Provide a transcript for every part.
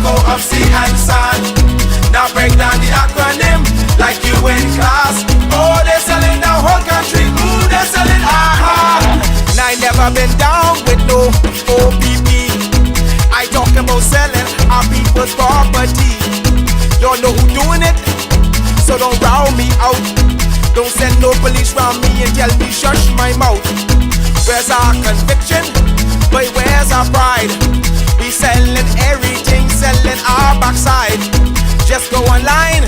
archipelago of sea and sand. Now break down the acronym like you in class. Oh, they're selling the whole country. Ooh, they're selling aha. And I never been down with no OPP. I talk about selling our people's property. Don't know who doing it, so don't round me out. Don't send no police round me and tell me shush my mouth. Where's our conviction? But where's our pride? We selling everything, selling our backside. Just go online,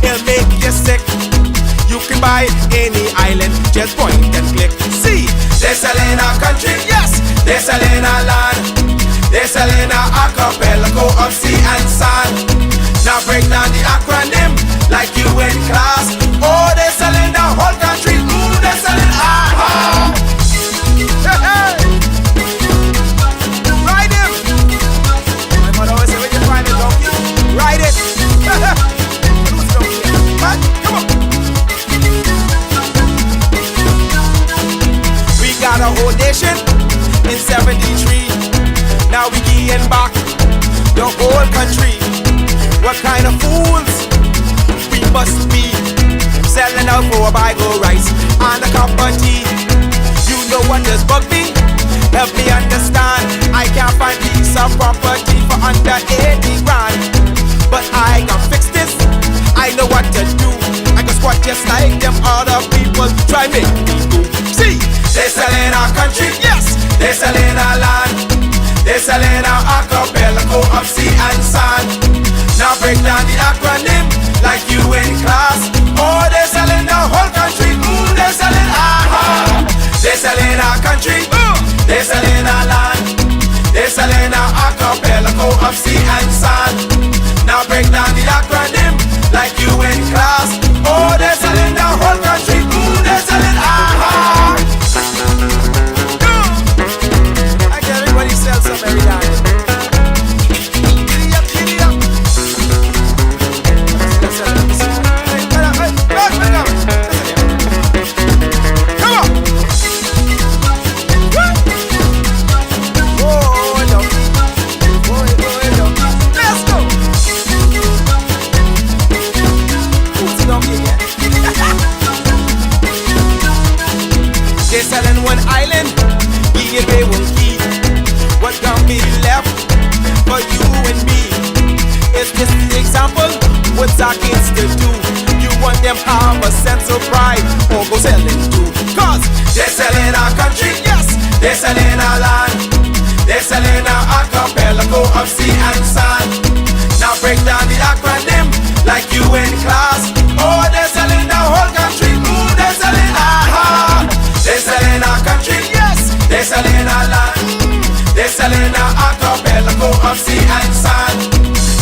it'll make you sick. You can buy any island, just point and click. See, they're selling our country, yes, they're selling our land. They're selling our archipelago of sea and sand. Now break down the acronym like you in class. Oh, they're selling the whole country. Ooh, they're selling aha. Hey, hey. Ride him. My mother always say, when you find a donkey, ride it. What? Come on. We got a whole nation in 73. Now we getting back the whole country. What kind of fools we must be, selling out for a bag of rice and a cup of tea. You know what does bug me? Help me understand. I can't find piece of property for under 80 grand. But I can fix this, I know what to do. I can squat just like them other people try make me do. See, they're selling our country, yes, they're selling our land. They're selling our archipelago of sea and sand. Now break down the acronym like you in class. Oh, they're selling the whole country. Ooh, they're selling aha. They're selling our country. They're selling our land. They're selling our archipelago of sea and sand. Now break down the acronym like you in class. Oh, they're selling the whole country. Ooh, they're selling aha. I get everybody sell some every time. Giddy up, giddy up. Come on. Oh, no. Let's go. Who's the donkey again? They're selling one island. Give away one key. What donkey left for you and me? It's just an example. What's our kids to do? You want them have a sense of pride, or go selling too? Cause they're selling our country, yes, they're selling our land. They're selling our archipelago of sea and sand. Now break down the acronym like you in class. Oh, they're selling the whole country. Ooh, they're selling aha. They're selling our country, yes, they're selling our land. They're selling our archipelago of sea and sand.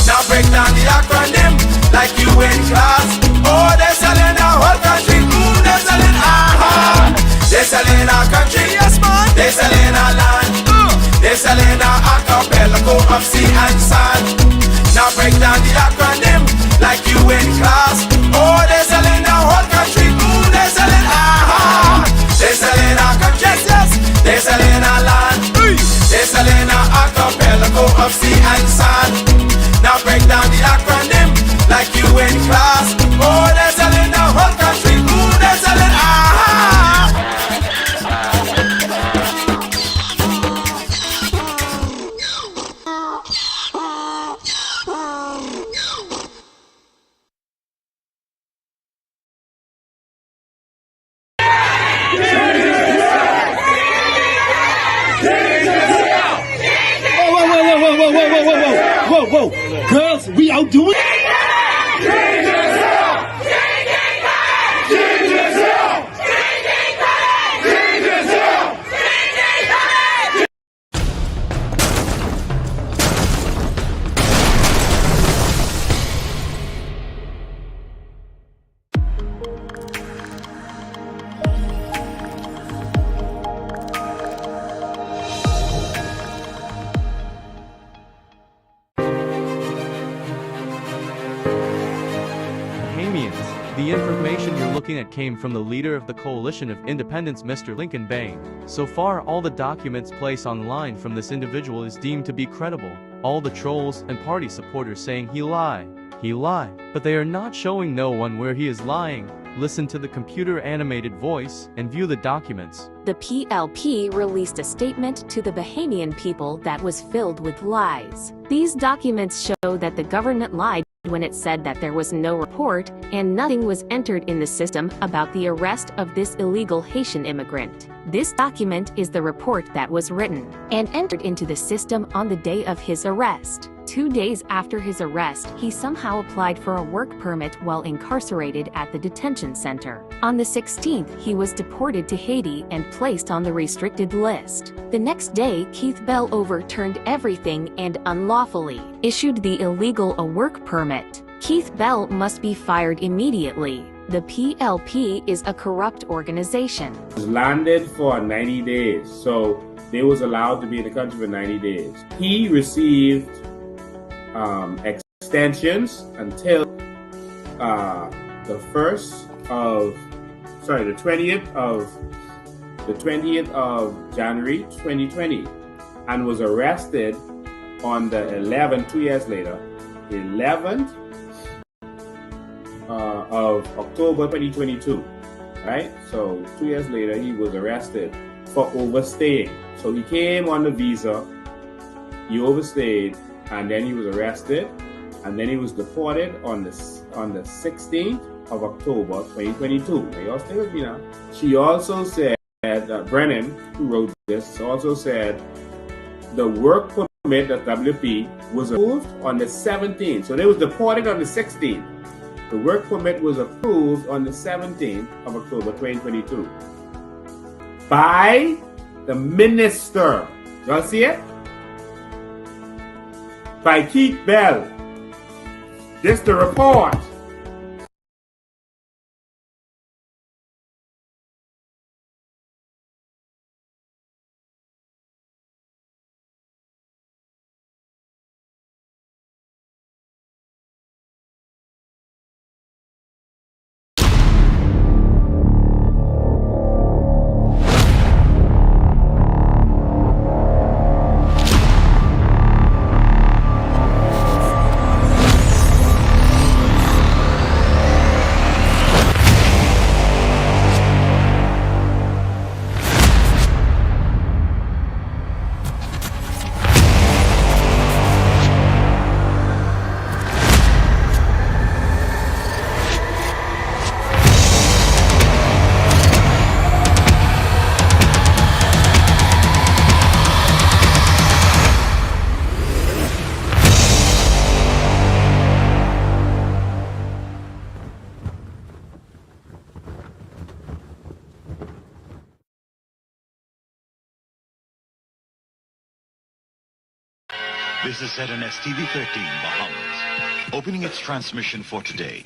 Now break down the acronym like you in class. Oh, they're selling our whole country. Ooh, they're selling aha. They're selling our country, yes man. They're selling our land. They're selling our archipelago of sea and sand. Now break down the acronym like you in class. Oh, they're selling our whole country. Ooh, they're selling aha. They're selling our country, yes. They're selling our land. They're selling our archipelago of sea and sand. Now break down the acronym like you in class. Oh, they're selling the whole country. Ooh, they're selling aha. Whoa, girls, we outdoing. The information you're looking at came from the leader of the Coalition of Independence, Mr. Lincoln Bain. So far, all the documents placed online from this individual is deemed to be credible. All the trolls and party supporters saying he lie. But they are not showing no one where he is lying. Listen to the computer animated voice and view the documents. The PLP released a statement to the Bahamian people that was filled with lies. These documents show that the government lied when it said that there was no report and nothing was entered in the system about the arrest of this illegal Haitian immigrant. This document is the report that was written and entered into the system on the day of his arrest. 2 days after his arrest, he somehow applied for a work permit while incarcerated at the detention center. On the 16th, he was deported to Haiti and placed on the restricted list. The next day, Keith Bell overturned everything and unlawfully issued the illegal a work permit. Keith Bell must be fired immediately. The PLP is a corrupt organization. Was landed for 90 days, so they was allowed to be in the country for 90 days. He received extensions until the 20th of January 2020, and was arrested on the 11th, 2 years later, 11th of October 2022, right? So 2 years later, he was arrested for overstaying. So he came on the visa, he overstayed, and then he was arrested, and then he was deported on the 16th of October 2022. Now, y'all stay with me now. She also said, Brennan, who wrote this, also said the work permit at WP was approved on the 17th. So they was deported on the 16th. The work permit was approved on the 17th of October 2022 by the minister. Y'all see it? By Keith Bell. This the report. This is ZNS TV 13, Bahamas. Opening its transmission for today.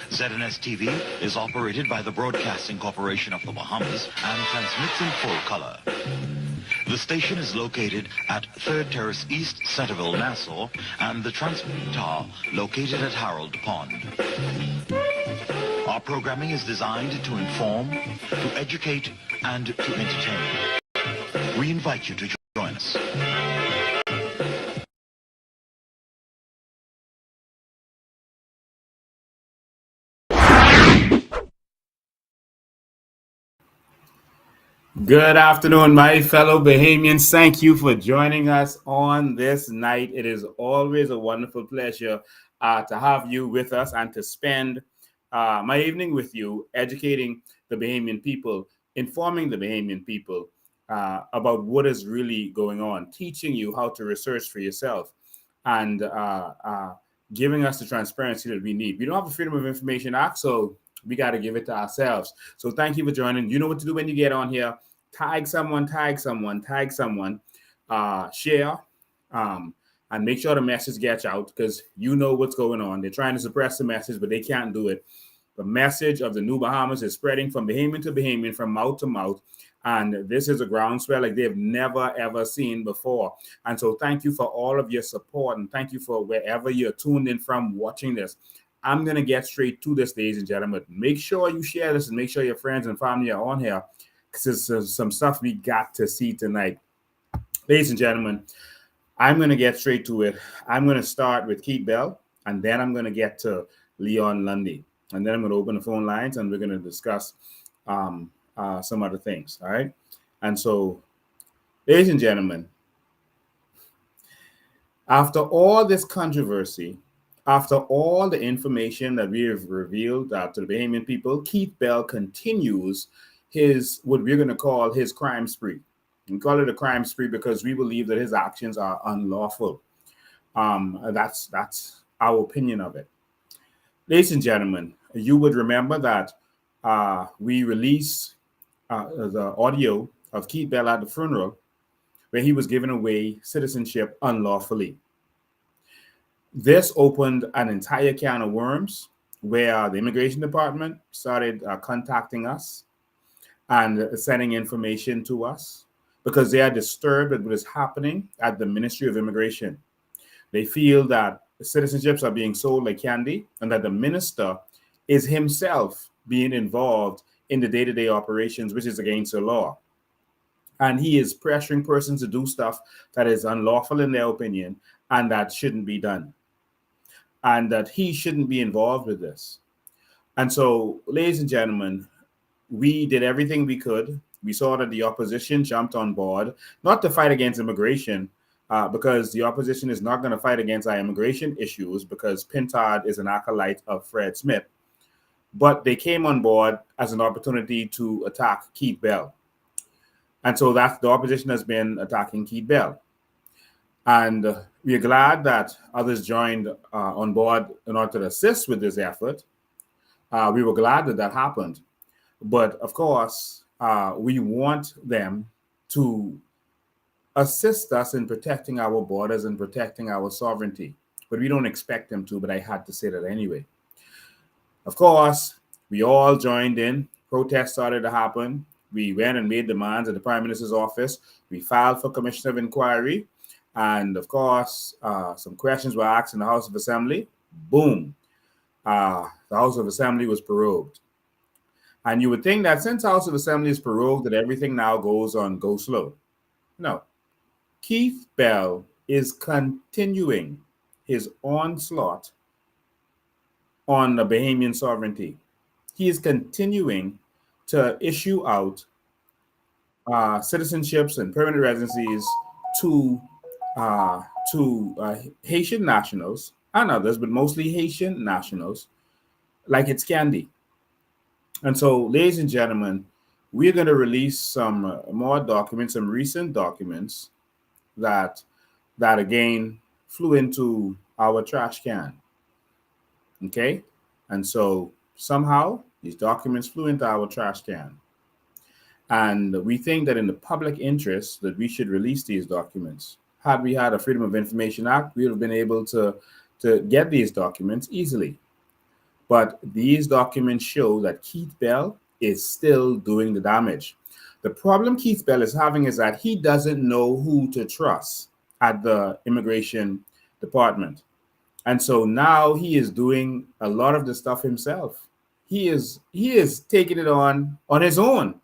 ZNS TV is operated by the Broadcasting Corporation of the Bahamas and transmits in full color. The station is located at 3rd Terrace East, Centerville, Nassau, and the transmitter tower located at Harold Pond. Our programming is designed to inform, to educate, and to entertain. We invite you to join us. Good afternoon, my fellow Bahamians. Thank you for joining us on this night. It is always a wonderful pleasure to have you with us and to spend my evening with you, educating the Bahamian people, informing the Bahamian people about what is really going on, teaching you how to research for yourself, and giving us the transparency that we need. We don't have a Freedom of Information Act, so we got to give it to ourselves. So thank you for joining. You know what to do when you get on here. Tag someone, share, and make sure the message gets out, because you know what's going on. They're trying to suppress the message, but they can't do it. The message of the New Bahamas is spreading from Bahamian to Bahamian, from mouth to mouth. And this is a groundswell like they've never, ever seen before. And so thank you for all of your support, and thank you for wherever you're tuned in from watching this. I'm going to get straight to this, ladies and gentlemen. Make sure you share this and make sure your friends and family are on here, because there's some stuff we got to see tonight. Ladies and gentlemen, I'm going to get straight to it. I'm going to start with Keith Bell, and then I'm going to get to Leon Lundy. And then I'm going to open the phone lines, and we're going to discuss some other things. All right. And so, ladies and gentlemen, after all this controversy, after all the information that we have revealed to the Bahamian people, Keith Bell continues his, what we're going to call his crime spree. We call it a crime spree because we believe that his actions are unlawful. That's our opinion of it. Ladies and gentlemen, you would remember that we released the audio of Keith Bell at the funeral where he was giving away citizenship unlawfully. This opened an entire can of worms where the immigration department started contacting us and sending information to us because they are disturbed at what is happening at the Ministry of Immigration. They feel that citizenships are being sold like candy and that the minister is himself being involved in the day-to-day operations, which is against the law. And he is pressuring persons to do stuff that is unlawful in their opinion and that shouldn't be done. And that he shouldn't be involved with this. And so, ladies and gentlemen, we did everything we could. We saw that the opposition jumped on board, not to fight against immigration, because the opposition is not going to fight against our immigration issues because Pintard is an acolyte of Fred Smith. But they came on board as an opportunity to attack Keith Bell. And so that's the opposition has been attacking Keith Bell. And we are glad that others joined on board in order to assist with this effort. We were glad that that happened. But of course, we want them to assist us in protecting our borders and protecting our sovereignty. But we don't expect them to, but I had to say that anyway. Of course, we all joined in. Protests started to happen. We went and made demands at the Prime Minister's office. We filed for Commission of Inquiry. And of course, some questions were asked in the House of Assembly. Boom. The House of Assembly was prorogued. And you would think that since the House of Assembly is prorogued, that everything now goes go slow. No. Keith Bell is continuing his onslaught on the Bahamian sovereignty. He is continuing to issue out citizenships and permanent residencies to Haitian nationals and others, but mostly Haitian nationals, like it's candy. And so, ladies and gentlemen, we're going to release some more documents, some recent documents that again flew into our trash can. Okay? And so somehow these documents flew into our trash can. And we think that in the public interest that we should release these documents. Had we had a Freedom of Information Act, we would have been able to get these documents easily. But these documents show that Keith Bell is still doing the damage. The problem Keith Bell is having is that he doesn't know who to trust at the immigration department. And so now he is doing a lot of the stuff himself. He is taking it on his own.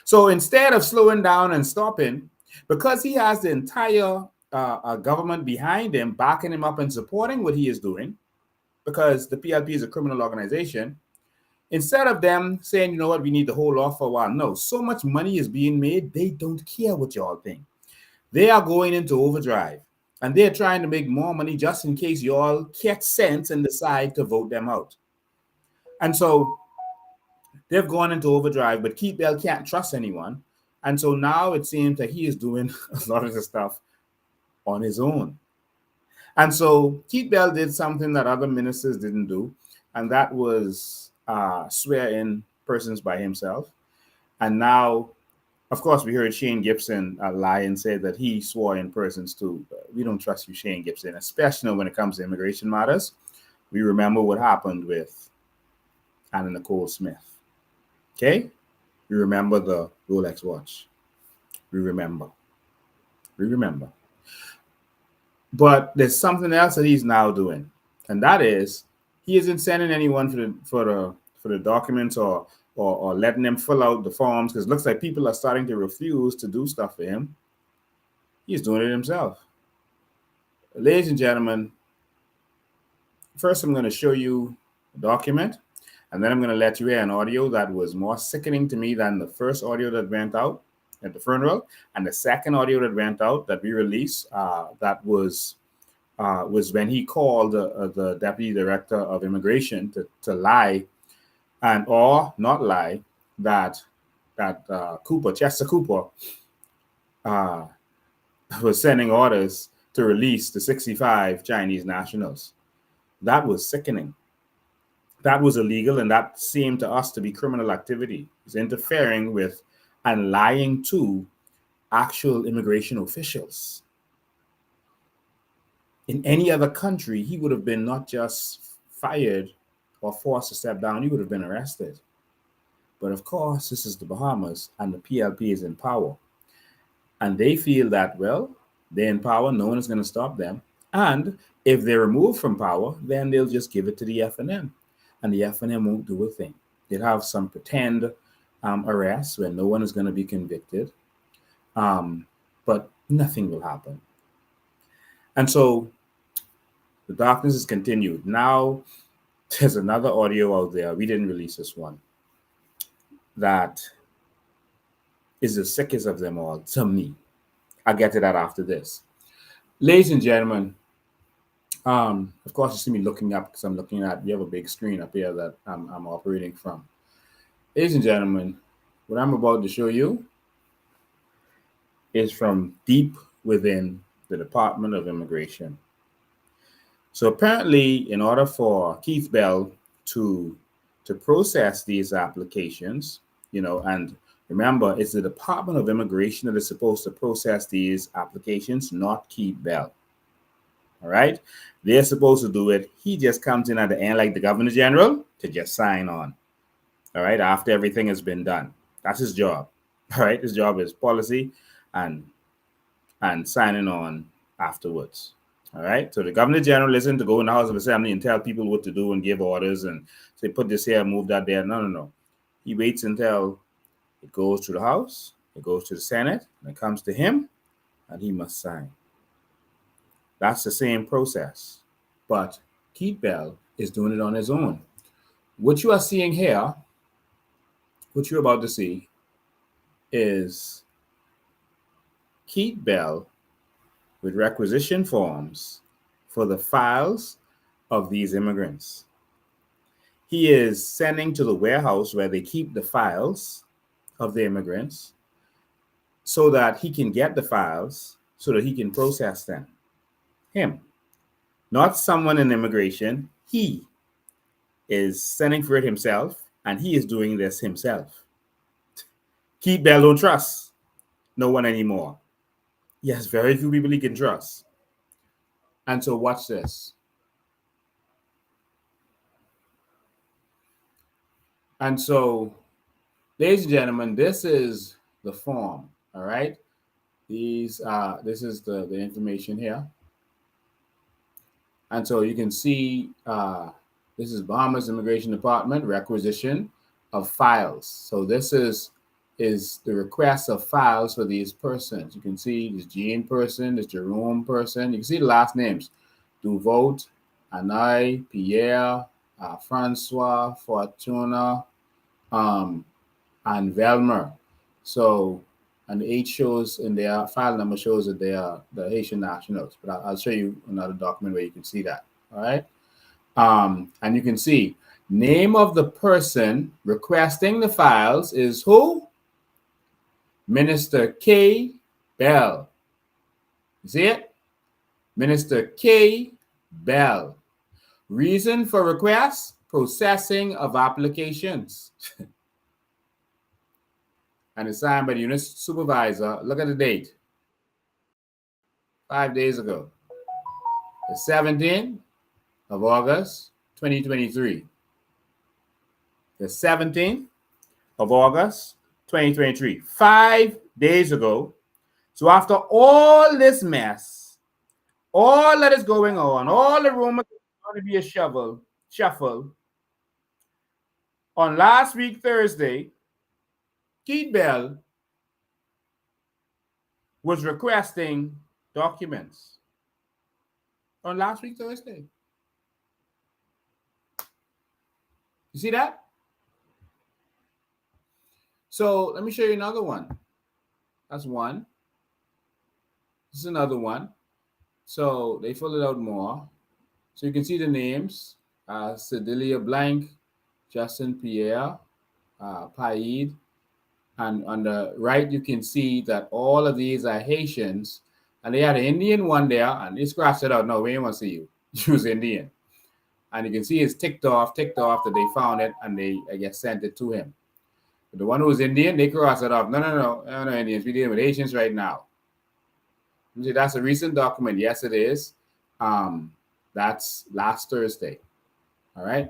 So instead of slowing down and stopping, because he has the entire government behind him, backing him up and supporting what he is doing, because the PLP is a criminal organization, instead of them saying, you know what, we need to hold off for a while. No, so much money is being made, they don't care what y'all think. They are going into overdrive, and they're trying to make more money just in case y'all catch sense and decide to vote them out. And so they've gone into overdrive, but Keith Bell can't trust anyone. And so now it seems that he is doing a lot of the stuff on his own. And so Keith Bell did something that other ministers didn't do, and that was swear in persons by himself. And now, of course, we heard Shane Gibson lie and say that he swore in persons too. We don't trust you, Shane Gibson, especially when it comes to immigration matters. We remember what happened with Anna Nicole Smith. Okay? We remember the Rolex watch. We remember. But there's something else that he's now doing, and that is he isn't sending anyone for the documents or letting them fill out the forms, because it looks like people are starting to refuse to do stuff for him. He's doing it himself. Ladies and gentlemen, first I'm going to show you a document, and then I'm going to let you hear an audio that was more sickening to me than the first audio that went out at the funeral, and the second audio that went out that we released that was when he called the deputy director of immigration to lie and or not lie that Chester Cooper, uh, was sending orders to release the 65 Chinese nationals. That was sickening. That was illegal, and that seemed to us to be criminal activity. It's interfering with and lying to actual immigration officials. In any other country, he would have been not just fired or forced to step down, he would have been arrested. But of course, this is the Bahamas, and the PLP is in power. And they feel that, well, they're in power, no one is going to stop them. And if they're removed from power, then they'll just give it to the FNM. And the FNM won't do a thing. They'll have some pretend arrests where no one is going to be convicted. But nothing will happen. And so the darkness is continued. Now, there's another audio out there. We didn't release this one. That is the sickest of them all to me. I'll get to that after this. Ladies and gentlemen, of course, you see me looking up because I'm looking at, we have a big screen up here that I'm operating from. Ladies and gentlemen, what I'm about to show you is from deep within the Department of Immigration. So apparently, in order for Keith Bell to process these applications, and remember, it's the Department of Immigration that is supposed to process these applications, not Keith Bell. All right? They're supposed to do it. He just comes in at the end, like the Governor General, to just sign on. All right? After everything has been done. That's his job. All right? His job is policy and signing on afterwards. All right? So the Governor General isn't to go in the House of Assembly and tell people what to do and give orders and say, put this here, move that there. No. He waits until it goes to the House, it goes to the Senate, and it comes to him, and he must sign. That's the same process. But Keith Bell is doing it on his own. What you are seeing here, what you're about to see, is Keith Bell with requisition forms for the files of these immigrants. He is sending to the warehouse where they keep the files of the immigrants so that he can get the files so that he can process them. Him, not someone in immigration. He is sending for it himself, and he is doing this himself. Keith Bell don't trust no one anymore. Yes, very few people he can trust. And so watch this. And so, ladies and gentlemen, this is the form, all right? This is the information here. And so you can see this is Bahamas Immigration Department requisition of files. So this is the request of files for these persons. You can see this Jean person, this Jerome person. You can see the last names: Duvote, Anai, Pierre, Francois, Fortuna, and Velmer. So, and the H shows in their file number shows that they are the Haitian nationals. But I'll show you another document where you can see that. All right. And you can see name of the person requesting the files is who? Minister K. Bell. You see it? Minister K. Bell. Reason for request? Processing of applications. And it's signed by the unit supervisor. Look at the date. 5 days ago. The 17th of August, 2023. The 17th of August, 2023. 5 days ago. So after all this mess, all that is going on, all the rumors are going to be a shuffle. On last week, Thursday, Keith Bell was requesting documents. on last week Thursday. You see that? So let me show you another one. That's one. This is another one. So they fill it out more. So you can see the names. Cedilia Blank, Justin Pierre, Paid. And on the right, you can see that all of these are Haitians. And they had an Indian one there. And they scratched it out. No, we didn't want to see you. You was Indian. And you can see it's ticked off that they found it. And they, I guess, sent it to him. But the one who was Indian, they crossed it off. No, Indians. We're dealing with Haitians right now. See, that's a recent document. Yes, it is. That's last Thursday. All right.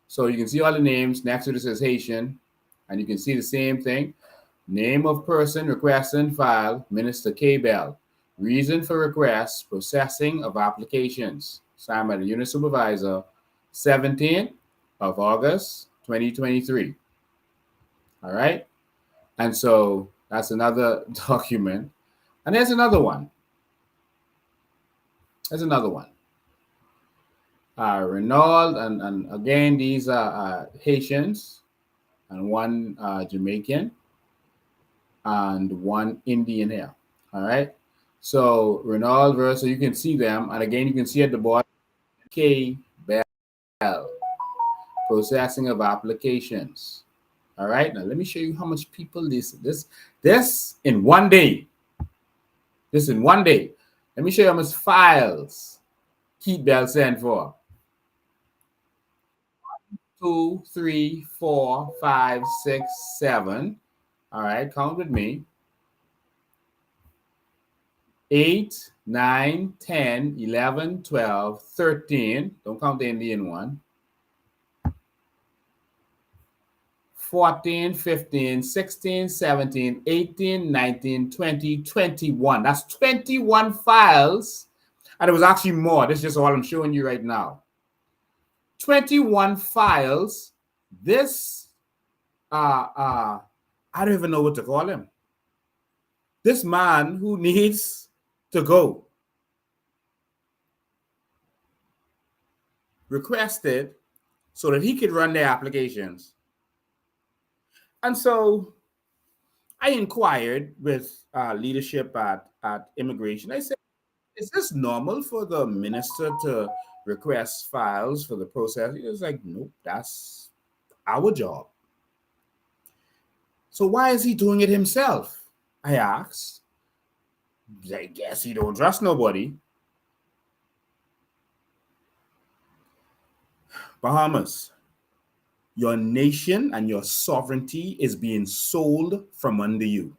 So you can see all the names. Next to this is Haitian. And you can see the same thing. Name of person requesting file, Minister K. Bell. Reason for request, processing of applications. Signed by the unit supervisor, 17th of August, 2023. All right. And so that's another document. And there's another one. Renault, and again, these are Haitians, and one Jamaican, and one Indian here. All right. So Renault versus, you can see them, and again, you can see at the bottom, K. Bell, processing of applications. All right. Now let me show you how much people this in one day. This in one day. Let me show you how much files Keith Bell sent for. 2, 3, 4, 5, 6, 7. All right, count with me. 8, 9, 10, 11, 12, 13. Don't count the Indian one. 14, 15, 16, 17, 18, 19, 20, 21. That's 21 files. And it was actually more. This is just all I'm showing you right now. 21 files. This, I don't even know what to call him. This man who needs to go requested so that he could run their applications. And so I inquired with leadership at immigration. I said, is this normal for the minister to request files for the process? He was like, nope, that's our job. So why is he doing it himself? I asked. I guess he don't trust nobody. Bahamas, your nation and your sovereignty is being sold from under you.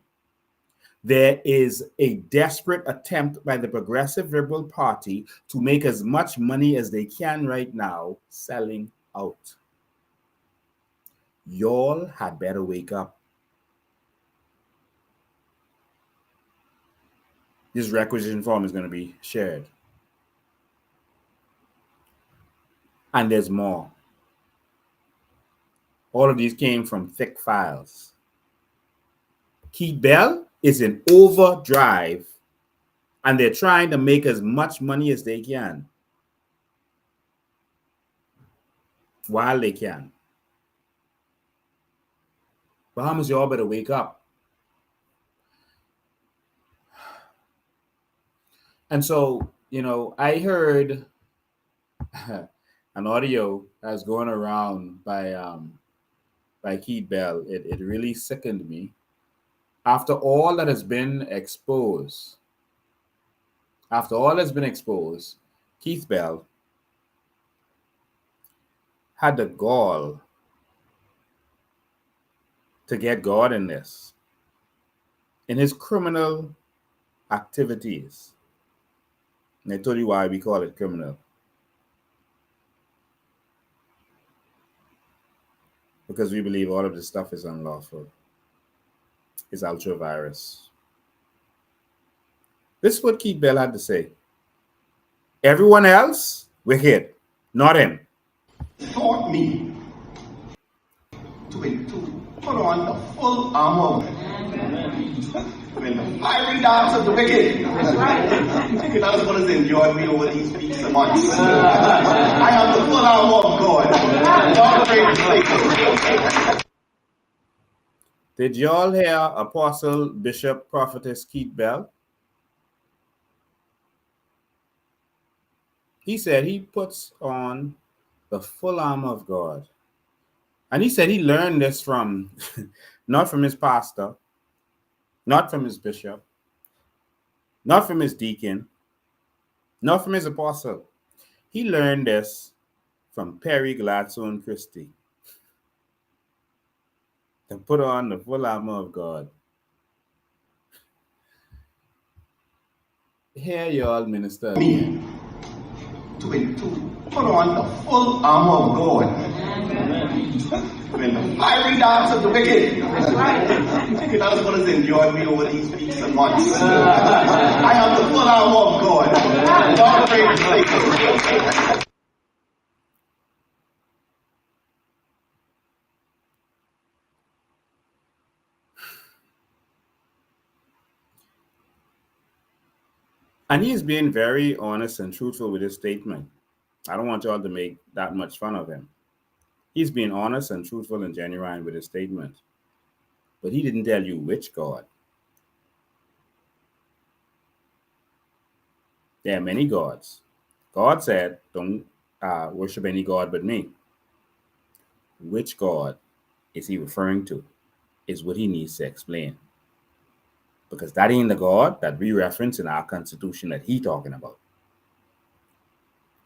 There is a desperate attempt by the Progressive Liberal Party to make as much money as they can right now selling out. Y'all had better wake up. This requisition form is going to be shared. And there's more. All of these came from thick files. Keith Bell is in overdrive, and they're trying to make as much money as they can while they can. Bahamas, y'all better wake up. And so, I heard an audio that's going around by Keith Bell. It really sickened me. After all that has been exposed, Keith Bell had the gall to get God in this, in his criminal activities. And I told you why we call it criminal. Because we believe all of this stuff is unlawful. It's ultra-virus. This is what Keith Bell had to say. Everyone else, wicked, not him. Taught me to put on the full armor when the fiery darts of the wicked. That's right. That's what has enjoyed me over these weeks and months. I have the full armor of God. Not afraid to say so. Did y'all hear Apostle, Bishop, Prophetess Keith Bell? He said he puts on the full armor of God. And he said he learned this from, not from his pastor, not from his bishop, not from his deacon, not from his apostle. He learned this from Perry Gladstone Christie. To put on the full armor of God. Here y'all, minister. Me. To put on the full armor of God. When the fiery darts of the wicked. That's right. That's what has enjoyed me over these weeks and months. I have the full armor of God. Not afraid to say so. And he's being very honest and truthful with his statement. I don't want y'all to make that much fun of him. He's being honest and truthful and genuine with his statement. But he didn't tell you which God. There are many gods. God said, don't worship any God but me. Which God is he referring to is what he needs to explain. Because that ain't the God that we reference in our Constitution that he talking about.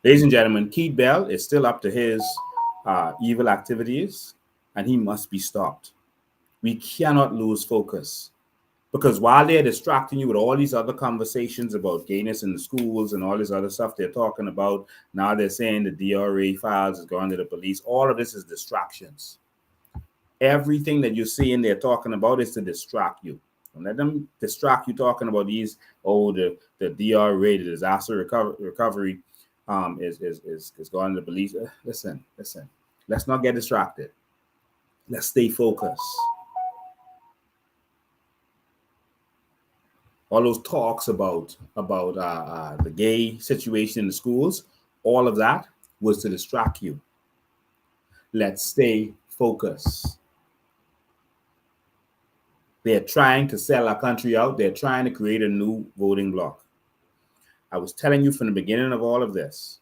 Ladies and gentlemen, Keith Bell is still up to his evil activities, and he must be stopped. We cannot lose focus. Because while they're distracting you with all these other conversations about gayness in the schools and all this other stuff they're talking about, now they're saying the DRA files is going to the police. All of this is distractions. Everything that you're seeing they're talking about is to distract you. Don't let them distract you talking about these, the DRA, the disaster recovery is going to the police. Listen. Let's not get distracted. Let's stay focused. All those talks about the gay situation in the schools, all of that was to distract you. Let's stay focused. They're trying to sell our country out. They're trying to create a new voting bloc. I was telling you from the beginning of all of this,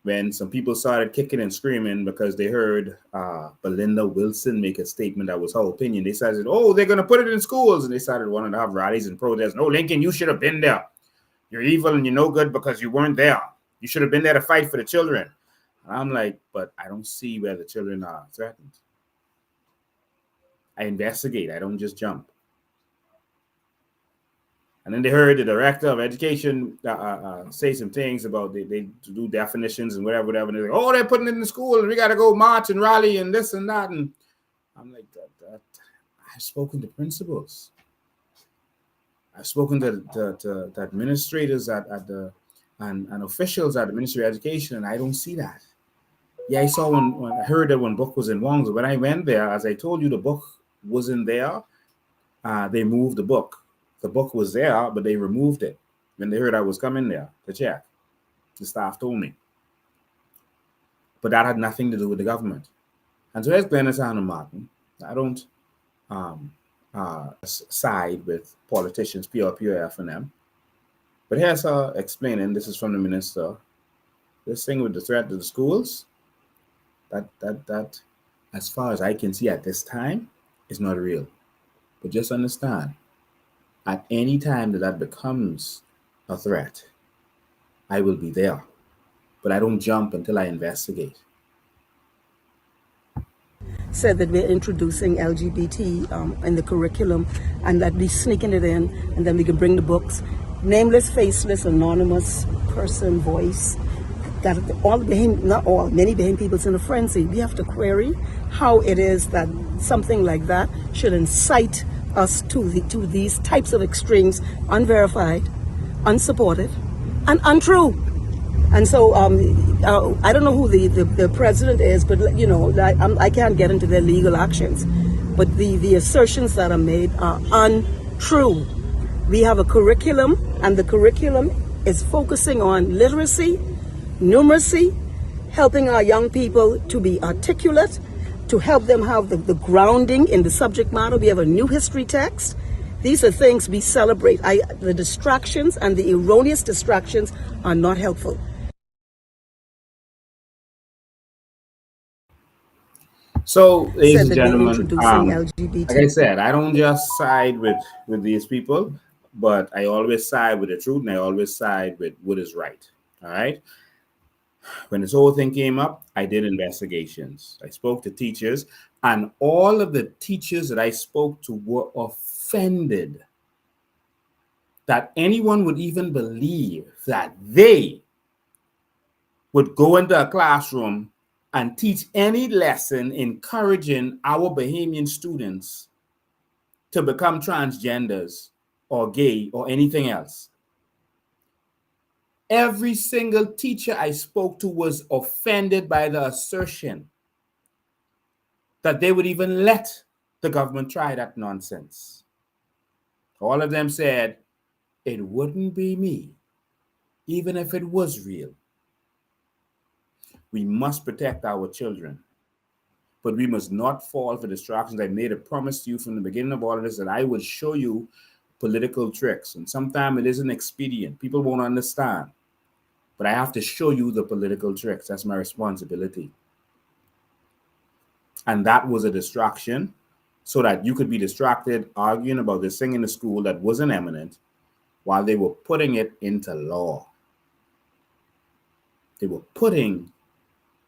when some people started kicking and screaming because they heard Belinda Wilson make a statement that was her opinion. They said, oh, they're going to put it in schools. And they started wanting to have rallies and protests. No, Lincoln, you should have been there. You're evil and you're no good because you weren't there. You should have been there to fight for the children. And I'm like, but I don't see where the children are threatened. I investigate. I don't just jump. And then they heard the director of education say some things about they do definitions and whatever. And they're like, oh, they're putting it in the school and we got to go march and rally and this and that. And I'm like, I've spoken to principals. I've spoken to administrators and officials at the Ministry of Education, and I don't see that. Yeah, I saw when I heard that when book was in Wong's. When I went there, as I told you, the book wasn't there. They moved the book. The book was there, but they removed it when they heard I was coming there to check. The staff told me. But that had nothing to do with the government. And so as Glennis Hannah Martin, I don't side with politicians, PRF and them. But here's her explaining, this is from the minister, this thing with the threat to the schools, that as far as I can see at this time, is not real. But just understand, at any time that becomes a threat, I will be there. But I don't jump until I investigate. Said that we're introducing LGBT in the curriculum and that we're sneaking it in, and then we can bring the books. Nameless, faceless, anonymous person, voice. That many Bahamian people's in a frenzy. We have to query how it is that something like that should incite us to these types of extremes, unverified, unsupported, and untrue. And so I don't know who the president is, but I can't get into their legal actions. But the assertions that are made are untrue. We have a curriculum, and the curriculum is focusing on literacy, numeracy, helping our young people to be articulate, to help them have the grounding in the subject matter. We have a new history text. These are things we celebrate. The distractions and the erroneous distractions are not helpful. So, ladies Said and that we're gentlemen, introducing like I LGBT. said, I don't just side with these people, but I always side with the truth, and I always side with what is right. All right. When this whole thing came up, I did investigations. I spoke to teachers, and all of the teachers that I spoke to were offended that anyone would even believe that they would go into a classroom and teach any lesson encouraging our Bahamian students to become transgenders or gay or anything else. Every single teacher I spoke to was offended by the assertion that they would even let the government try that nonsense. All of them said, it wouldn't be me, even if it was real. We must protect our children, but we must not fall for distractions. I made a promise to you from the beginning of all of this that I would show you political tricks. And sometimes it isn't expedient. People won't understand. But I have to show you the political tricks. That's my responsibility. And that was a distraction so that you could be distracted arguing about this thing in the school that wasn't eminent while they were putting it into law. They were putting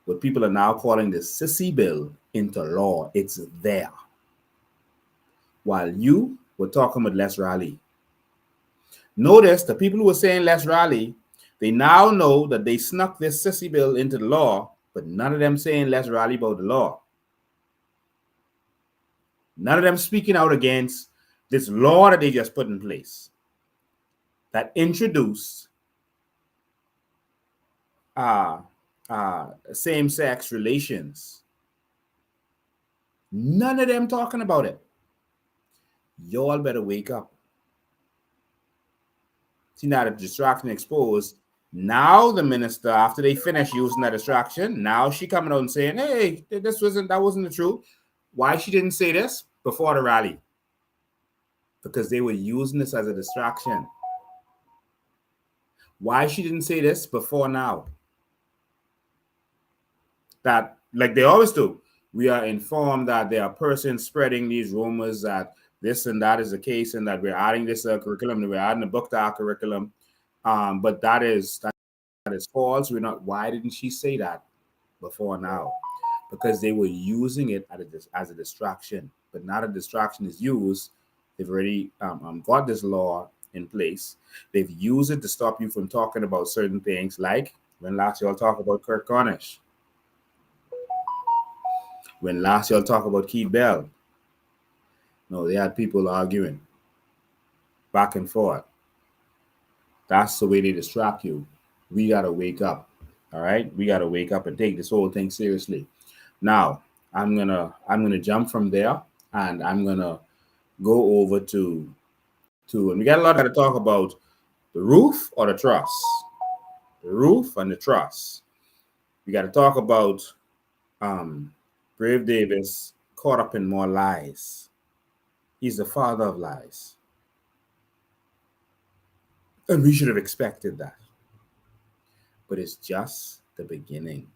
what people are now calling the sissy bill into law. It's there. While you were talking with Les Raleigh. Notice the people who were saying Les Raleigh, they now know that they snuck this sissy bill into the law, but none of them saying Les Raleigh about the law. None of them speaking out against this law that they just put in place that introduced same-sex relations. None of them talking about it. Y'all better wake up. See, now the distraction exposed. Now the minister, after they finish using that distraction, now she coming out and saying, hey, that wasn't the truth. Why she didn't say this before the rally? Because they were using this as a distraction. Why she didn't say this before now? That, like they always do, we are informed that there are persons spreading these rumors that this and that is the case and that we're adding this curriculum, that we're adding a book to our curriculum. But that is false. We're not. Why didn't she say that before now? Because they were using it as a distraction. But now the distraction is used. They've already got this law in place. They've used it to stop you from talking about certain things, like when last y'all talk about Kurt Cornish. When last y'all talk about Keith Bell. No, they had people arguing back and forth. That's the way they distract you. We got to wake up. All right. We got to wake up and take this whole thing seriously. Now, I'm going to jump from there and I'm going to go over to, and we got a lot to talk about the roof or the truss. The roof and the truss. We got to talk about Brave Davis caught up in more lies. He's the father of lies. And we should have expected that. But it's just the beginning.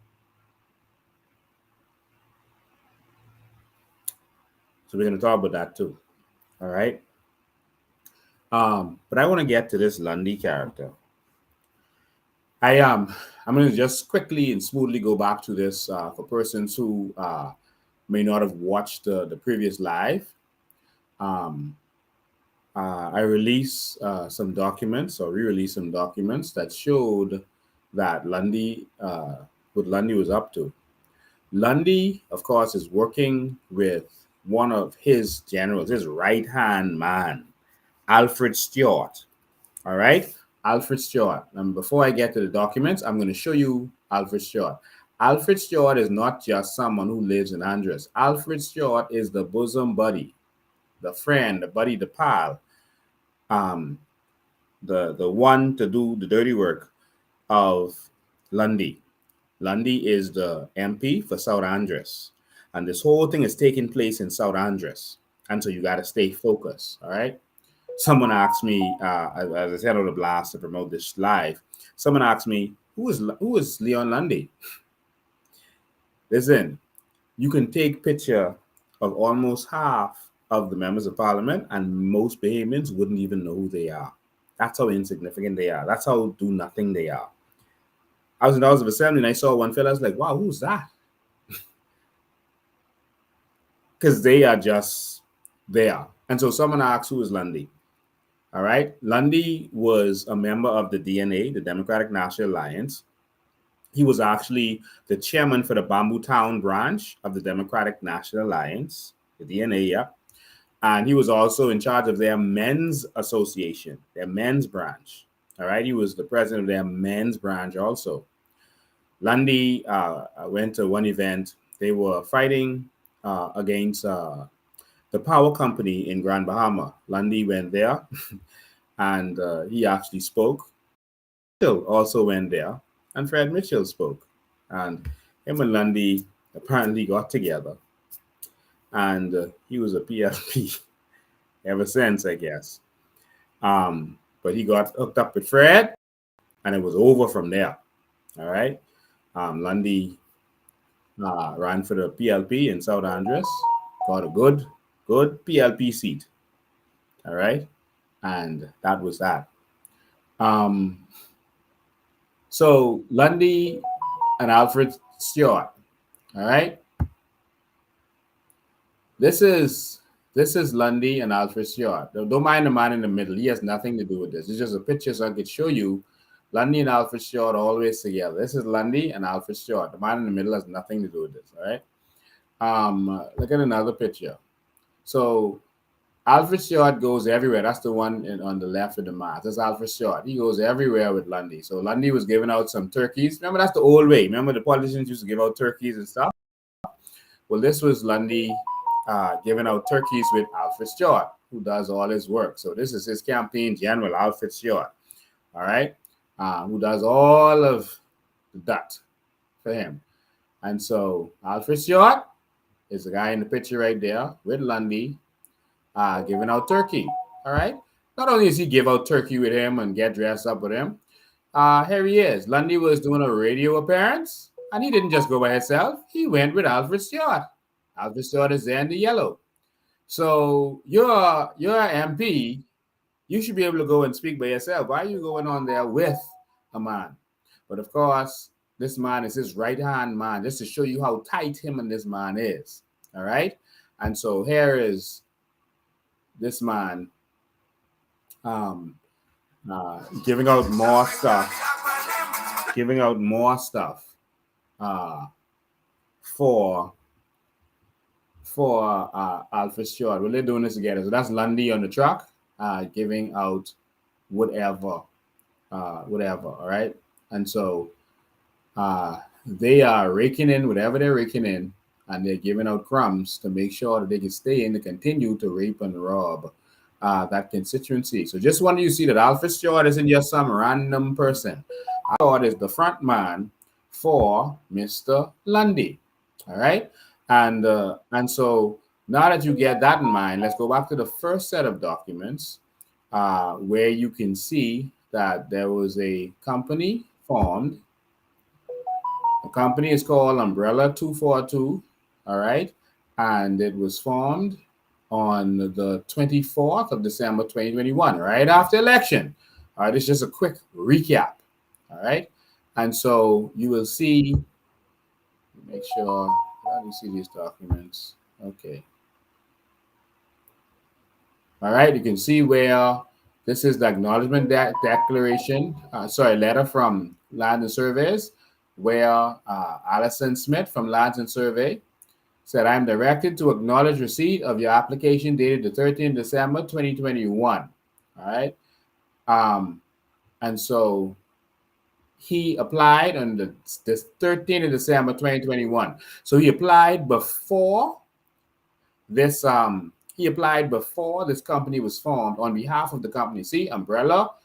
So we're going to talk about that too. All right. But I want to get to this Lundy character. I'm going to just quickly and smoothly go back to this for persons who may not have watched the previous live. I released some documents or re-released some documents that showed that Lundy, what Lundy was up to. Lundy, of course, is working with one of his generals, his right-hand man, Alfred Stewart. All right, Alfred Stewart. And before I get to the documents, I'm going to show you Alfred Stewart. Alfred Stewart is not just someone who lives in Andros. Alfred Stewart is the bosom buddy, the friend, the buddy, the pal the one to do the dirty work of Lundy. Lundy is the MP for South Andres, and this whole thing is taking place in South Andres, and so you got to stay focused. All right. Someone asked me, as I said on the blast to promote this live, someone asked me, who is Leon Lundy? Listen, you can take picture of almost half of the members of parliament, and most Bahamians wouldn't even know who they are. That's how insignificant they are. That's how do nothing they are. I was in the House of Assembly and I saw one fella. I was like, wow, who's that? Because they are just there. And so someone asked, who is Lundy? All right. Lundy was a member of the DNA, the Democratic National Alliance. He was actually the chairman for the Bamboo Town branch of the Democratic National Alliance, the DNA, yeah. And he was also in charge of their men's association, their men's branch. All right. He was the president of their men's branch also. Lundy went to one event. They were fighting against the power company in Grand Bahama. Lundy went there and he actually spoke. Mitchell also went there and Fred Mitchell spoke. And him and Lundy apparently got together. And he was a PLP ever since, I guess. But he got hooked up with Fred and it was over from there. All right. Lundy ran for the PLP in South Andres, got a good PLP seat. All right. And that was that. So Lundy and Alfred Stewart. All right. This is Lundy and Alfred Stewart. Don't mind the man in the middle. He has nothing to do with this. It's just a picture so I could show you Lundy and Alfred Stewart always together. This is Lundy and Alfred Stewart. The man in the middle has nothing to do with this. All right. Look at another picture. So Alfred Stewart goes everywhere. That's the one on the left of the map. That's Alfred Stewart. He goes everywhere with Lundy. So Lundy was giving out some turkeys. Remember, that's the old way. Remember the politicians used to give out turkeys and stuff? Well, this was Lundy giving out turkeys with Alfred Stewart, who does all his work. So this is his campaign general, Alfred Stewart. All right. Who does all of that for him. And so Alfred Stewart is the guy in the picture right there with Lundy giving out turkey. All right. Not only does he give out turkey with him and get dressed up with him, here he is. Lundy was doing a radio appearance and he didn't just go by himself. He went with Alfred Stewart. Alfred Stewart is there in the yellow. So you're an MP. You should be able to go and speak by yourself. Why are you going on there with a man? But of course, this man is his right-hand man, just to show you how tight him and this man is. All right. And so here is this man giving out more stuff for Alfred Stewart. Well, they're doing this together. So that's Lundy on the truck, giving out whatever. All right. And so they are raking in whatever they're raking in, and they're giving out crumbs to make sure that they can stay in to continue to rape and rob that constituency. So just want you to see that Alfred Stewart isn't just some random person. Stewart is the front man for Mr. Lundy. All right. And so now that you get that in mind, let's go back to the first set of documents where you can see that there was a company formed. The company is called Umbrella 242, all right? And it was formed on the 24th of December, 2021, right after election. All right, it's just a quick recap, all right? And so you will see, make sure, how do you see these documents? Okay. All right, you can see where this is the acknowledgement declaration, letter from Land and Surveys, where Allison Smith from Lands and Survey said, I'm directed to acknowledge receipt of your application dated the 13th December 2021. All right. And so he applied on the 13th of December 2021. So he applied before this He applied before this company was formed on behalf of the company. See, Umbrella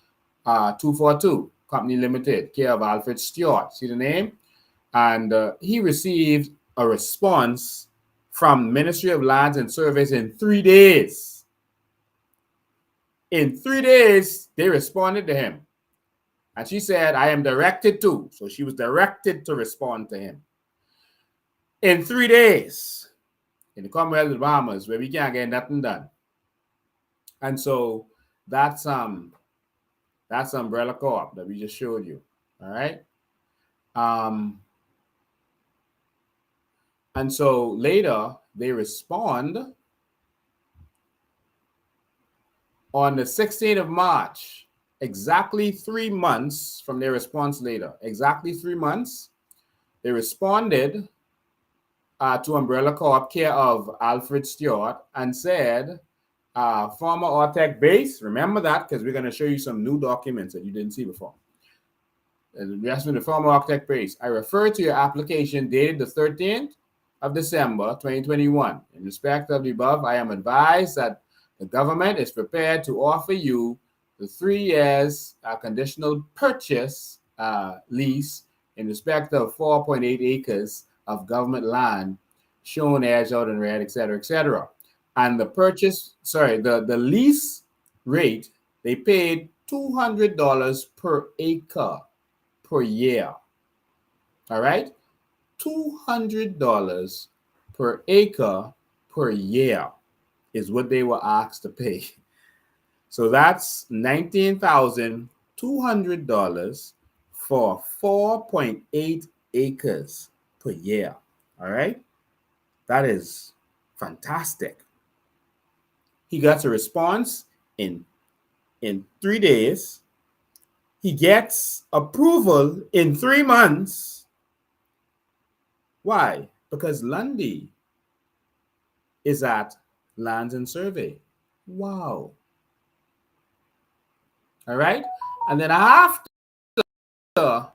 242 Company Limited, care of Alfred Stewart. See the name? And he received a response from Ministry of Lands and Surveys in 3 days. In 3 days, they responded to him. And she said, I am directed to. So she was directed to respond to him. In 3 days, in the Commonwealth of the Bahamas, where we can't get nothing done. And so that's Umbrella Co-op that we just showed you. All right. And so later they respond on the 16th of March, exactly 3 months from their response later, exactly 3 months, they responded to Umbrella Co-op, care of Alfred Stewart, and said, former Ortec base, remember that because we're going to show you some new documents that you didn't see before. The former Ortec base. I refer to your application dated the 13th of December 2021. In respect of the above, I am advised that the government is prepared to offer you the 3 years conditional purchase lease in respect of 4.8 acres of government land shown edged out in red, etc., etc. And the the lease rate, they paid $200 per acre per year. All right? $200 per acre per year is what they were asked to pay. So that's $19,200 for 4.8 acres per year. All right? That is fantastic. He got a response in 3 days. He gets approval in 3 months. Why? Because Lundy is at Lands and Survey. Wow. All right. And then after the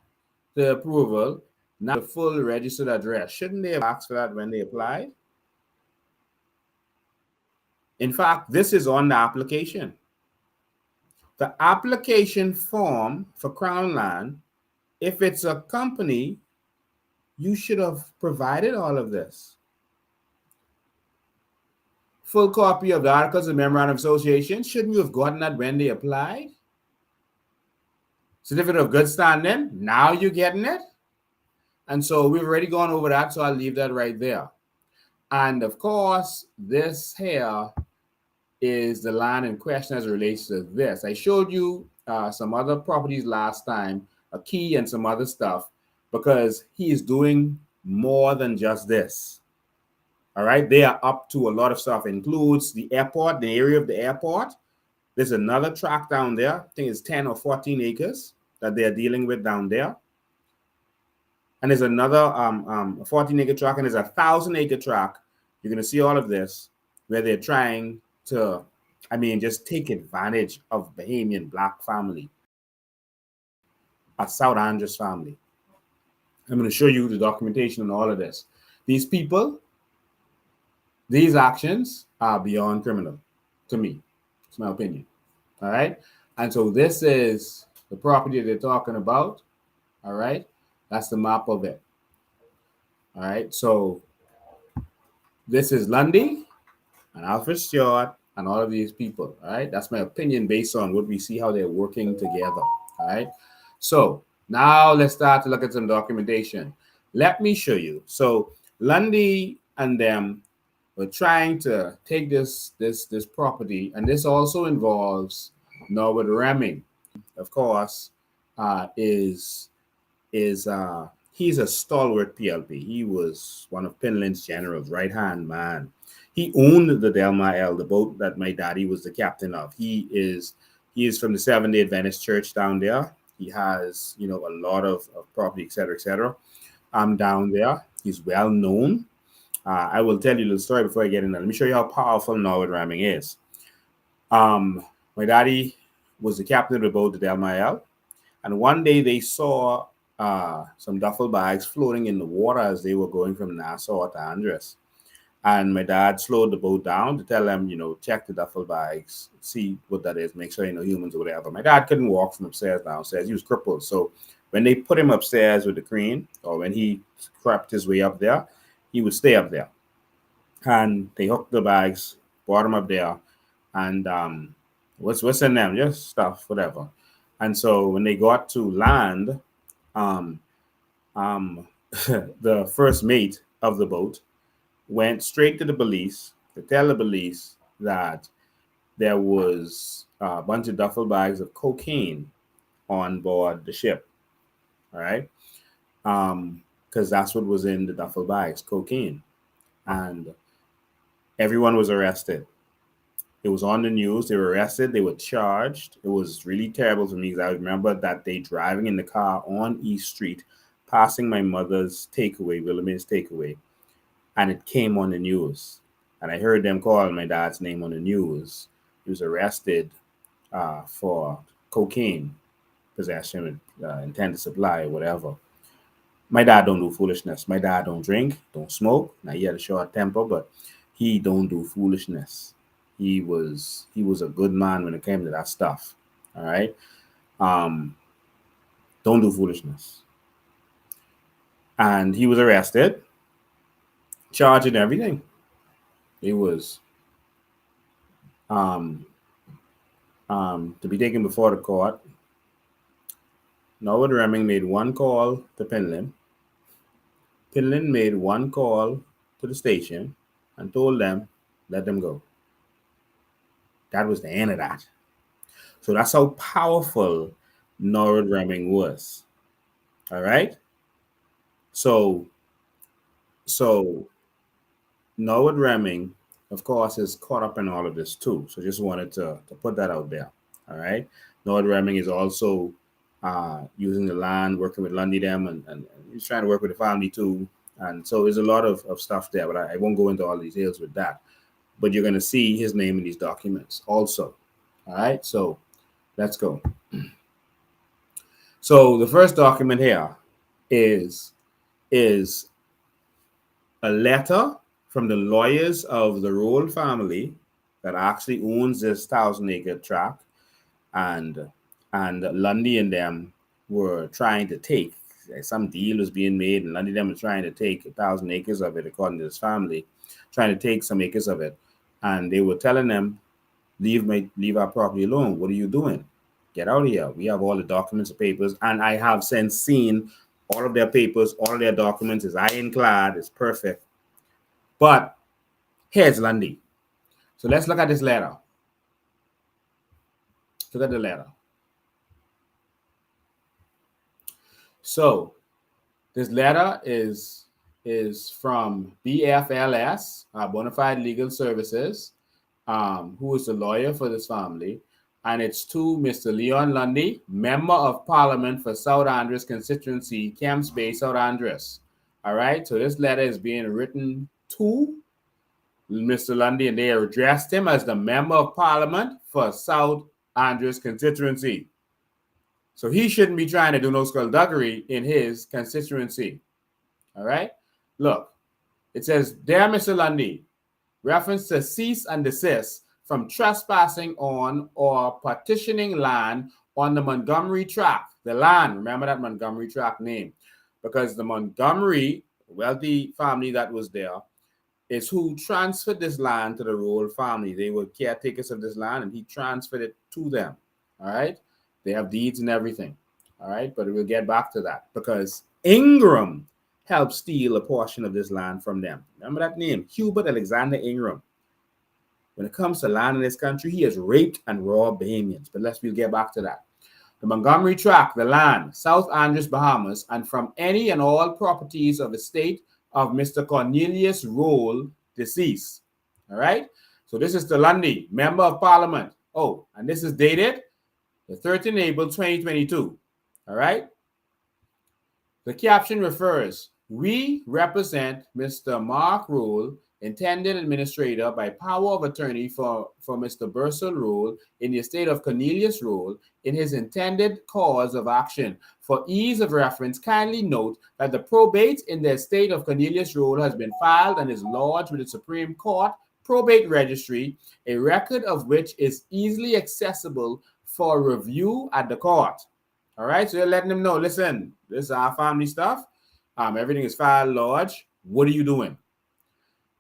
approval, now the full registered address. Shouldn't they have asked for that when they applied? In fact, this is on the application. The application form for Crown Land, if it's a company, you should have provided all of this. Full copy of the Articles of Memorandum of Association. Shouldn't you have gotten that when they applied? Certificate of good standing. Now you're getting it. And so we've already gone over that, so I'll leave that right there. And of course, this here is the land in question as it relates to this. I showed you some other properties last time, a key and some other stuff, because he is doing more than just this. All right, they are up to a lot of stuff. Includes the airport, the area of the airport. There's another tract down there. I think it's 10 or 14 acres that they're dealing with down there. And there's another 14-acre tract, and there's a 1,000-acre tract. You're going to see all of this where they're trying to, just take advantage of Bahamian Black family, a South Andrews family. I'm going to show you the documentation on all of this. These people, these actions are beyond criminal to me. It's my opinion. All right. And so this is the property they're talking about. All right. That's the map of it. All right. So this is Lundy and Alfred Stewart and all of these people. All right. That's my opinion based on what we see, how they're working together. All right. So now let's start to look at some documentation. Let me show you. So Lundy and them were trying to take this property, and this also involves Norwood Reming. Of course, he's a stalwart PLP. He was one of Pinlin's generals, right-hand man. He owned the Delma L, the boat that my daddy was the captain of. He is from the Seventh-day Adventist Church down there. He has, a lot of property, et cetera, down there. He's well known. I will tell you the story before I get in there. Let me show you how powerful Norwood Ramming is. My daddy was the captain of the boat, the Delma L, and one day they saw some duffel bags floating in the water as they were going from Nassau to Andres. And my dad slowed the boat down to tell them, check the duffel bags, see what that is, make sure humans or whatever. My dad couldn't walk from upstairs downstairs. He was crippled. So when they put him upstairs with the crane, or when he crept his way up there, he would stay up there. And they hooked the bags, brought him up there, and what's in them? Just stuff, whatever. And so when they got to land, um, the first mate of the boat went straight to the police to tell the police that there was a bunch of duffel bags of cocaine on board the ship. All right. Because that's what was in the duffel bags, cocaine. And everyone was arrested. It was on the news. They were arrested. They were charged. It was really terrible for me because I remember that day driving in the car on East Street, passing my mother's takeaway, Wilhelmina's takeaway, and it came on the news. And I heard them call my dad's name on the news. He was arrested for cocaine possession, intended supply, whatever. My dad don't do foolishness. My dad don't drink, don't smoke. Now he had a short temper, but he don't do foolishness. He was a good man when it came to that stuff. All right. Don't do foolishness. And he was arrested, charged and everything. It was to be taken before the court. Norwood Reming made one call to Pinland. Pinland made one call to the station and told them, let them go. That was the end of that. So that's how powerful Norwood Reming was. All right. So Norwood Reming, of course, is caught up in all of this too. So just wanted to put that out there. All right. Norwood Reming is also using the land, working with Lundy them, and he's trying to work with the family too. And so there's a lot of stuff there, but I won't go into all the details with that. But you're going to see his name in these documents also. All right. So let's go. So the first document here is a letter from the lawyers of the Roll family that actually owns this 1,000-acre tract, and Lundy and them were trying to take some deal was being made, and Lundy and them were trying to take 1,000 acres of it, according to this family, trying to take some acres of it, and they were telling them, leave our property alone. What are you doing? Get out of here. We have all the documents and papers, and I have since seen all of their papers, all of their documents is ironclad, it's perfect. But here's Lundy. So let's look at this letter. Look at the letter. So this letter is from BFLS, Bonafide Legal Services, who is the lawyer for this family. And it's to Mr. Leon Lundy, Member of Parliament for South Andres constituency, Kemps Bay, South Andres. All right. So this letter is being written to Mr. Lundy, and they addressed him as the Member of Parliament for South Andres constituency. So he shouldn't be trying to do no skullduggery in his constituency. All right. Look, it says, "Dear Mr. Lundy, reference to cease and desist from trespassing on or partitioning land on the Montgomery tract." The land, remember that Montgomery tract name, because the Montgomery wealthy family that was there is who transferred this land to the Roll family. They were caretakers of this land, and he transferred it to them. All right. They have deeds and everything. All right. But we'll get back to that because Ingram helped steal a portion of this land from them. Remember that name, Hubert Alexander Ingram. When it comes to land in this country, he has raped and robbed Bahamians. But we'll get back to that. The Montgomery tract, the land, South Andres, Bahamas, and from any and all properties of the estate of Mr. Cornelius Roll, deceased. All right. So this is the Lundy, Member of Parliament. Oh, and this is dated the 13th April 2022. All right. The caption refers, "We represent Mr. Mark Roll, intended administrator by power of attorney for Mr. Bursell Rule in the estate of Cornelius Rule in his intended cause of action. For ease of reference, kindly note that the probate in the estate of Cornelius Rule has been filed and is lodged with the Supreme Court Probate Registry, a record of which is easily accessible for review at the court. All right, so you're letting them know, listen, this is our family stuff. Everything is filed, lodged. What are you doing?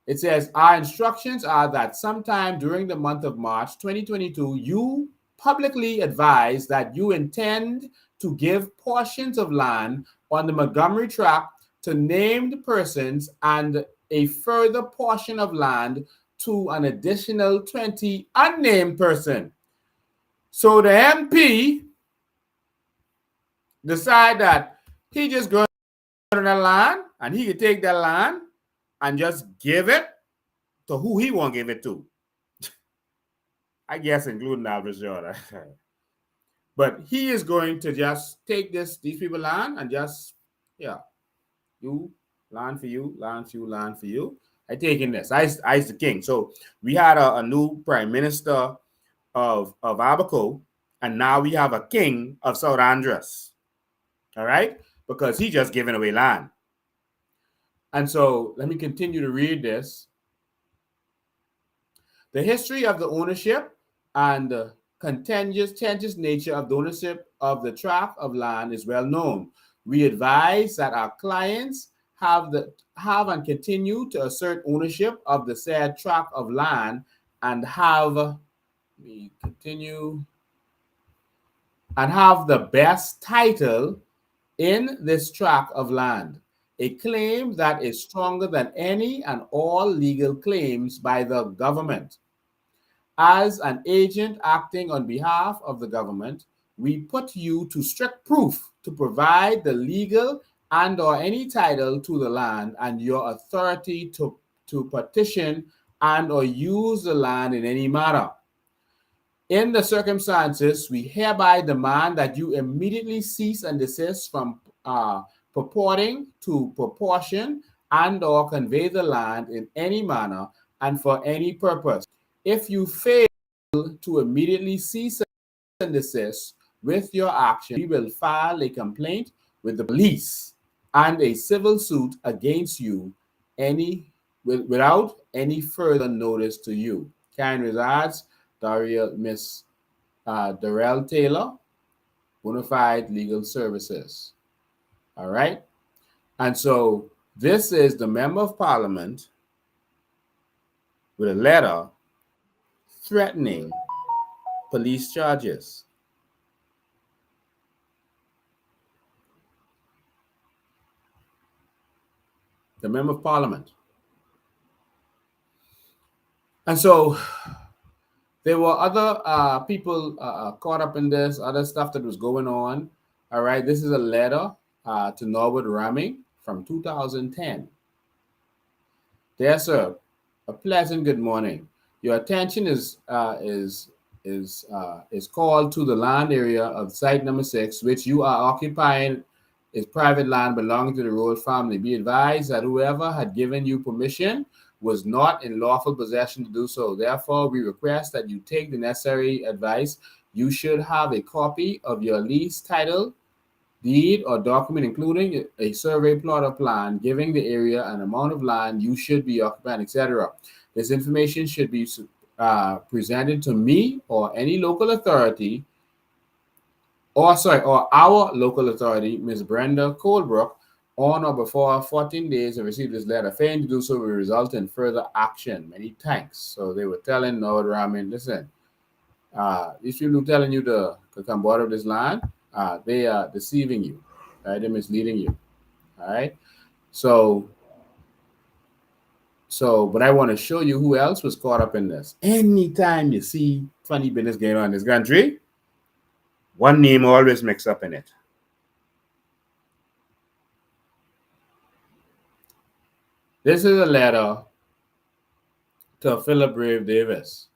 It says, our instructions are that sometime during the month of March 2022, you publicly advise that you intend to give portions of land on the Montgomery Tract to named persons and a further portion of land to an additional 20 unnamed person. So the MP decide that he just goes to that land and he can take that land and just give it to who he won't give it to. I guess including Alvin Jordan. But he is going to just take these people land and just, you, land for you, land for you, land for you. I taking this. I's the king. So we had a new prime minister of Abaco, and now we have a king of South Andres. All right? Because he just giving away land. And so let me continue to read this. The history of the ownership and the contentious nature of the ownership of the tract of land is well known. We advise that our clients have and continue to assert ownership of the said tract of land and have the best title in this tract of land, a claim that is stronger than any and all legal claims by the government. As an agent acting on behalf of the government, we put you to strict proof to provide the legal and or any title to the land and your authority to petition and or use the land in any manner. In the circumstances, we hereby demand that you immediately cease and desist from purporting to proportion and or convey the land in any manner and for any purpose. If you fail to immediately cease and desist with your action, we will file a complaint with the police and a civil suit against you without any further notice to you. Kind regards, Miss Darrell Taylor, Bonafide Legal Services. All right. And so this is the Member of Parliament with a letter threatening police charges. The Member of Parliament. And so there were other people caught up in this, other stuff that was going on. All right, this is a letter to Norwood Ramming from 2010. Dear sir, a pleasant good morning. Your attention is called to the land area of site number 6, which you are occupying is private land belonging to the Road family. Be advised that whoever had given you permission was not in lawful possession to do so. Therefore, we request that you take the necessary advice. You should have a copy of your lease title, deed, or document, including a survey plot or plan, giving the area and amount of land you should be occupying, etc. This information should be presented to me or any local authority, or our local authority, Ms. Brenda Colebrook, on or before 14 days and receive this letter. Failing to do so will result in further action. Many thanks. So they were telling Norwood Ramming, listen, these people who telling you to come out of this land, they are deceiving you, right? They're misleading you, all right? So, but I want to show you who else was caught up in this. Anytime you see funny business going on in this country, one name always mixed up in it. This is a letter to Philip Brave Davis,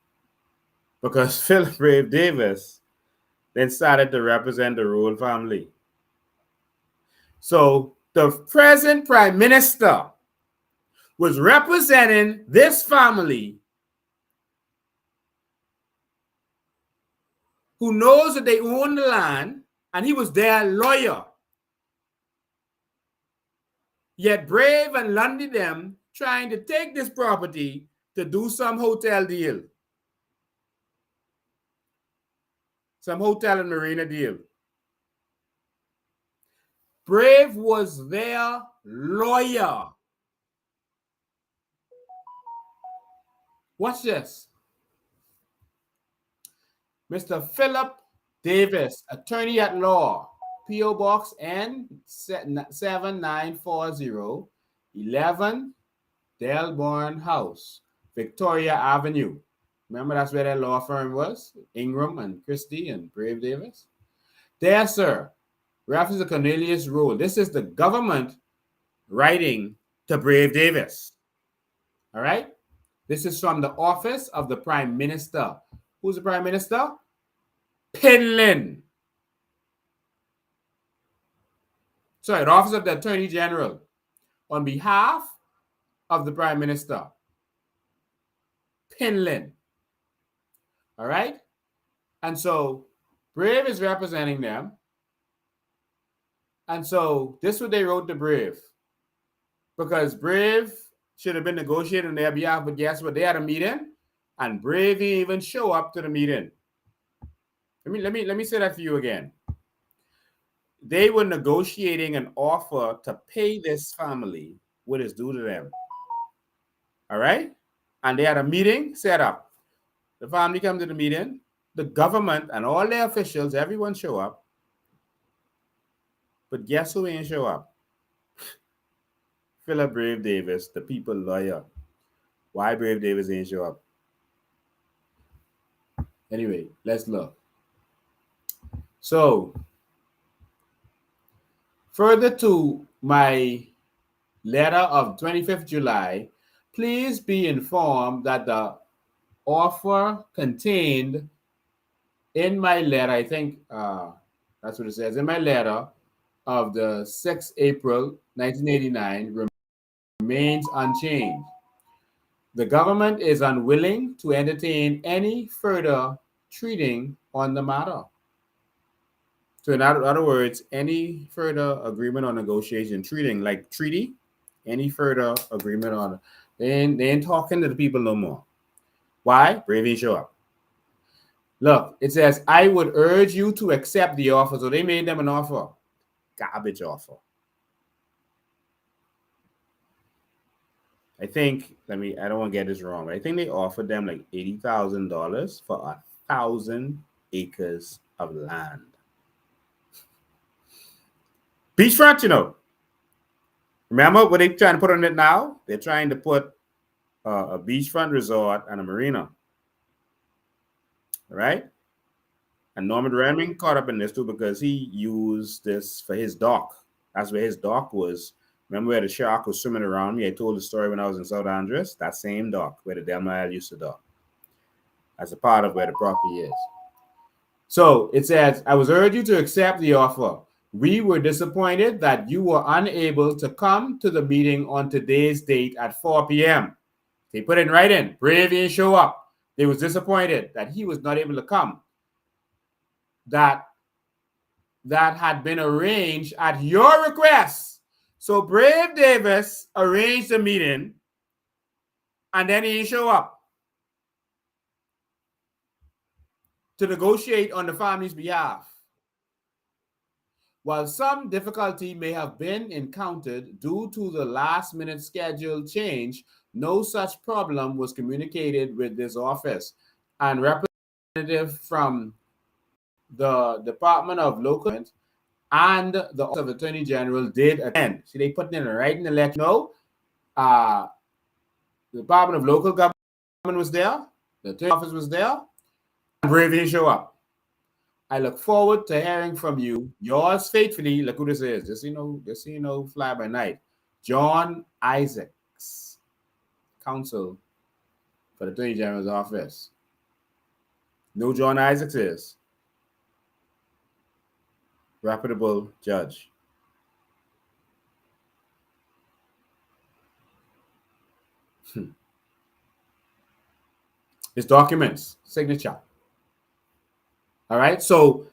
because Philip Brave Davis then started to represent the royal family. So the present prime minister, was representing this family who knows that they own the land, and he was their lawyer. Yet Brave and Lundy them trying to take this property to do some hotel deal. Some hotel and marina deal. Brave was their lawyer. Watch this. Mr. Philip Davis, attorney at law, P.O. Box N7940, 11 Delbourne House, Victoria Avenue. Remember, that's where that law firm was? Ingram and Christie and Brave Davis. There, sir, reference to Cornelius Road. This is the government writing to Brave Davis. All right? This is from the office of the Prime Minister. Who's the Prime Minister? Pinlin. Sorry, the office of the Attorney General. On behalf of the Prime Minister. Pinlin. All right? And so Brave is representing them. And so this is what they wrote to Brave. Because Brave should have been negotiating on their behalf, but guess what? They had a meeting, and Brave didn't even show up to the meeting. Let me say that for you again. They were negotiating an offer to pay this family what is due to them. All right? And they had a meeting set up. The family comes to the meeting. The government and all their officials, everyone show up. But guess who ain't show up? Philip Brave Davis, the people lawyer. Why Brave Davis ain't show up? Anyway, let's look. So, further to my letter of 25th July, please be informed that the offer contained in my letter, I think that's what it says, in my letter of the 6th April 1989 remains unchanged. The government is unwilling to entertain any further treating on the matter. So in other words, any further agreement or negotiation, treating, like treaty, any further agreement on, they ain't talking to the people no more. Why? Brave ain't show up. Look, it says, I would urge you to accept the offer. So they made them an offer. Garbage offer. I think, I don't want to get this wrong, but I think they offered them like $80,000 for 1,000 acres of land. Beachfront, you know. Remember what they're trying to put on it now? They're trying to put a beachfront resort and a marina. All right? And Norman Reming caught up in this too because he used this for his dock. That's where his dock was. Remember where the shark was swimming around me? I told the story when I was in South Andres. That same dock where the Delma Isle used to dock. As a part of where the property is. So it says, I was urged you to accept the offer. We were disappointed that you were unable to come to the meeting on today's date at 4 p.m. They put it right in. Brave didn't show up. They was disappointed that he was not able to come. That had been arranged at your request. So Brave Davis arranged a meeting and then he didn't show up to negotiate on the family's behalf. While some difficulty may have been encountered due to the last-minute schedule change, no such problem was communicated with this office. And representative from the Department of Local Government and the Office of Attorney General did attend. See, they put in writing to let you know. The Department of Local Government was there. The Attorney Office was there. And Brave didn't show up. I look forward to hearing from you. Yours faithfully, look who this is. Just so you know, fly by night. John Isaacs, counsel for the Attorney General's office. Know who John Isaacs is? Reputable judge. His documents, signature. All right, so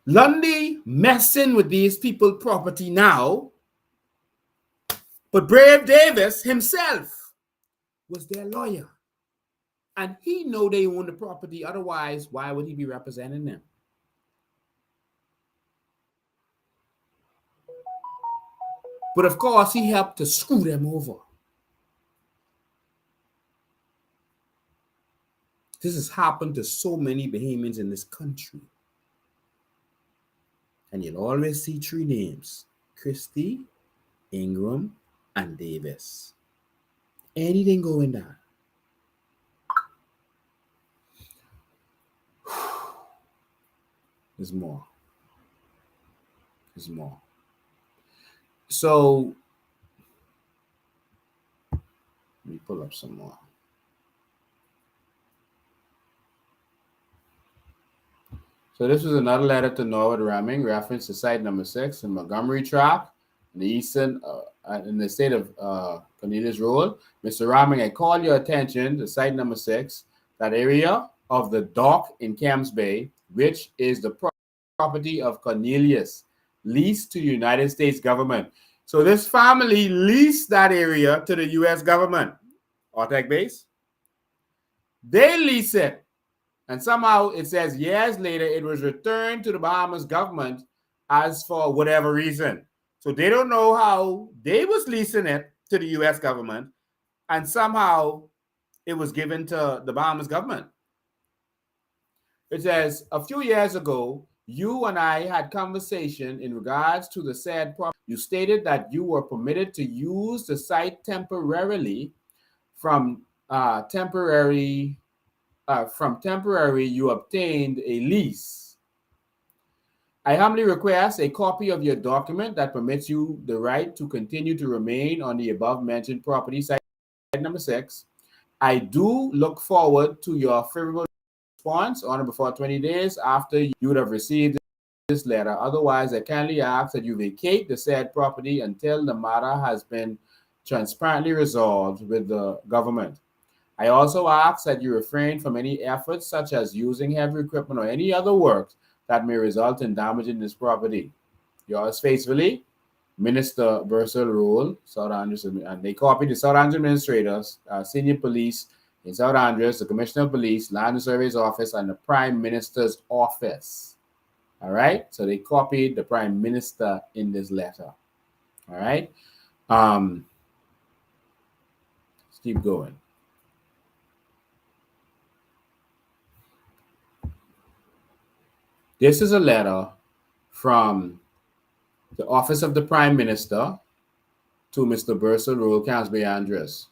Lundy messing with these people property now, but Brave Davis himself was their lawyer. And he know they own the property. Otherwise, why would he be representing them? But of course, he helped to screw them over. This has happened to so many Bahamians in this country. And you'll always see three names: Christie, Ingram, and Davis. Anything going down. There's more. There's more. So, let me pull up some more. So this was another letter to Norwood Ramming, reference to site number 6 in Montgomery Tract, in the eastern, in the state of Cornelius Road. Mr. Ramming, I call your attention to site number 6, that area of the dock in Camps Bay, which is the property of Cornelius, leased to the United States government. So this family leased that area to the U.S. government. Artec base. They lease it. And somehow it says years later it was returned to the Bahamas government as for whatever reason. So they don't know how they was leasing it to the U.S. government, and somehow it was given to the Bahamas government. It says, a few years ago, you and I had conversation in regards to the said property. You stated that you were permitted to use the site temporarily. From temporary, you obtained a lease. I humbly request a copy of your document that permits you the right to continue to remain on the above mentioned property, site number 6. I do look forward to your favorable response on or before 20 days after you would have received this letter. Otherwise, I kindly ask that you vacate the said property until the matter has been transparently resolved with the government. I also ask that you refrain from any efforts such as using heavy equipment or any other work that may result in damaging this property. Yours faithfully, Minister Bursell Rule, South Andrews, and they copied the South Andrews administrators, senior police in South Andrews, the Commissioner of Police, Land and Survey's office, and the Prime Minister's office. All right, so they copied the Prime Minister in this letter. All right, let's keep going. This is a letter from the Office of the Prime Minister to Mr. Bursell Rule, Camps Bay Andrews.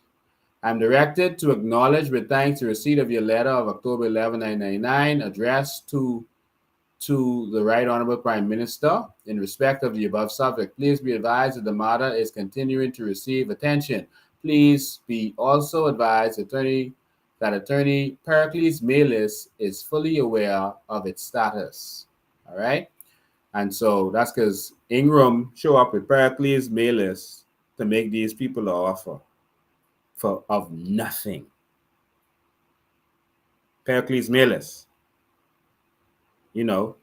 I'm directed to acknowledge with thanks the receipt of your letter of October 11, 1999, addressed to the Right Honorable Prime Minister in respect of the above subject. Please be advised that the matter is continuing to receive attention. Please be also advised that Attorney Pericles Melis is fully aware of its status. All right? And so that's because Ingram show up with Pericles Melis to make these people an offer of nothing. Pericles Melis, you know,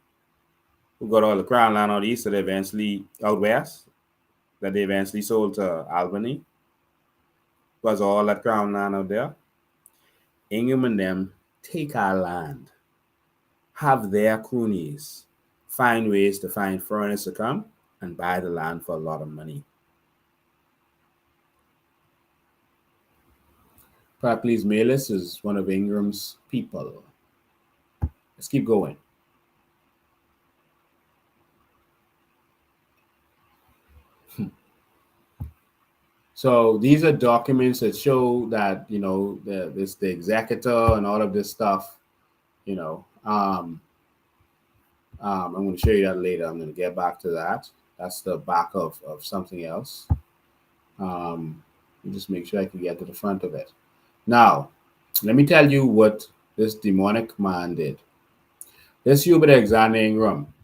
who got all the crown land out east that they eventually out west, that they eventually sold to Albany, was all that crown land out there. Ingham and them take our land, have their cronies find ways to find foreigners to come and buy the land for a lot of money. Pericles Melis is one of Ingram's people. Let's keep going. So these are documents that show that, you know, the executor and all of this stuff, you know. I'm going to show you that later. I'm going to get back to that. That's the back of something else. Just make sure I can get to the front of it. Now, let me tell you what this demonic man did. This Hubert Alexander Ingram,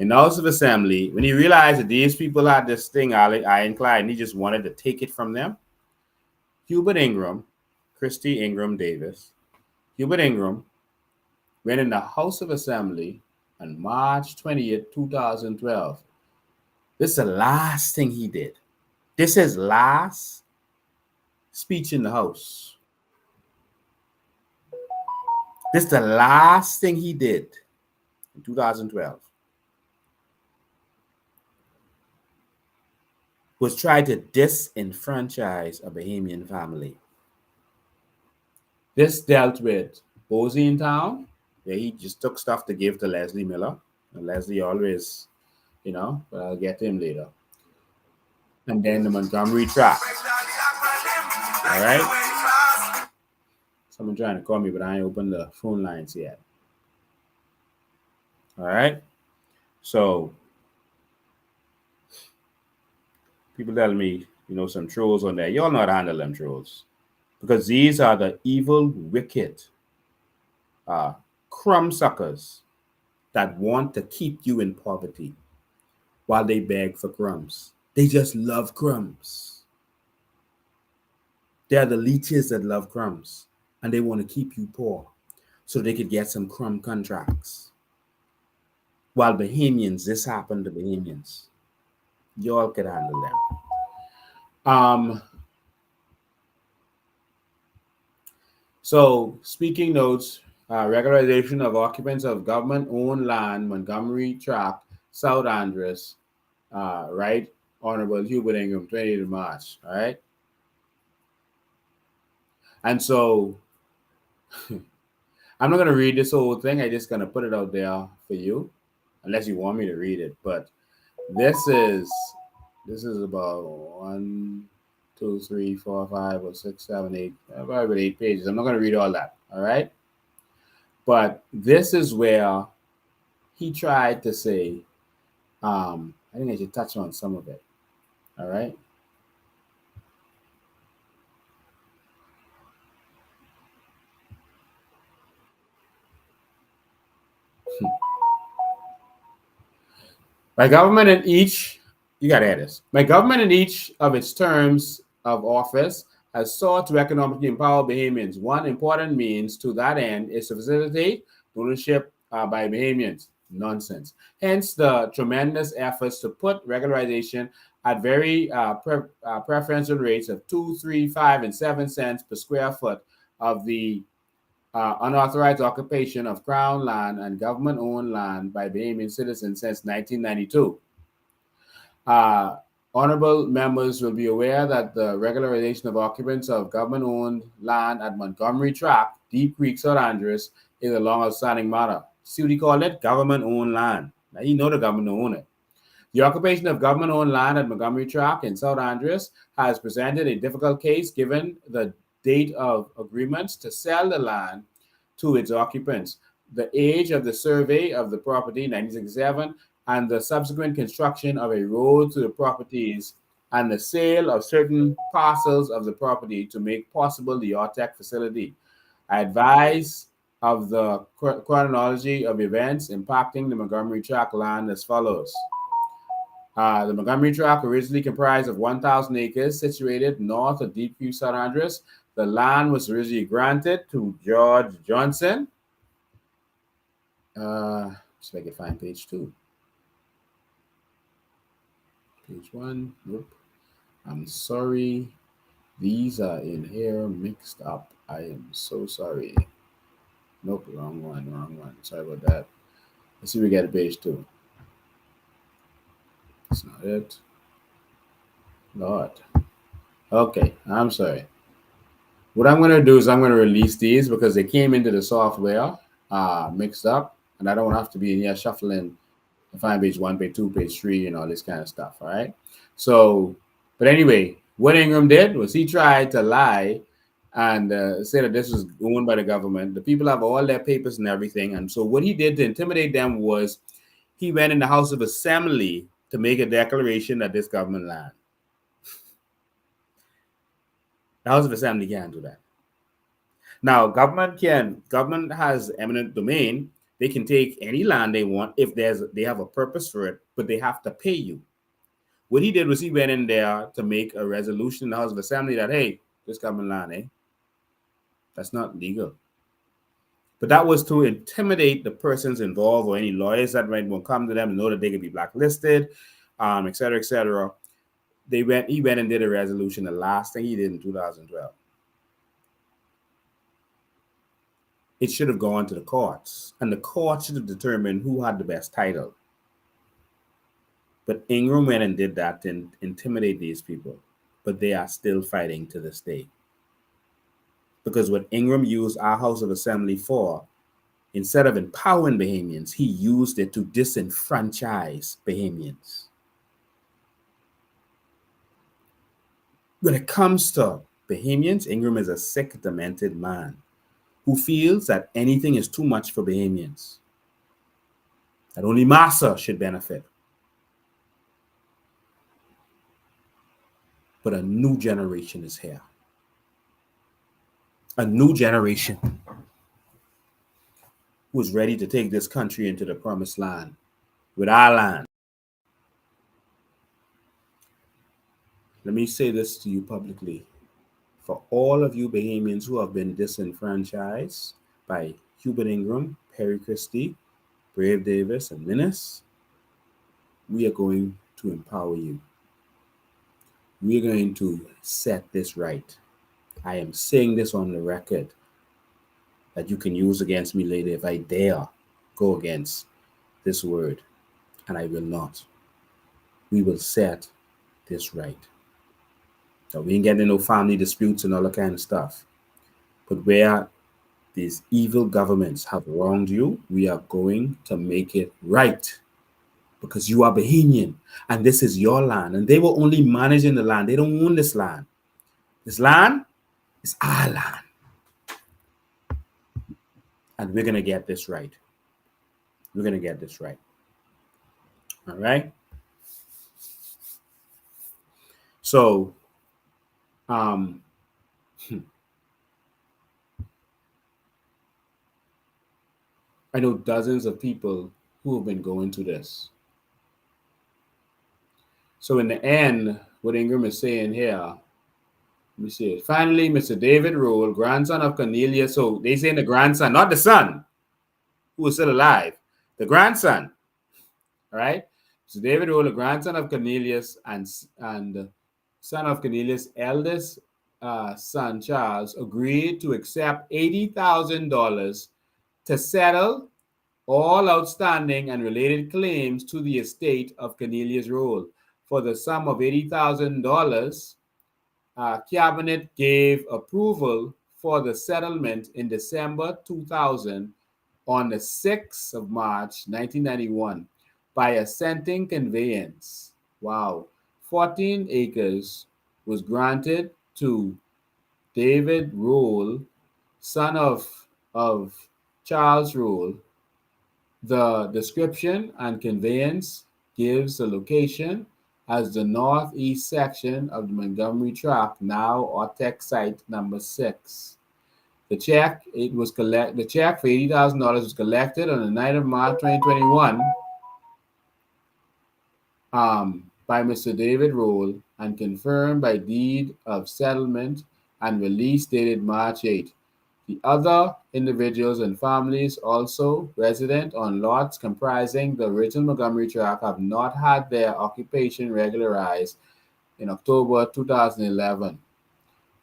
in the House of Assembly, when he realized that these people had this thing ironclad and he just wanted to take it from them, Hubert Ingram, Christy Ingram Davis, Hubert Ingram went in the House of Assembly on March 20th, 2012. This is the last thing he did. This is last speech in the House. This is the last thing he did in 2012. Was try to disenfranchise a Bahamian family. This dealt with Bosie in town, where he just took stuff to give to Leslie Miller. And Leslie always, but I'll get to him later. And then the Montgomery tract. All right? Someone trying to call me, but I ain't opened the phone lines yet. All right? So, people tell me, some trolls on there. Y'all know how to handle them trolls. Because these are the evil, wicked crumb suckers that want to keep you in poverty while they beg for crumbs. They just love crumbs. They're the leeches that love crumbs, and they want to keep you poor so they could get some crumb contracts. While Bahamians, this happened to Bahamians. Y'all could handle them. So, speaking notes, regularization of occupants of government-owned land, Montgomery Tract, South Andres, right? Honorable Hubert Ingram, 28th of March, all right? And so, I'm not going to read this whole thing. I'm just going to put it out there for you, unless you want me to read it. But this is about 1, 2, 3, 4, 5, or 6, 7, 8, about 8 pages. I'm not going to read all that, all right? But this is where he tried to say, I think I should touch on some of it, all right? My government in each, you got to add this. My government in each of its terms of office has sought to economically empower Bahamians. One important means to that end is to facilitate ownership by Bahamians. Nonsense. Hence the tremendous efforts to put regularization at very preferential rates of 2, 3, 5, and 7 cents per square foot of the unauthorized occupation of Crown land and government-owned land by Bahamian citizens since 1992. Honorable members will be aware that the regularization of occupants of government-owned land at Montgomery Tract, Deep Creek, South Andres, is a long-outstanding matter. See what he called it? Government-owned land. Now, you know the government own it. The occupation of government-owned land at Montgomery Tract in South Andres has presented a difficult case given the date of agreements to sell the land to its occupants, the age of the survey of the property, 1967, and the subsequent construction of a road to the properties and the sale of certain parcels of the property to make possible the ORTEC facility. I advise of the chronology of events impacting the Montgomery Tract land as follows. The Montgomery Tract originally comprised of 1,000 acres situated north of Deep Creek, South Andres. The land was originally granted to George Johnson. See if I can find page 2. Page 1. Nope. I'm sorry. These are in here mixed up. I am so sorry. Nope, wrong one. Sorry about that. Let's see if we get a page 2. That's not it. Lord. Okay, I'm sorry. What I'm going to do is I'm going to release these because they came into the software mixed up, and I don't have to be in here shuffling to find page 1, page 2, page 3, and all this kind of stuff, all right? So, but anyway, what Ingram did was he tried to lie and say that this was owned by the government. The people have all their papers and everything, and so what he did to intimidate them was he went in the House of Assembly to make a declaration that this government land. The House of Assembly can't do that. Now, government has eminent domain They can take any land they want if they have a purpose for it, but they have to pay you. What he did was he went in there to make a resolution in the House of Assembly that, hey, this government land, that's not legal. But that was to intimidate the persons involved or any lawyers that might want to come to them and know that they could be blacklisted, et cetera, et cetera. He went and did a resolution, the last thing he did in 2012. It should have gone to the courts, and the courts should have determined who had the best title. But Ingram went and did that to intimidate these people, but they are still fighting to this day. Because what Ingram used our House of Assembly for, instead of empowering Bahamians, he used it to disenfranchise Bahamians. When it comes to Bahamians, Ingram is a sick, demented man who feels that anything is too much for Bahamians, that only Massa should benefit. But a new generation is here. A new generation who is ready to take this country into the promised land with our land. Let me say this to you publicly. For all of you Bahamians who have been disenfranchised by Hubert Ingram, Perry Christie, Brave Davis, and Minnis, we are going to empower you. We are going to set this right. I am saying this on the record that you can use against me later if I dare go against this word, and I will not. We will set this right. So we ain't getting no family disputes and all that kind of stuff. But where these evil governments have wronged you, we are going to make it right. Because you are Bahamian, and this is your land. And they were only managing the land. They don't own this land. This land is our land. And we're going to get this right. We're going to get this right. All right? So, I know dozens of people who have been going to this. So in the end, what Ingram is saying here, let me see it. Finally, Mr. David Roll, grandson of Cornelius. So they saying the grandson, not the son, who is still alive. The grandson, all right? So David Roll, the grandson of Cornelius and son of Cornelius' eldest son, Charles, agreed to accept $80,000 to settle all outstanding and related claims to the estate of Cornelius Roll. For the sum of $80,000, Cabinet gave approval for the settlement in December 2000 on the 6th of March 1991 by assenting conveyance. Wow. 14 acres was granted to David Roll, son of Charles Roll. The description and conveyance gives the location as the northeast section of the Montgomery Tract, now Ortec Site number 6. The check for $80,000 was collected on the 9th of March 2021 by Mr. David Roll and confirmed by deed of settlement and release dated March 8. The other individuals and families also resident on lots comprising the original Montgomery Tract have not had their occupation regularized in October 2011.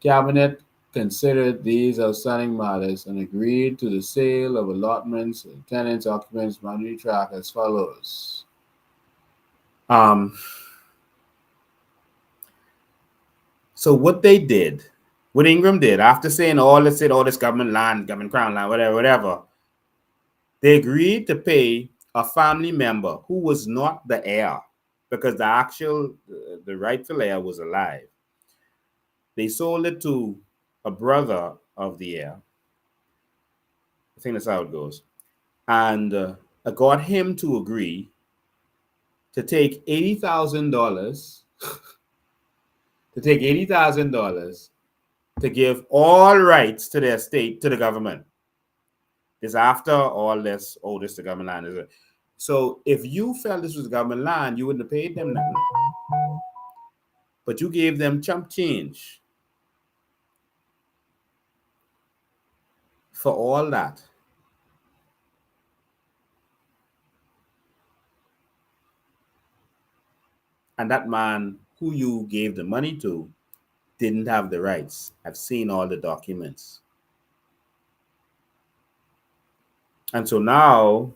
Cabinet considered these outstanding matters and agreed to the sale of allotments and tenants occupants Montgomery Tract as follows. So what they did, what Ingram did, after saying all this government land, government crown land, whatever, they agreed to pay a family member who was not the heir, because the rightful heir was alive. They sold it to a brother of the heir. I think that's how it goes. And I got him to agree to take $80,000 to give all rights to the estate to the government. This after all this, oh, this the government land, is it? So if you felt this was government land, you wouldn't have paid them nothing. But you gave them chump change for all that. And that man who you gave the money to didn't have the rights. I've seen all the documents. And so now,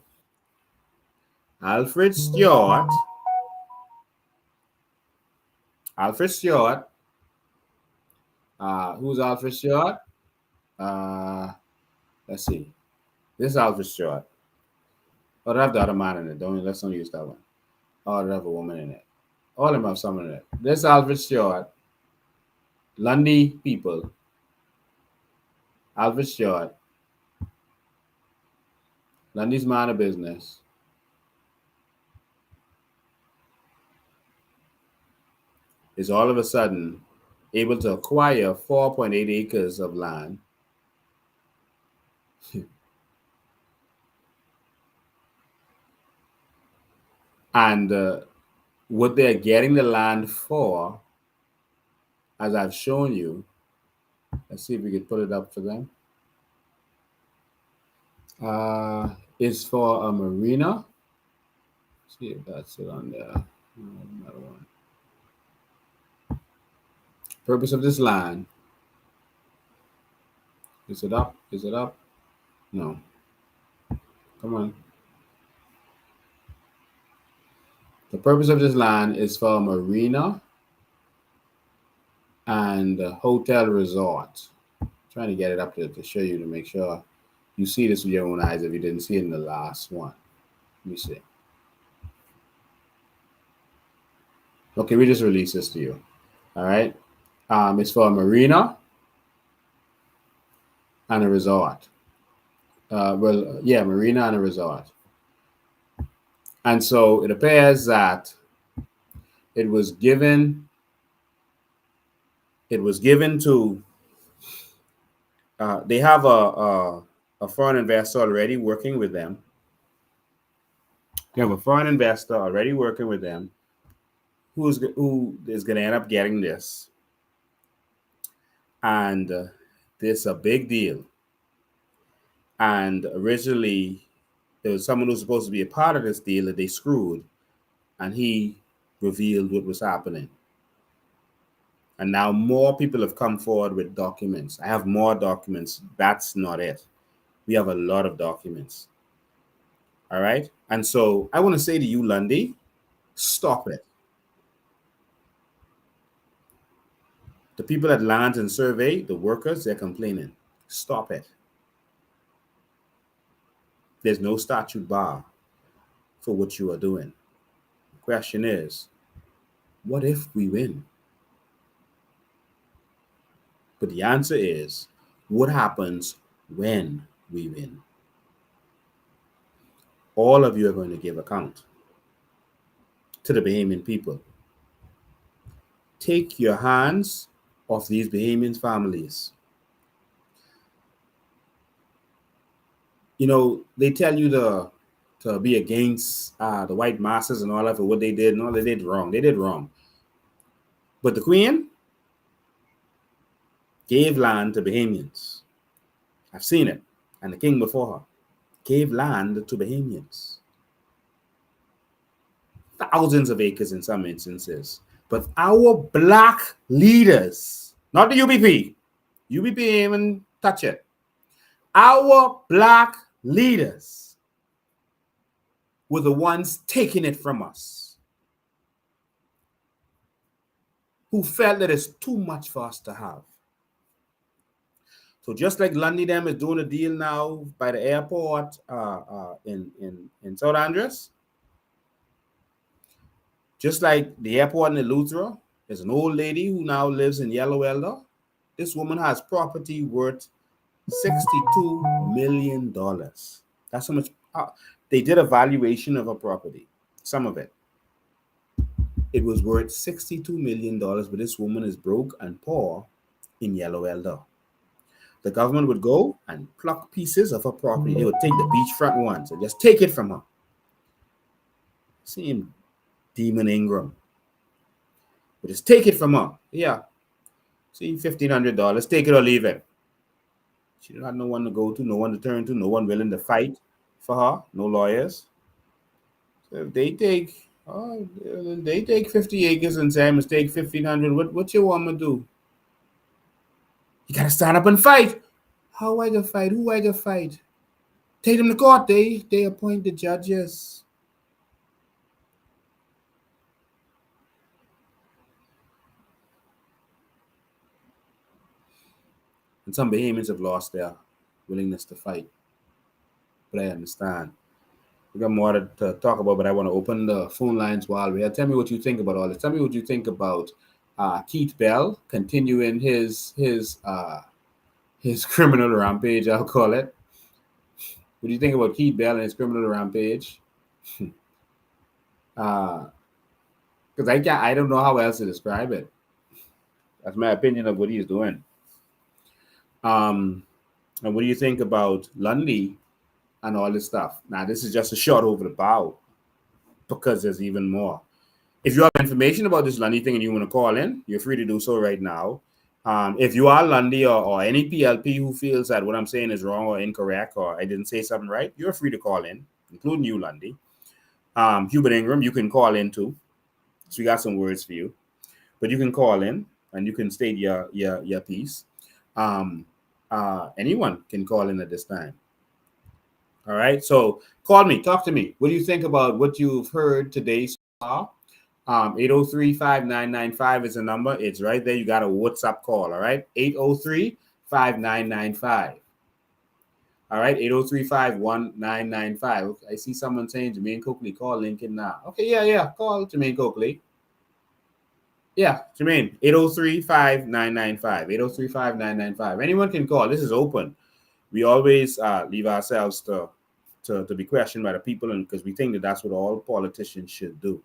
Alfred Stewart, who's Alfred Stewart? Let's see. This is Alfred Stewart. Oh, they have the other man in it. Let's not use that one. Oh, they have a woman in it. All of them have someone in it. This is Alfred Stewart. Lundy people. Alfred Stewart. Lundy's man of business. Is all of a sudden able to acquire 4.8 acres of land and what they're getting the land for, as I've shown you, let's see if we can put it up for them, is for a marina. Let's see if that's it on there. Another one. Purpose of this land. Is it up? Is it up? No. Come on. The purpose of this land is for a marina and a hotel resort. I'm trying to get it up to show you, to make sure you see this with your own eyes if you didn't see it in the last one. Let me see. Okay, we just released this to you. All right. It's for a marina and a resort. Marina and a resort. And so it appears that it was given to, they have a foreign investor already working with them. They have a foreign investor already working with them who is going to end up getting this. And this is a big deal. And originally, there was someone who was supposed to be a part of this deal that they screwed, and he revealed what was happening. And now more people have come forward with documents. I have more documents. That's not it. We have a lot of documents. All right? And so I want to say to you, Lundy, stop it. The people at Land and Survey, the workers, they're complaining. Stop it. There's no statute bar for what you are doing. The question is, what if we win? But the answer is, what happens when we win? All of you are going to give account to the Bahamian people. Take your hands off these Bahamian families. You know, they tell you to be against the white masses and all that for what they did. No, they did wrong. They did wrong. But the Queen gave land to Bahamians. I've seen it. And the king before her gave land to Bahamians. Thousands of acres in some instances. But our black leaders, not the UBP ain't even touch it. Our black leaders were the ones taking it from us, who felt that it's too much for us to have. So just like Lundy them is doing a deal now by the airport in South Andres, just like the airport in Eleuthera, there's an old lady who now lives in Yellow Elder. This woman has property worth $62 million. That's how much. They did a valuation of a property, some of it. It was worth $62 million, but this woman is broke and poor in Yellow Elder. the government would go and pluck pieces of her property. They would take the beachfront ones and just take it from her. Same Demon Ingram. But just take it from her. Yeah. See, $1,500. Take it or leave it. She didn't have no one to go to, no one to turn to, no one willing to fight for her, no lawyers. So if they take 50 acres and say I must take 1,500, what you want me to do? You gotta stand up and fight. How I gonna fight? Who I gonna fight? Take them to court. They appoint the judges. And some Bahamians have lost their willingness to fight. But I understand. We got more to talk about, but I want to open the phone lines while we're here. Tell me what you think about all this. Tell me what you think about Keith Bell continuing his criminal rampage, I'll call it. What do you think about Keith Bell and his criminal rampage? Because I don't know how else to describe it. That's my opinion of what he's doing. And what do you think about Lundy and all this stuff? Now, this is just a shot over the bow because there's even more. If you have information about this Lundy thing and you want to call in, you're free to do so right now. If you are Lundy or any PLP who feels that what I'm saying is wrong or incorrect or I didn't say something right, you're free to call in, including you, Lundy. Hubert Ingram, you can call in too. So we got some words for you. But you can call in and you can state your piece. Anyone can call in at this time. All right. So call me, talk to me. What do you think about what you've heard today so far? 803-5995 is the number. It's right there. You got a WhatsApp call. All right. 803-5995. All right. 803-51995. Okay. I see someone saying Jermaine Coakley, call Lincoln now. Okay. Yeah. Call Jermaine Coakley. Yeah, Jermaine, 803-5995. 803-5995. Anyone can call. This is open. We always leave ourselves to be questioned by the people, and because we think that that's what all politicians should do.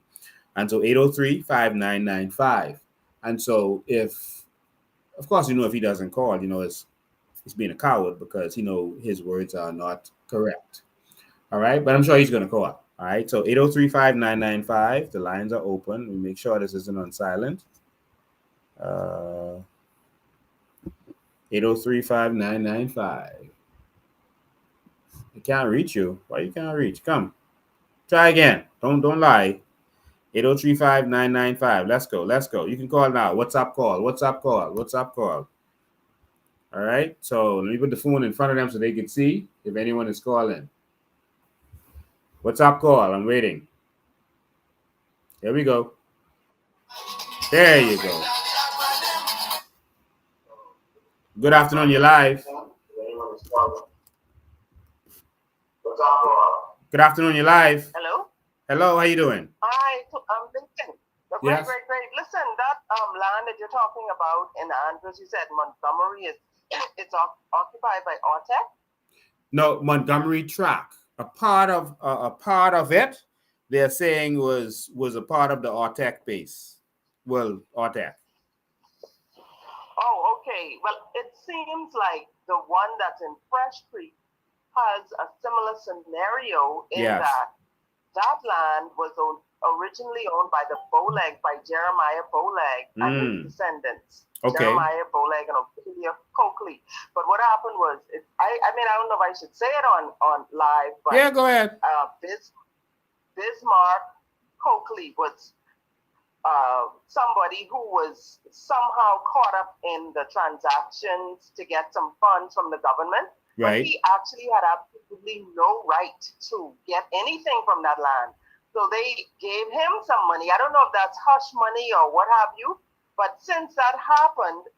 And so 803-5995. And so if he doesn't call, it's being a coward because his words are not correct. All right, but I'm sure he's going to call. All right, so 803-5995. The lines are open. We make sure this isn't on silent. 803-5995. I can't reach you. Why you can't reach? Come, try again. Don't lie. 803-5995. Let's go. You can call now. WhatsApp call. All right. So let me put the phone in front of them so they can see if anyone is calling. WhatsApp call. I'm waiting. Here we go. There you go. Good afternoon. You're live. Good afternoon. You're live. Hello. How you doing? Hi, I'm Lincoln. Yes. Great. Listen, that land that you're talking about in Andrews, you said Montgomery it's occupied by Ortec? No, Montgomery Track. A part of it, they're saying was a part of the Ortec base. Well, Ortec. Oh, okay. Well, it seems like the one that's in Fresh Creek has a similar scenario in that land was originally owned by the Bowleg, by Jeremiah Bowleg and his descendants. Okay. Jeremiah Bowleg and Ophelia Coakley. But what happened was, I don't know if I should say it on live, but yeah, go ahead. Bismarck Coakley was somebody who was somehow caught up in the transactions to get some funds from the government. Right. But he actually had absolutely no right to get anything from that land. So they gave him some money. I don't know if that's hush money or what have you. But since that happened,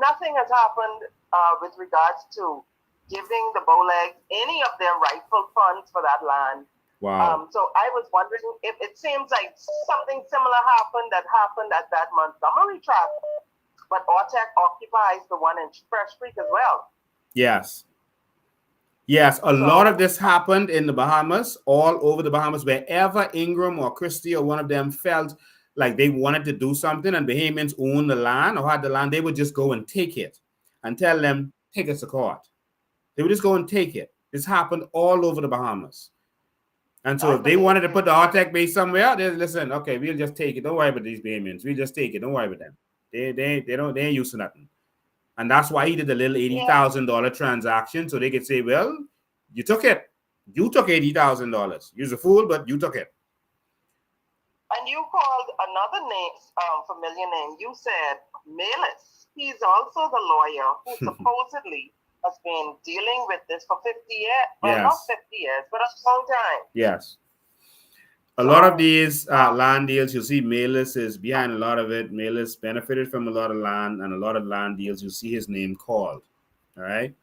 nothing has happened with regards to giving the Bowlegs any of their rightful funds for that land. Wow. So I was wondering if it seems like something similar happened at that Montgomery tract, but Ortec occupies the one in Fresh Creek as well. Yes, a lot of this happened in the Bahamas, all over the Bahamas, wherever Ingram or Christie or one of them felt like they wanted to do something and Bahamians owned the land or had the land, they would just go and take it and tell them, take us to court. They would just go and take it. This happened all over the Bahamas. And so if they wanted to put the Artec base somewhere, they listen, okay, we'll just take it. Don't worry about these Bahamians. We'll just take it. Don't worry about them. They ain't used to nothing. And that's why he did the little $80,000 transaction. So they could say, well, you took it. You took $80,000. You're a fool, but you took it. And you called another name, familiar name. You said Melis. He's also the lawyer who supposedly has been dealing with this for 50 years. Well, not 50 years, but a long time. Yes. A lot of these land deals, you see Melis is behind a lot of it. Melis benefited from a lot of land, and a lot of land deals, you see his name called. All right.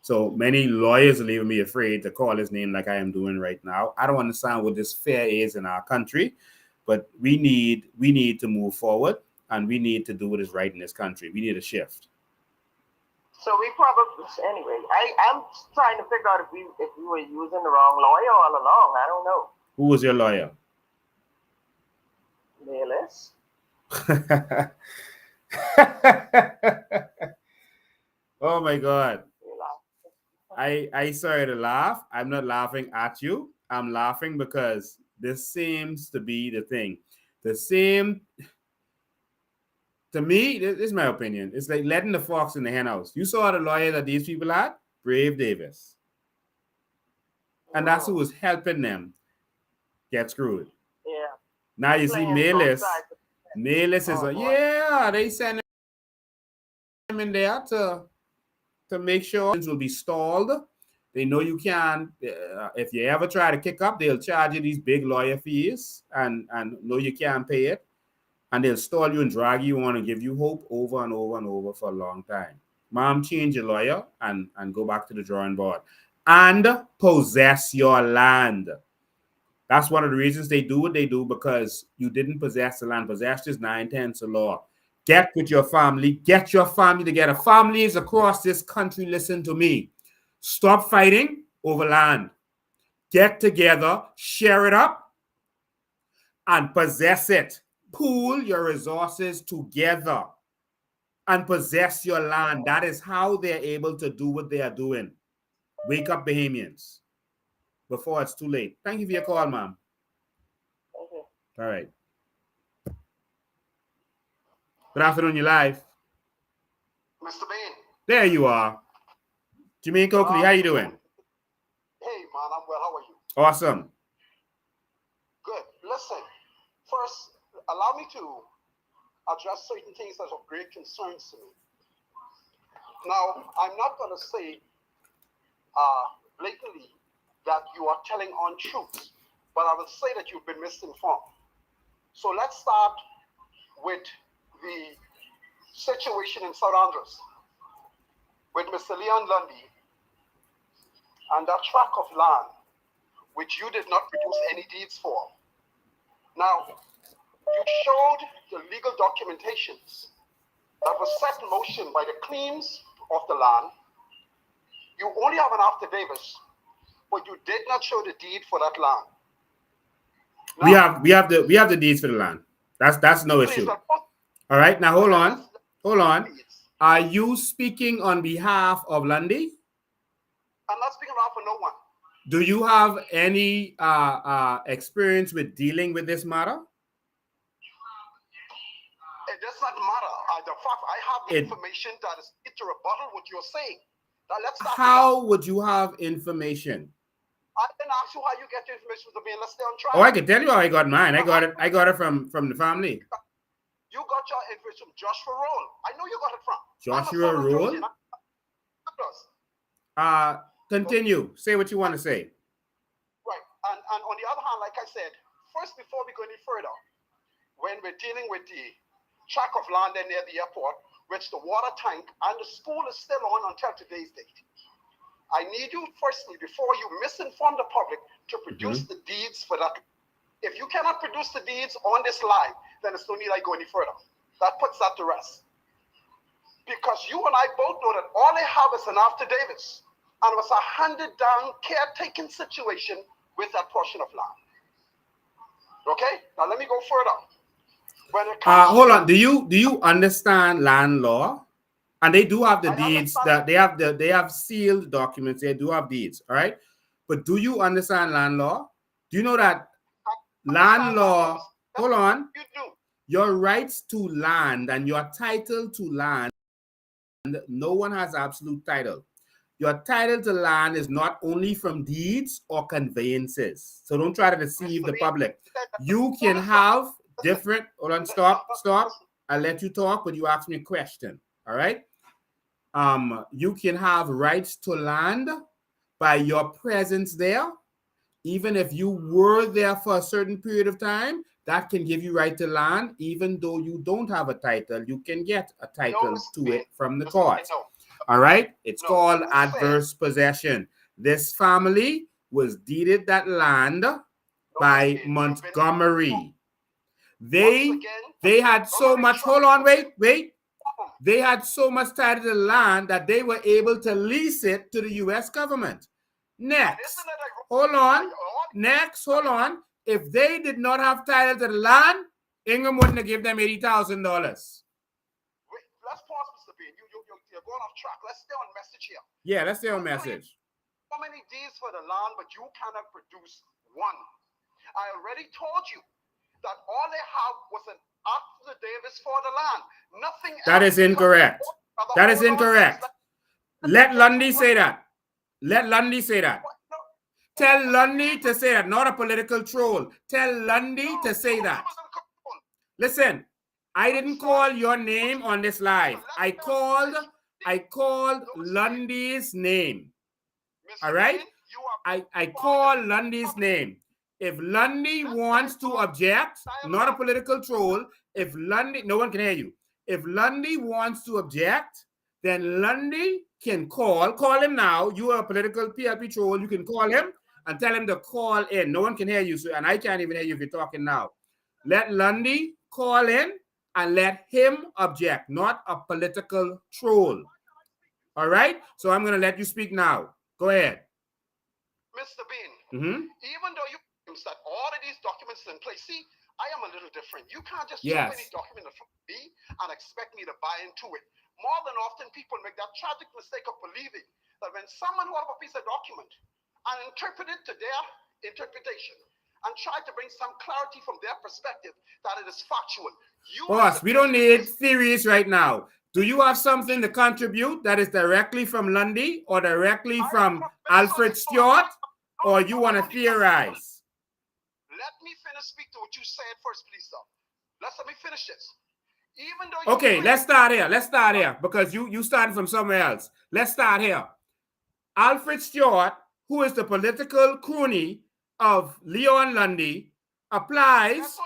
So many lawyers will even be afraid to call his name like I am doing right now. I don't understand what this fair is in our country, but we need to move forward, and we need to do what is right in this country. We need a shift. So we probably, anyway, I'm trying to figure out if we were using the wrong lawyer all along. I don't know. Who was your lawyer? Melis. Oh my God. I sorry to laugh. I'm not laughing at you. I'm laughing because this seems to be the thing. The same, to me, this is my opinion. It's like letting the fox in the hen house. You saw the lawyer that these people had? Brave Davis. And that's who was helping them get screwed. Yeah. Now you see Melis. Melis is they send him in there to make sure things will be stalled. They know you can. If you ever try to kick up, they'll charge you these big lawyer fees and know you can't pay it. And they'll stall you and drag you on and give you hope over and over and over for a long time. Mom, change your lawyer and go back to the drawing board. And possess your land. That's one of the reasons they do what they do, because you didn't possess the land. Possession is 9/10 of law. Get with your family. Get your family together. Families across this country, listen to me. Stop fighting over land. Get together, share it up, and possess it. Pool your resources together and possess your land. That is how they're able to do what they are doing. Wake up, Bahamians, before it's too late. Thank you for your call, ma'am. Okay. All right. Good afternoon, you're live. Mr. Bain. There you are. Jermaine Coakley, how you doing? Hey, man, I'm well. How are you? Awesome. Good. Listen, first, allow me to address certain things that are of great concerns to me. Now, I'm not going to say blatantly that you are telling untruths, but I will say that you've been misinformed. So let's start with the situation in South Andres with Mr. Leon Lundy and that tract of land which you did not produce any deeds for. Now, you showed the legal documentations that was set in motion by the claims of the land. You only have an affidavit, but you did not show the deed for that land. Now, we have the deeds for the land. That's no issue. All right, now hold on. Are you speaking on behalf of Lundy? I'm not speaking on behalf of no one. Do you have any experience with dealing with this matter? It does not matter. The fact I have the information that is to rebuttal what you're saying. Now let's start. How would you have information? I didn't ask you how you get your information to me. Let's stay on track. Oh, I can tell you how I got mine. I got it from the family. You got your information from Joshua Roll. I know you got it from Joshua Roll. Continue. Say what you want to say. Right. And on the other hand, like I said, first, before we go any further, when we're dealing with the tract of land near the airport, which the water tank and the school is still on until today's date, I need you, firstly, before you misinform the public, to produce the deeds for that. If you cannot produce the deeds on this live, then it's no need I go any further. That puts that to rest. Because you and I both know that all they have is an affidavit, and it was a handed-down caretaking situation with that portion of land. Okay? Now let me go further. When it comes hold on. Do you understand land law? And they do have the I deeds. understand. That they have sealed documents. They do have deeds. All right. But do you understand land law? Do you know that land law? Hold on. You do. Your rights to land and your title to land, no one has absolute title. Your title to land is not only from deeds or conveyances. So don't try to deceive the public. You can have different, hold on, stop. I'll let you talk, but you asked me a question. All right. You can have rights to land by your presence there. Even if you were there for a certain period of time, that can give you right to land. Even though you don't have a title, you can get a title to it from the court. All right? It's called adverse possession. This family was deeded that land by Montgomery. They had so much, hold on, wait. They had so much title to the land that they were able to lease it to the U.S. government. Next, hold on. If they did not have title to the land, Ingham wouldn't have given them $80,000. Let's pause, Mr. Bean. You're going off track. Let's stay on message here. Yeah, let's stay on message. So many deeds for the land, but you cannot produce one. I already told you that all they have was an affidavit for the land. Nothing else. That is incorrect. That is incorrect. Let Lundy say that. Let Lundy say that. Tell Lundy to say that, not a political troll. Tell Lundy to say that. Listen, I didn't call your name on this live. I called Lundy's name. All right? I called Lundy's name. If Lundy wants to object, not a political troll, if Lundy, no one can hear you. If Lundy wants to object, then Lundy can call him now. You are a political PLP troll. You can call him and tell him to call in. No one can hear you, and I can't even hear you if you're talking now. Let Lundy call in and let him object, not a political troll. All right? So I'm going to let you speak now. Go ahead. Mr. Bean, even though you that all of these documents in place, see, I am a little different. You can't just show any document in front of me and expect me to buy into it. More than often, people make that tragic mistake of believing that when someone holds up a piece of document and interpret it to their interpretation and try to bring some clarity from their perspective, that it is factual. Boss, we don't need theories right now. Do you have something to contribute that is directly from Lundy or directly from Alfred Stewart, or you want to theorize? Let me finish speak to what you said first, please, sir. Let me finish this. Even though okay, let's start here because you started from somewhere else. Let's start here. Alfred Stewart, who is the political crony of Leon Lundy, applies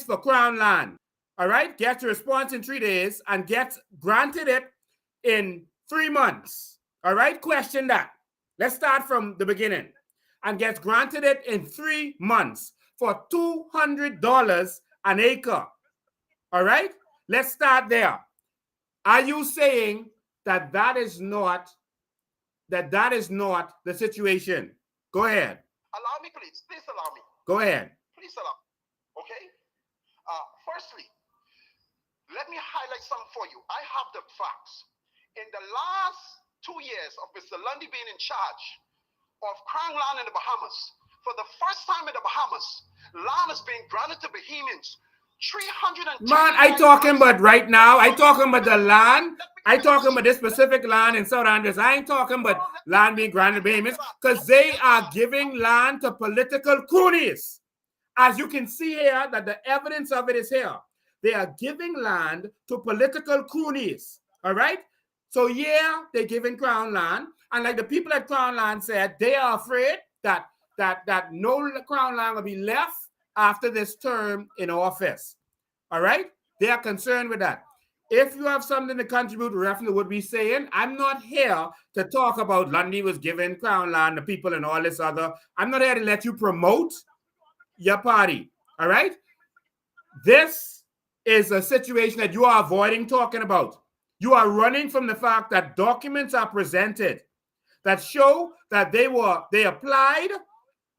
for Crown land. All right, gets a response in 3 days and gets granted it in 3 months. All right, question that. Let's start from the beginning. And gets granted it in 3 months for $200 an acre. All right? Let's start there. Are you saying that is not the situation? Go ahead. Allow me, please. Please allow me. Go ahead. Please allow me. Okay? Firstly, let me highlight something for you. I have the facts. In the last 2 years of Mr. Lundy being in charge of Crown land in the Bahamas, for the first time in the Bahamas, land is being granted to Bahamians. 300. Man, I talking about right now. I talking about the land. I talking about this specific land in South Andres. I ain't talking about land being granted to Bahamians because they are giving land to political cronies. As you can see here, that the evidence of it is here. They are giving land to political cronies. All right? So yeah, they're giving Crown land. And like the people at Crown land said, they are afraid that no Crown land will be left after this term in office. All right? They are concerned with that. If you have something to contribute, reference would be saying, I'm not here to talk about Lundy was given Crown land to people and all this other. I'm not here to let you promote your party. All right? This is a situation that you are avoiding talking about. You are running from the fact that documents are presented that show that they applied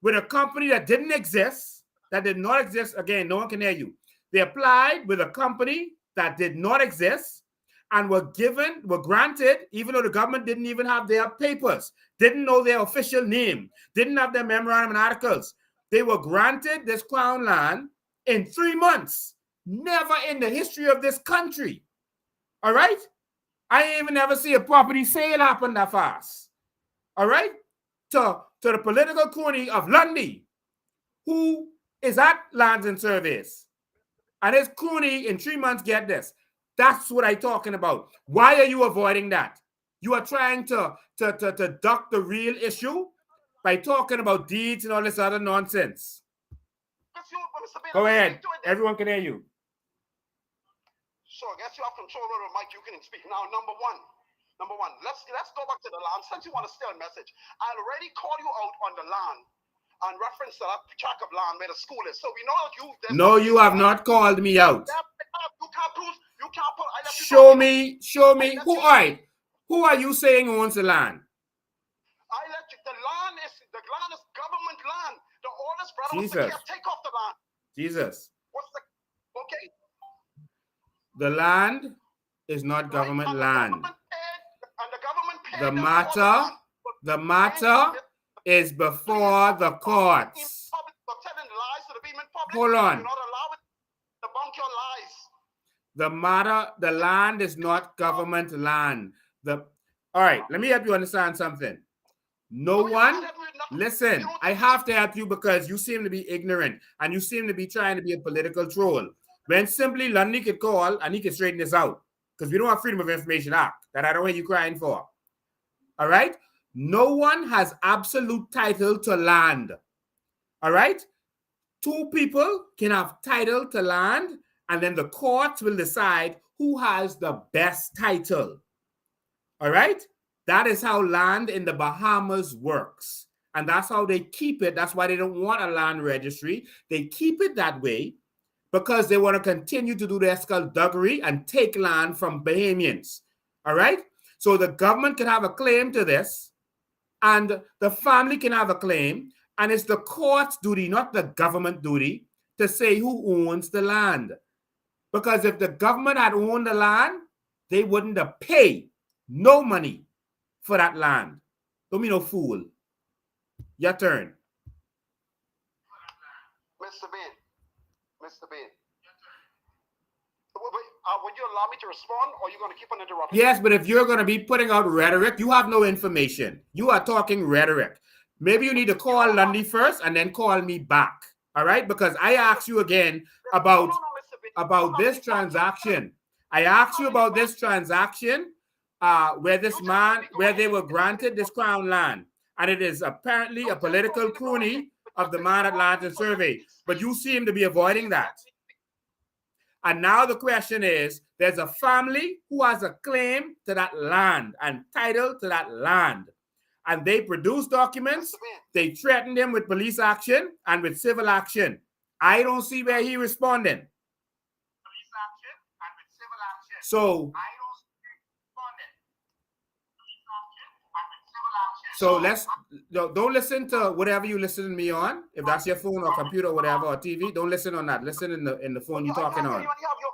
with a company that didn't exist, that did not exist. Again, no one can hear you. They applied with a company that did not exist and were granted, even though the government didn't even have their papers, didn't know their official name, didn't have their memorandum and articles. They were granted this crown land in 3 months. Never in the history of this country. All right? I ain't even never see a property sale happen that fast. All right? To the political crony of Lundy, who is at Lands and Surveys. And his crony in 3 months get this. That's what I'm talking about. Why are you avoiding that? You are trying to duck the real issue by talking about deeds and all this other nonsense. Go ahead. Everyone can hear you. So I guess you have control over the mic. You can speak. Now, number one, let's go back to the land. Since you want to steal a message, I already called you out on the land and reference to that tract of land where the school is. So we know that you... No, you have not called me out. You can't prove... You can't put... Show me. Who, all right. Who are you saying owns the land? The land is government land. The oldest brother was Jesus. take off the land. Jesus. Okay? The land is not government land. The matter is before the courts. Hold on. The land is not government land. All right, let me help you understand something. No one, listen, I have to help you because you seem to be ignorant and you seem to be trying to be a political troll. When simply Lundy could call and he could straighten this out because we don't have Freedom of Information Act that I don't hear you crying for. All right? No one has absolute title to land. All right? 2 people can have title to land and then the courts will decide who has the best title. All right? That is how land in the Bahamas works. And that's how they keep it. That's why they don't want a land registry. They keep it that way because they want to continue to do their skullduggery and take land from Bahamians. All right? So the government can have a claim to this, and the family can have a claim, and it's the court's duty, not the government duty, to say who owns the land. Because if the government had owned the land, they wouldn't have paid no money for that land. Don't be no fool. Your turn. Mr. Bain. Would you allow me to respond, or are you going to keep on interrupting? Yes, but if you're going to be putting out rhetoric, you have no information. You are talking rhetoric. Maybe you need to call Lundy first and then call me back. All right? Because I asked you again about this transaction. I asked you about this transaction where they were granted this crown land. And it is apparently a political crony of the man at Lands and Survey. But you seem to be avoiding that. And now the question is, there's a family who has a claim to that land and title to that land. And they produce documents. They threatened him with police action and with civil action. I don't see where he responding. Police action and with civil action. So don't listen to whatever you listen to me on. If that's your phone or computer or whatever or TV, don't listen on that. Listen in the phone you're talking on. You're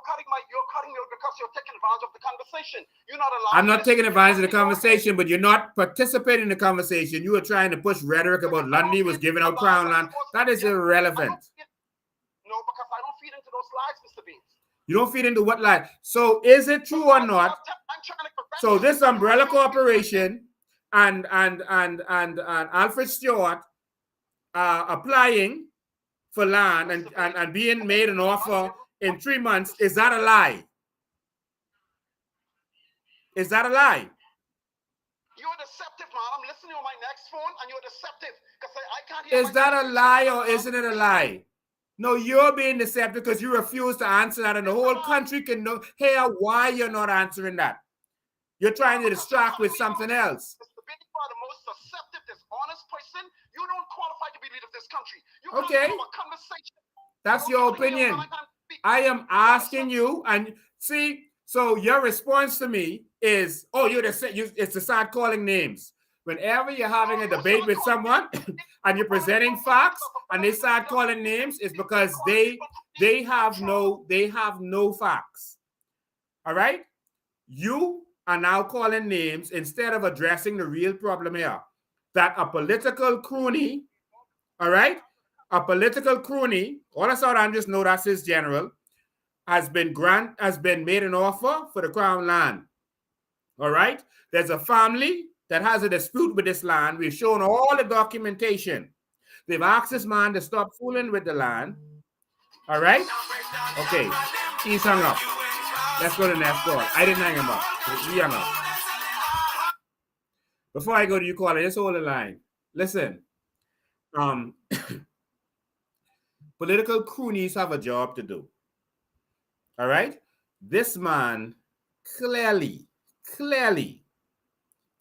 cutting me because you're taking advantage of the conversation. You're not allowed. I'm not taking advantage of the conversation, but you're not participating in the conversation. You are trying to push rhetoric about Lundy was giving out crown land. That is irrelevant. No, because I don't feed into those lies, Mr. Beans. You don't feed into what lie? So is it true or not? So this umbrella corporation and Alfred Stewart applying for land and being made an offer in 3 months, is that a lie? Is that a lie? You're deceptive, man. I'm listening on my next phone and you're deceptive because I can't hear. Is that a lie or isn't it a lie? No, you're being deceptive because you refuse to answer that, and the whole country can hear why you're not answering that. You're trying to distract with something else. You are the most deceptive, dishonest person. You don't qualify to be leader of this country. You okay. Have a conversation. That's your opinion. I am asking you, and see, so your response to me is, oh, it's to start calling names. Whenever you're having a debate with someone and you're presenting facts and they start calling names, it's because they have no facts. All right? You are now calling names instead of addressing the real problem here. That a political crony, all right? A political crony, all of South just know that's his general, has been made an offer for the crown land. All right? There's a family that has a dispute with this land. We've shown all the documentation. They've asked this man to stop fooling with the land. All right? Okay. He's hung up. Let's go to the next call. I didn't hang him up. He hung up. Before I go to you, caller, just hold the line. Listen. Political cronies have a job to do. All right? This man clearly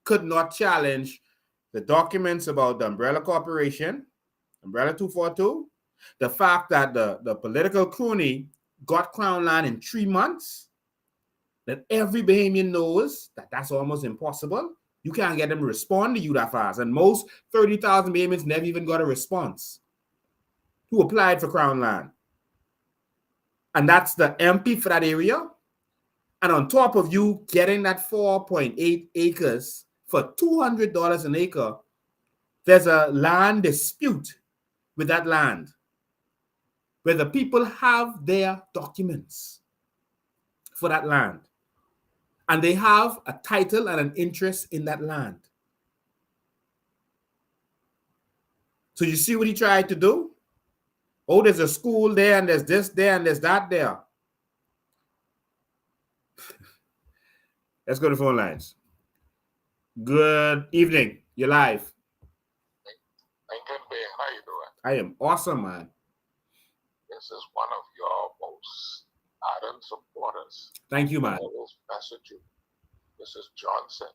could not challenge the documents about the Umbrella Corporation, Umbrella 242, the fact that the political crony got crown land in 3 months, that every Bahamian knows that that's almost impossible. You can't get them to respond to you that fast. And most 30,000 Bahamians never even got a response who applied for crown land. And that's the MP for that area. And on top of you getting that 4.8 acres for $200 an acre, there's a land dispute with that land where the people have their documents for that land. And they have a title and an interest in that land. So you see what he tried to do? Oh, there's a school there, and there's this there, and there's that there. Let's go to phone lines. Good evening. You're live. How you doing? I am awesome, man. This is one of your most ardent supporters. Thank you, man. I always message you. This is Johnson.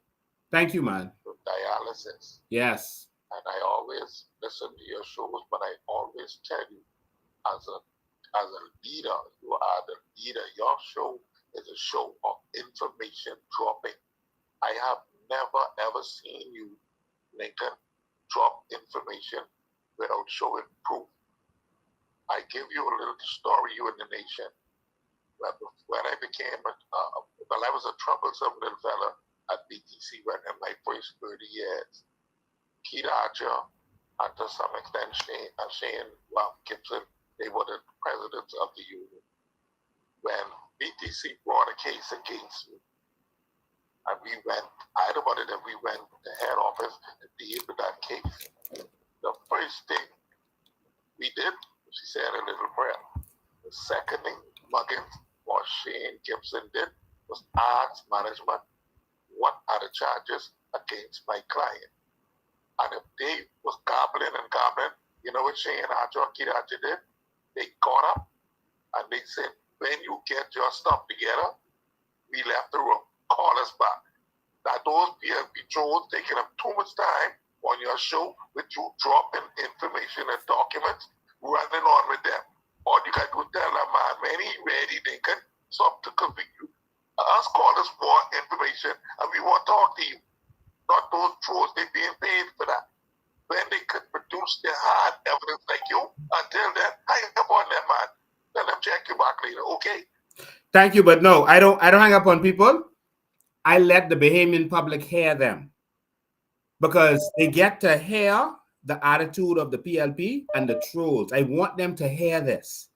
Thank you, man. From dialysis. Yes. And I always listen to your shows, but I always tell you, as a leader, you are the leader. Your show is a show of information dropping. I have never, ever seen you, Lincoln, drop information without showing proof. I give you a little story, you and the nation. When I became, I was a troublesome little fella at BTC in my first 30 years. Keith Archer, and to some extent Shane Gibson, they were the presidents of the union. When BTC brought a case against me, and we went to head office to deal with that case. The first thing we did, she said a little prayer. The seconding mugging what Shane Gibson did was ask management, what are the charges against my client? And if they was gobbling, you know what Shane Archer did? They got up and they said, when you get your stuff together, we left the room. Call us back. That those PLP trolls taking up too much time on your show with you dropping information and documents, running on with them. All you got to tell that man, when he ready, they can stop to convict you. Us call us more information and we want to talk to you. Not those trolls, they being paid for that. When they could produce their hard evidence like you, until then, hang up on them, man. Let them check you back later, okay? Thank you, but no, I don't hang up on people. I let the Bahamian public hear them because they get to hear the attitude of the PLP and the trolls. I want them to hear this.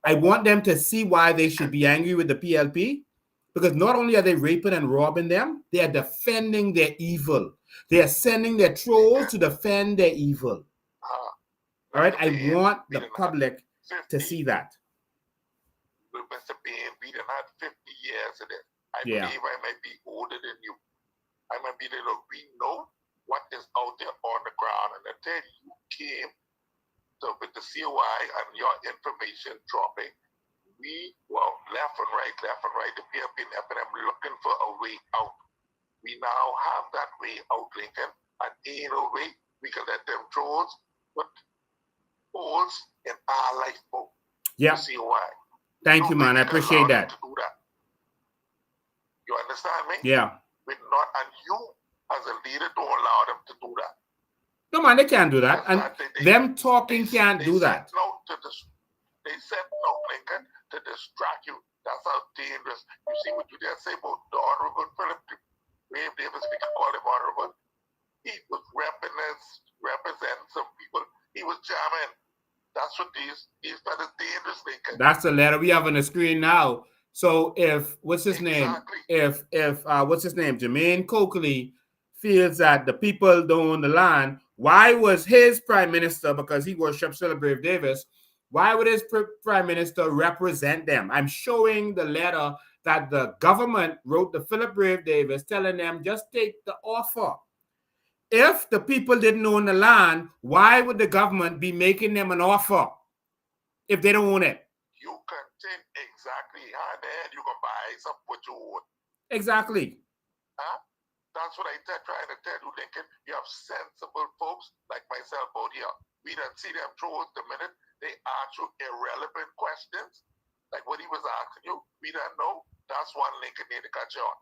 I want them to see why they should be angry with the PLP, because not only are they raping and robbing them, they are defending their evil. They are sending their trolls to defend their evil. All right, I want the public to see that. Mr. Bean, we done had 50 years of it. I believe I might be older than you. I might be we know what is out there on the ground. And until you came with the COI and your information dropping, we were left and right, the PLP and FNM looking for a way out. We now have that way out, Lincoln, and ain't no way we can let them trolls put holes in our lifeboat. Yeah. COI. Thank you, man. I appreciate that. You understand me? Yeah. We're not, and you as a leader don't allow them to do that. No, man, they can't do that. And them talking can't do that. They said no, Lincoln, to distract you. That's how dangerous. You see what you just say about the Honorable Philip Wave Davis, we can call him Honorable. He was representing some people. He was jamming. That's what these fellas dangerous, Lincoln. That's the letter we have on the screen now. So if what's his name? If what's his name? Jermaine Coakley feels that the people don't own the land, why was his prime minister, because he worships Philip Brave Davis, why would his prime minister represent them? I'm showing the letter that the government wrote to Philip Brave Davis telling them just take the offer. If the people didn't own the land, why would the government be making them an offer if they don't own it? You can think exactly how the hell you can buy something what you own. Exactly. Huh? That's what I trying to tell you, Lincoln. You have sensible folks like myself out here. We don't see them throw it the minute they ask you irrelevant questions, like what he was asking you. We don't know. That's one Lincoln need to cut you on.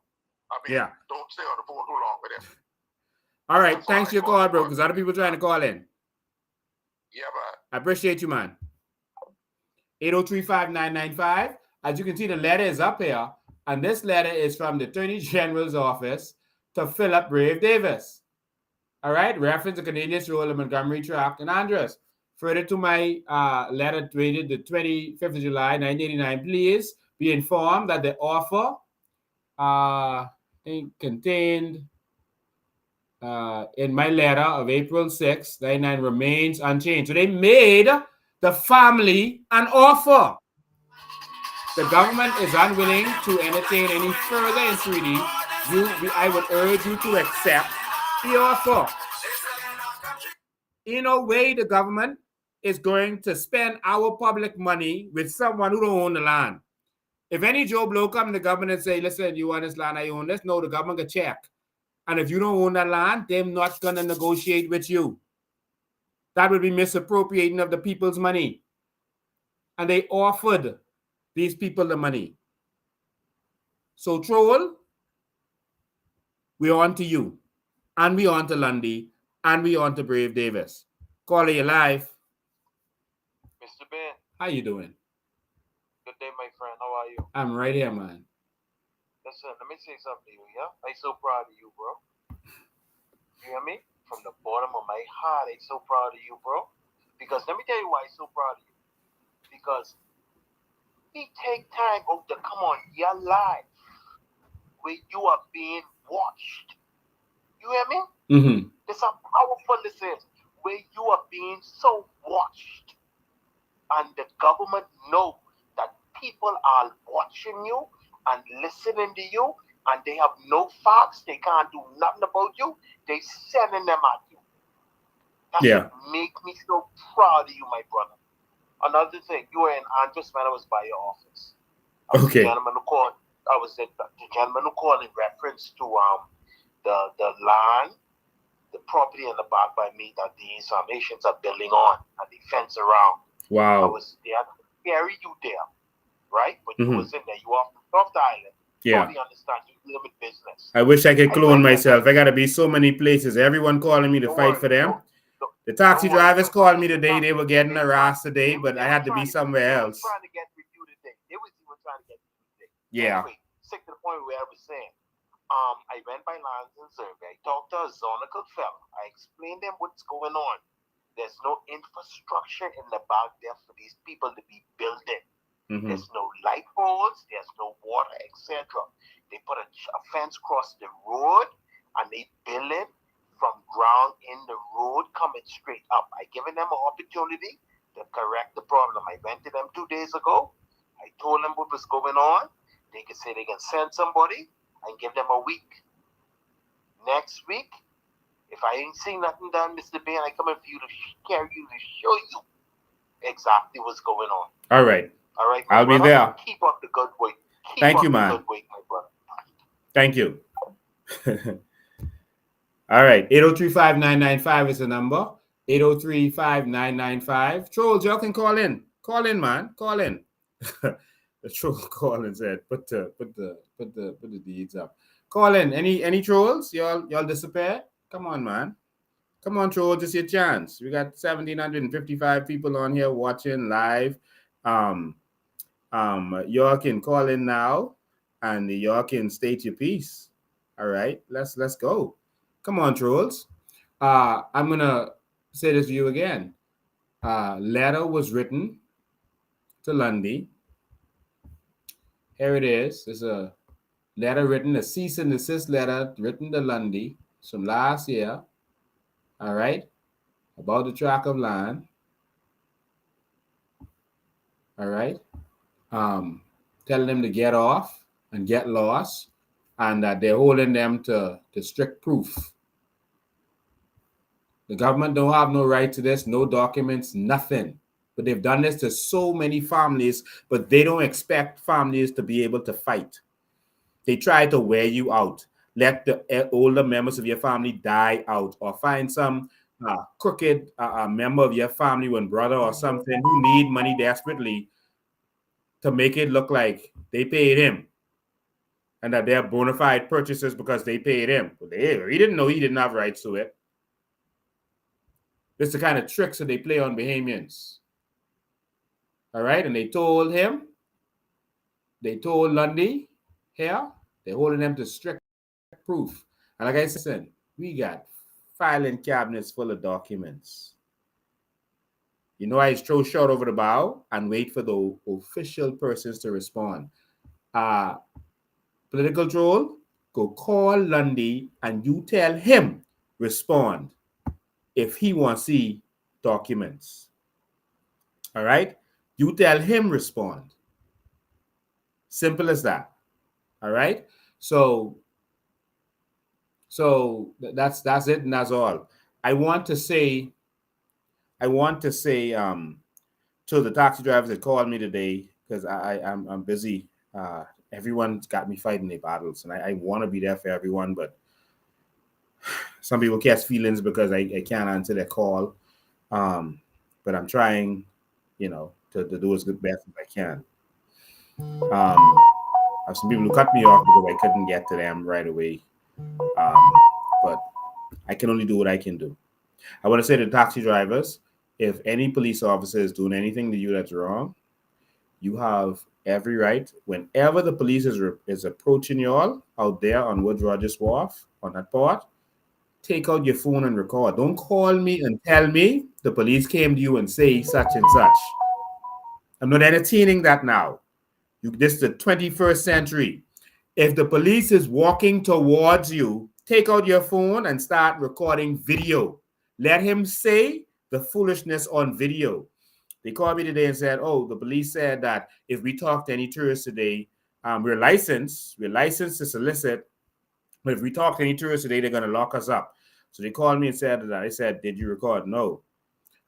I mean, don't stay on the phone too long with him. All right, thanks for your call, bro, because other people trying to call in. Yeah, man. I appreciate you, man. 803-5995. As you can see, the letter is up here, and this letter is from the Attorney General's office to Philip Brave Davis. All right, reference the Canadian role in Montgomery Tract and Andros. Further to my letter dated the 25th of July, 1989, please be informed that the offer contained in my letter of April 6, 1999 remains unchanged. So they made the family an offer. The government is unwilling to entertain any further entreaty. I would urge you to accept the offer. In a way, the government is going to spend our public money with someone who don't own the land. If any Joe Blow come to the government and say, listen, you want this land, I own this, no, the government can check. And if you don't own that land, they're not going to negotiate with you. That would be misappropriating of the people's money. And they offered these people the money. So, Troll, we're on to you. And we're on to Lundy. And we're on to Brave Davis. Caller, you live. Mr. Ben. How you doing? Good day, my friend. How are you? I'm right here, man. Listen, let me say something to you, yeah? I'm so proud of you, bro. You hear me? From the bottom of my heart, I'm so proud of you, bro. Because let me tell you why I'm so proud of you. Because we take time out to come on your life where you are being watched. You hear me? Mm-hmm. This is how powerful this is. Where you are being so watched. And the government know that people are watching you and listening to you, and they have no facts. They can't do nothing about you. They sending them at you. That make me so proud of you, my brother. Another thing, you were in Andros when I was by your office. Okay. The gentleman who called. I was the gentleman who called in reference to the land, the property in the back by me that these Haitians are building on and the fence around. Wow. I was there to carry you there, right? But you was in there. You off the island. Yeah. Totally understand. You live in business. I wish I could clone myself. I got to be so many places. Everyone calling me to fight for them. The taxi drivers called me today. They were getting harassed today, but I had to be somewhere else. They were trying to get with you today. They was even trying to get with you today. Yeah. Anyway, sick to the point where I was saying, I went by lands and survey. I talked to a zonical fella. I explained them what's going on. There's no infrastructure in the back there for these people to be building. Mm-hmm. There's no light poles. There's no water, etc. They put a fence across the road and they build it from ground in the road coming straight up. I given them an opportunity to correct the problem. I went to them 2 days ago. I told them what was going on. They can say they can send somebody and give them a week. Next week, if I ain't seen nothing done, Mr. Ben, I come in for you to carry you to show you exactly what's going on. All right. All right. I'll be there. Keep up the good work. Thank you, man. Good work, my brother. Thank you. All right. 803-5995 is the number. 803-5995. Trolls, y'all can call in. Call in, man. Call in. The troll call and said, put the deeds up. Call in. Any trolls? Y'all disappear? Come on, man. Come on, trolls. It's your chance. We got 1,755 people on here watching live. Y'all can call in now, and y'all can state your piece. All right, let's go. Come on, trolls. I'm gonna say this to you again. Letter was written to Lundy. Here it is. It's a letter written, a cease and desist letter written to Lundy from last year. All right, about the tract of land. All right, telling them to get off and get lost, and that they're holding them to strict proof. The government don't have no right to this, no documents, nothing. But they've done this to so many families, but they don't expect families to be able to fight. They try to wear you out. Let the older members of your family die out, or find some crooked member of your family, one brother or something, who need money desperately, to make it look like they paid him and that they're bona fide purchasers because they paid him. But he didn't know he didn't have rights to it. This is the kind of tricks that they play on Bahamians. All right, and they told Lundy here, they're holding them to strict proof. And like I said, we got filing cabinets full of documents. You know, I throw short over the bow and wait for the official persons to respond. Political troll, go call Lundy and you tell him respond if he wants to see documents. All right? You tell him respond. Simple as that. All right? So that's it, and that's all. I want to say to the taxi drivers that called me today, because I'm busy. Everyone's got me fighting their battles, and I want to be there for everyone, but some people catch feelings because I can't answer their call. But I'm trying, to do as good best as I can. I have some people who cut me off because I couldn't get to them right away. But I can only do what I can do. I want to say to the taxi drivers, if any police officer is doing anything to you that's wrong, you have every right. Whenever the police is approaching you all out there on Woods Rogers Wharf, on that part, take out your phone and record. Don't call me and tell me the police came to you and say such and such. I'm not entertaining that now. This is the 21st century. If the police is walking towards you, take out your phone and start recording video. Let him say the foolishness on video. They called me today and said, the police said that if we talk to any tourists today, we're licensed to solicit, but if we talk to any tourists today, they're going to lock us up. So they called me and said that. I said, did you record? No.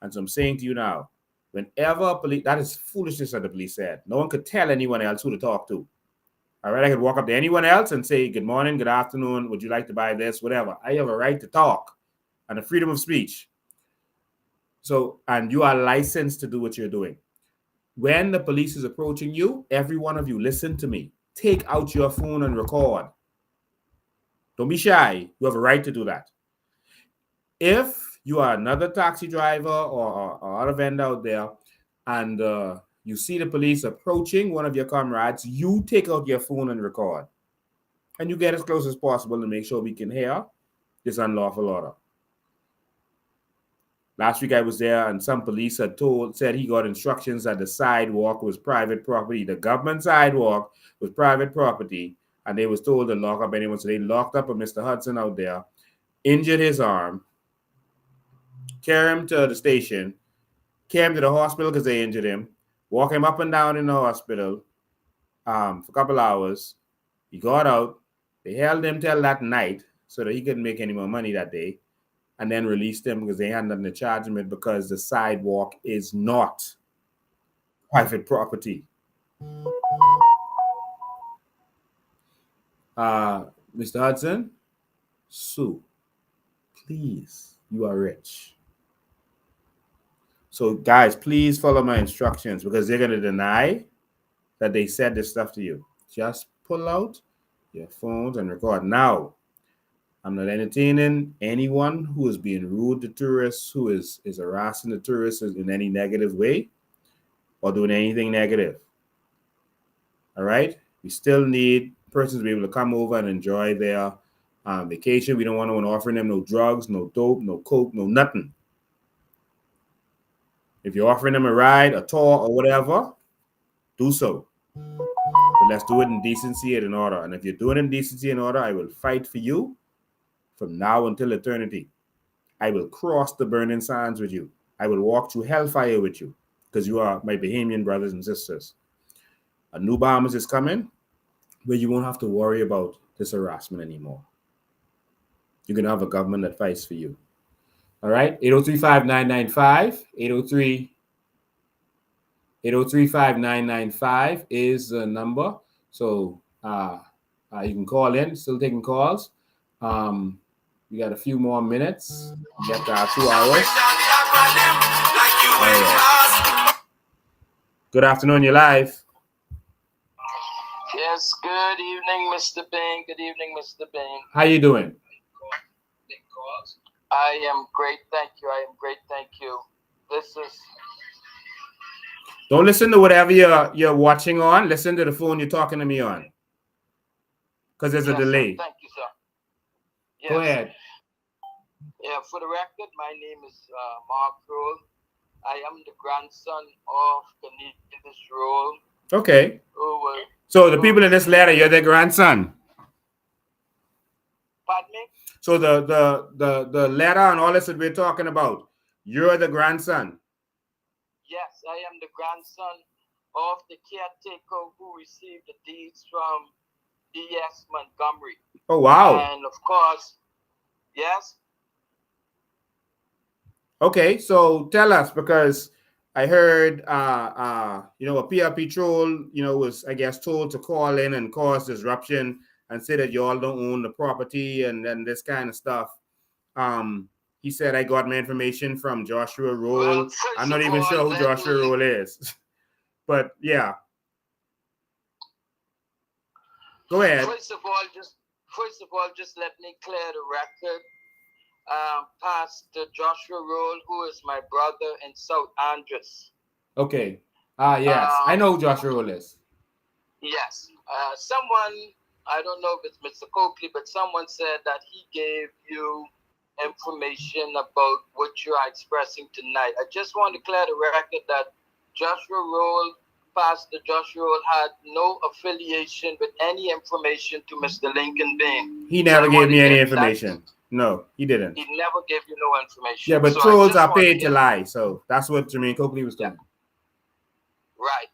And so I'm saying to you now, whenever police, that is foolishness that the police said. No one could tell anyone else who to talk to. All right, I could walk up to anyone else and say, good morning, good afternoon, would you like to buy this, whatever. I have a right to talk and the freedom of speech. So, and you are licensed to do what you're doing. When the police is approaching you, every one of you, listen to me. Take out your phone and record. Don't be shy. You have a right to do that. If you are another taxi driver or other vendor out there and you see the police approaching one of your comrades, you take out your phone and record. And you get as close as possible to make sure we can hear this unlawful order. Last week I was there and some police said he got instructions that the sidewalk was private property. The government sidewalk was private property, and they was told to lock up anyone. So they locked up a Mr. Hudson out there, injured his arm, carried him to the station, carried him to the hospital because they injured him, walked him up and down in the hospital for a couple hours. He got out. They held him till that night so that he couldn't make any more money that day, and then released him because they had nothing to charge him with, because the sidewalk is not private property. Mr. Hudson, sue. Please, you are rich. So guys, please follow my instructions, because they're going to deny that they said this stuff to you. Just pull out your phones and record. Now, I'm not entertaining anyone who is being rude to tourists, who is harassing the tourists in any negative way or doing anything negative. All right. We still need persons to be able to come over and enjoy their vacation. We don't want to offering them no drugs, no dope, no coke, no nothing. If you're offering them a ride, a tour, or whatever, do so. But let's do it in decency and in order. And if you're doing it in decency and order, I will fight for you from now until eternity. I will cross the burning sands with you. I will walk through hellfire with you because you are my Bahamian brothers and sisters. A new Bahamas is coming where you won't have to worry about this harassment anymore. You're going to have a government that fights for you. All right? 803-5995. 803-5995 is the number. So you can call in. Still taking calls. We got a few more minutes. Get our 2 hours. Right. Good afternoon. You're live. Yes, good evening, Mr. Bain. Good evening, Mr. Bain. How you doing? I am great, thank you. I am great, thank you. This is... Don't listen to whatever you're watching on. Listen to the phone you're talking to me on. Because there's a delay. Sir. Thank you, sir. Yes. Go ahead. Yeah, for the record, my name is Mark Roll. I am the grandson of Cornelius Roll. Okay. So the people in this letter, you're their grandson. Pardon me? So the letter and all this that we're talking about, you're the grandson. Yes, I am the grandson of the caretaker who received the deeds from E.S. Montgomery. Oh, wow. And of course, yes. Okay, so tell us, because I heard, a PRP troll, was, I guess, told to call in and cause disruption and say that you all don't own the property and this kind of stuff. He said, I got my information from Joshua Roll. Well, I'm not even sure who Joshua Roll is. But, yeah. Go ahead. First of all, just let me clear the record. Pastor Joshua Roll, who is my brother in South Andres. Okay. Yes. I know who Joshua Roll is. Yes. Someone, I don't know if it's Mr. Coakley, but someone said that he gave you information about what you are expressing tonight. I just want to clear the record that Joshua Roll, Pastor Joshua Roll, had no affiliation with any information to Mr. Lincoln Bain. He never gave me any information. No, he didn't. He never gave you no information. Yeah, but trolls are paid to lie. So that's what Jermaine Coakley was doing. Right.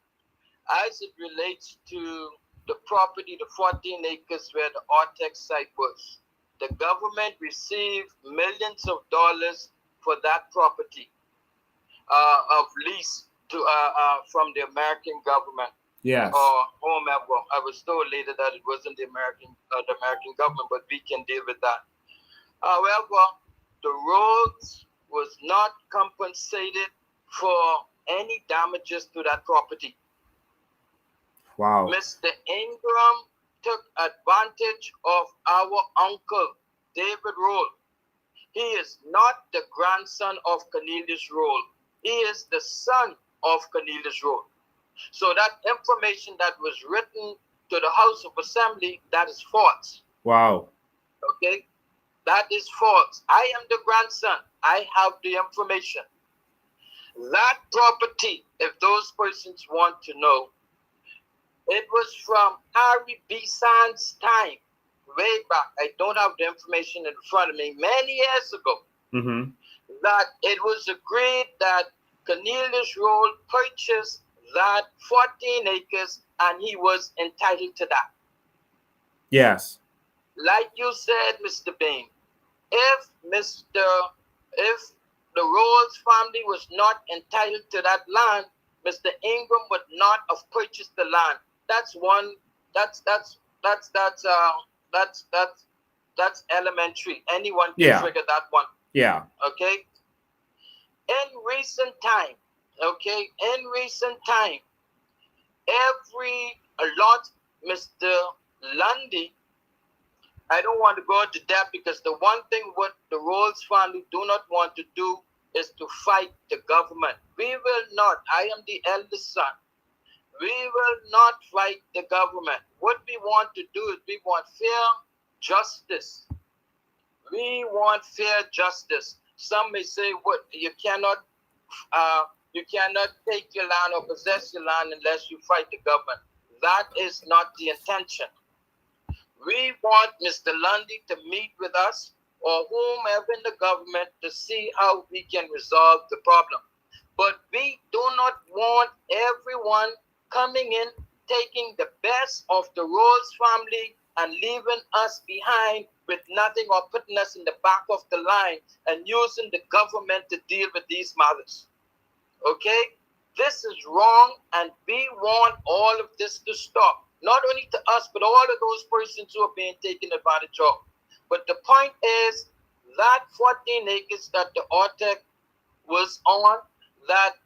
As it relates to the property, the 14 acres where the Artex site was, the government received millions of dollars for that property of lease to from the American government. Yes. Or whomever. I was told later that it wasn't the American government, but we can deal with that. However, the roads was not compensated for any damages to that property. Wow. Mr. Ingram took advantage of our uncle, David Roll. He is not the grandson of Cornelius Roll. He is the son of Cornelius Roll. So that information that was written to the House of Assembly, that is false. Wow. Okay? That is false. I am the grandson. I have the information. That property, if those persons want to know, it was from Harry B. Sands' time, way back. I don't have the information in front of me, many years ago, that it was agreed that Cornelius Roll purchased that 14 acres and he was entitled to that. Yes. Like you said, Mr. Bain, if the Rolls family was not entitled to that land, Mr. Ingram would not have purchased the land. That's elementary. Anyone can figure that one. Yeah. Okay. In recent time, Mr. Lundy, I don't want to go into depth because the one thing what the Rolls family do not want to do is to fight the government. We will not. I am the eldest son. We will not fight the government. What we want to do is we want fair justice. We want fair justice. Some may say, "What you cannot take your land or possess your land unless you fight the government." That is not the intention. We want Mr. Lundy to meet with us or whomever in the government to see how we can resolve the problem. But we do not want everyone coming in, taking the best of the Rose family and leaving us behind with nothing or putting us in the back of the line and using the government to deal with these matters. Okay? This is wrong, and we want all of this to stop. Not only to us, but all of those persons who are being taken advantage of. But the point is that 14 acres that the OTEC was on, that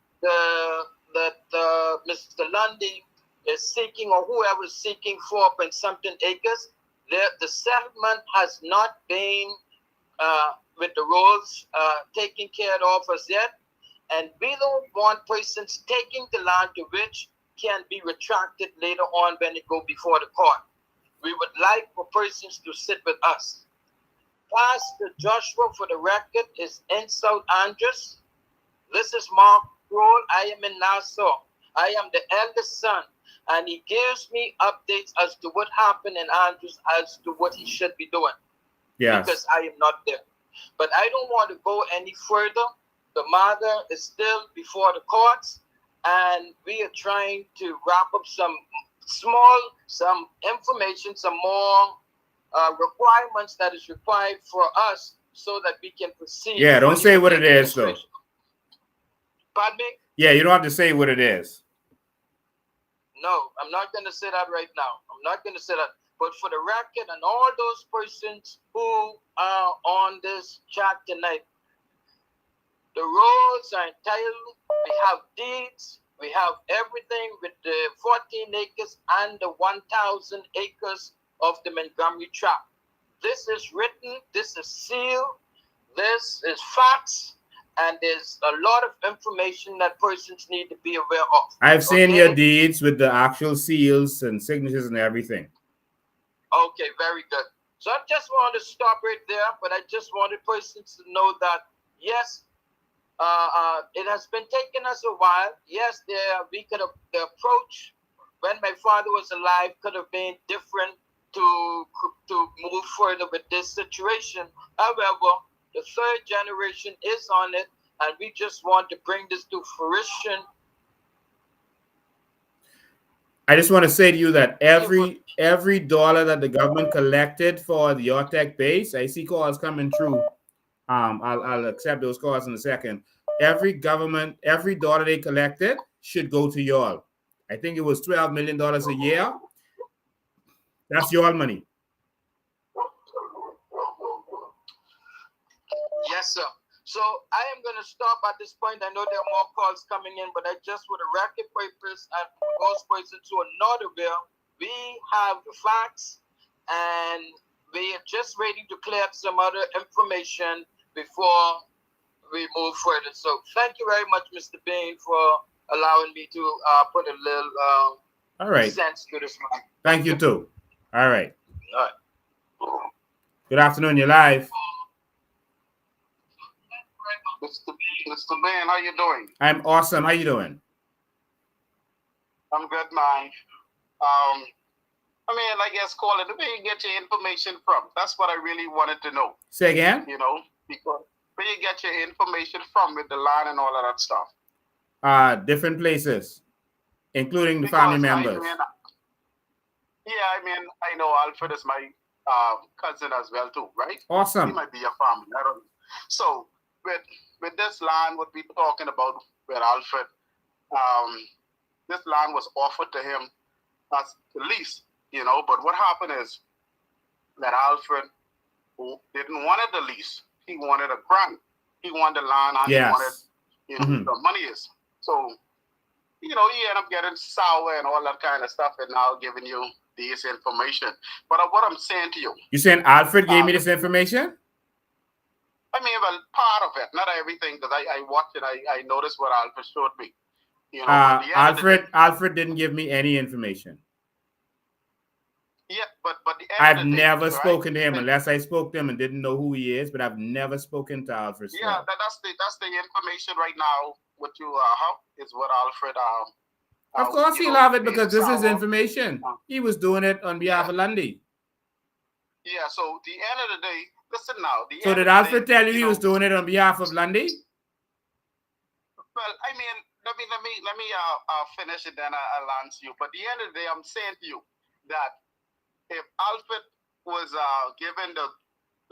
Mr. Lundy is seeking, or whoever is seeking 4-something acres, the settlement has not been with the roads taken care of as yet. And we don't want persons taking the land to which can be retracted later on when it go before the court. We would like for persons to sit with us. Pastor Joshua, for the record, is in South Andrews. This is Mark Kroll. I am in Nassau. I am the eldest son, and he gives me updates as to what happened in Andrews, as to what he should be doing. Yes. Because I am not there. But I don't want to go any further. The matter is still before the courts, and we are trying to wrap up some information, some more requirements that is required for us so that we can proceed. Yeah, don't say what it is, though. Pardon me? Yeah, you don't have to say what it is. No, I'm not going to say that right now. I'm not going to say that. But for the record, and all those persons who are on this chat tonight, the roads are entitled. We have deeds. We have everything with the 14 acres and the 1,000 acres of the Montgomery Tract. This is written. This is sealed. This is facts. And there's a lot of information that persons need to be aware of. I've seen your deeds with the actual seals and signatures and everything. Okay, very good. So I just wanted to stop right there, but I just wanted persons to know that, yes, it has been taking us a while. Yes, the approach when my father was alive could have been different to move further with this situation. However, the third generation is on it, and we just want to bring this to fruition. I just want to say to you that every dollar that the government collected for the OTEC base, I see calls coming through. I'll accept those calls in a second. Every dollar they collected should go to y'all. I think it was $12 million a year. That's your money. Yes, sir. So I am going to stop at this point. I know there are more calls coming in, but I just want to record papers and those persons who are not aware, we have the facts, and we are just waiting to clear up some other information before we move further. So thank you very much, Mr. Bain, for allowing me to put a little all right sense to this one. Thank you too. All right. All right. Good afternoon. You're live. Mr. Ben, how you doing? I'm awesome. How you doing? I'm good, man. I guess call it where you get your information from. That's what I really wanted to know. Say again? Because where you get your information from with the land and all of that stuff. Different places, including the family members. I know Alfred is my cousin as well too, right? Awesome. He might be your family. I don't know. So with this land, what we're talking about with Alfred, this land was offered to him as the lease, but what happened is that Alfred didn't want the lease. He wanted a grant. He wanted the land and he wanted, the money is. So, he ended up getting sour and all that kind of stuff and now giving you this information. But what I'm saying to you. You saying Alfred gave me this information? Well, part of it, not everything, because I watched it. I noticed what Alfred showed me. You know, at the end of the day, Alfred didn't give me any information. yeah, but the end I've of the day, never right? spoken to him unless I spoke to him and didn't know who he is, but I've never spoken to Alfred. Yeah, that's the information right now. What you have is what Alfred of course he'll have it because this is information. He was doing it on behalf of Lundy. Yeah, so the end of the day, listen now. So did Alfred tell you he was doing it on behalf of Lundy? Well, I mean, let me finish it, then I'll answer you. But at the end of the day, I'm saying to you that if Alfred was given the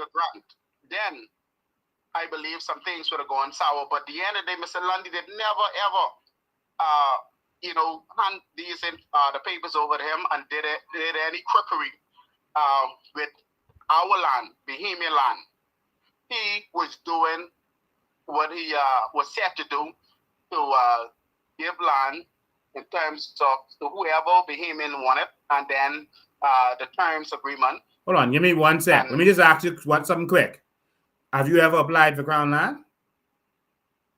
grant, then I believe some things would have gone sour. But at the end of the day, Mr. Lundy did never ever hand the papers over to him and did any crookery with our land, Bahamian land. He was doing what he was set to do, to give land in terms of to whoever Bahamian wanted, and then the terms agreement. Hold on, give me 1 sec. Let me just ask you something quick. Have you ever applied for Crown Land?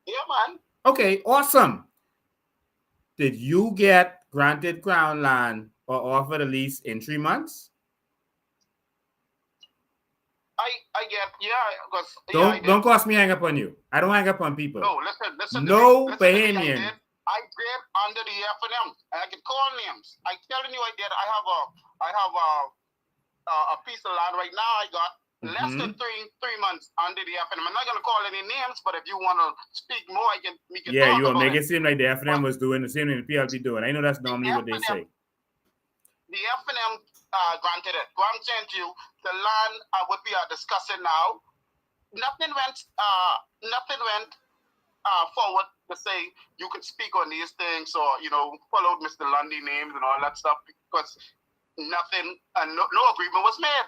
Yeah, man. Okay, awesome. Did you get granted Crown Land or offered a lease in 3 months? I get, because don't cost me hang up on you. I don't hang up on people. No, listen. No listen Bahamian. I did under the F&M. I can call names. I telling you, I did. I have a piece of land right now. I got less than three months under the F&M. I'm not gonna call any names, but if you want to speak more, we can. Yeah, talk you will about make it seem like the F&M was doing the same thing the PLP doing. I know that's normally what they say. The F&M granted it. What I'm saying to you, the land what we are discussing now, nothing went forward to say you could speak on these things or pull out Mr. Lundy names and all that stuff because nothing no agreement was made.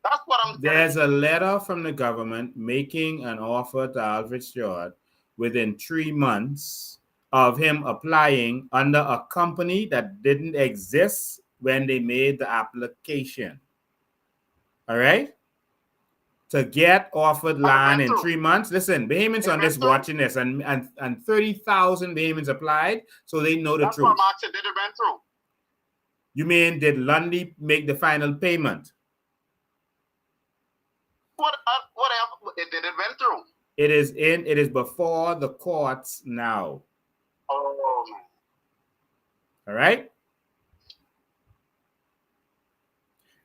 That's what I'm saying. There's a letter from the government making an offer to Alfred Stewart within 3 months of him applying under a company that didn't exist when they made the application. All right? To get offered land in 3 months. Listen, Bahamians on this watching this, and 30,000 Bahamians applied, so they know the truth. That's what I'm asking. Did it went through? You mean, did Lundy make the final payment? Whatever. Did it went through? It is before the courts now. Oh. All right?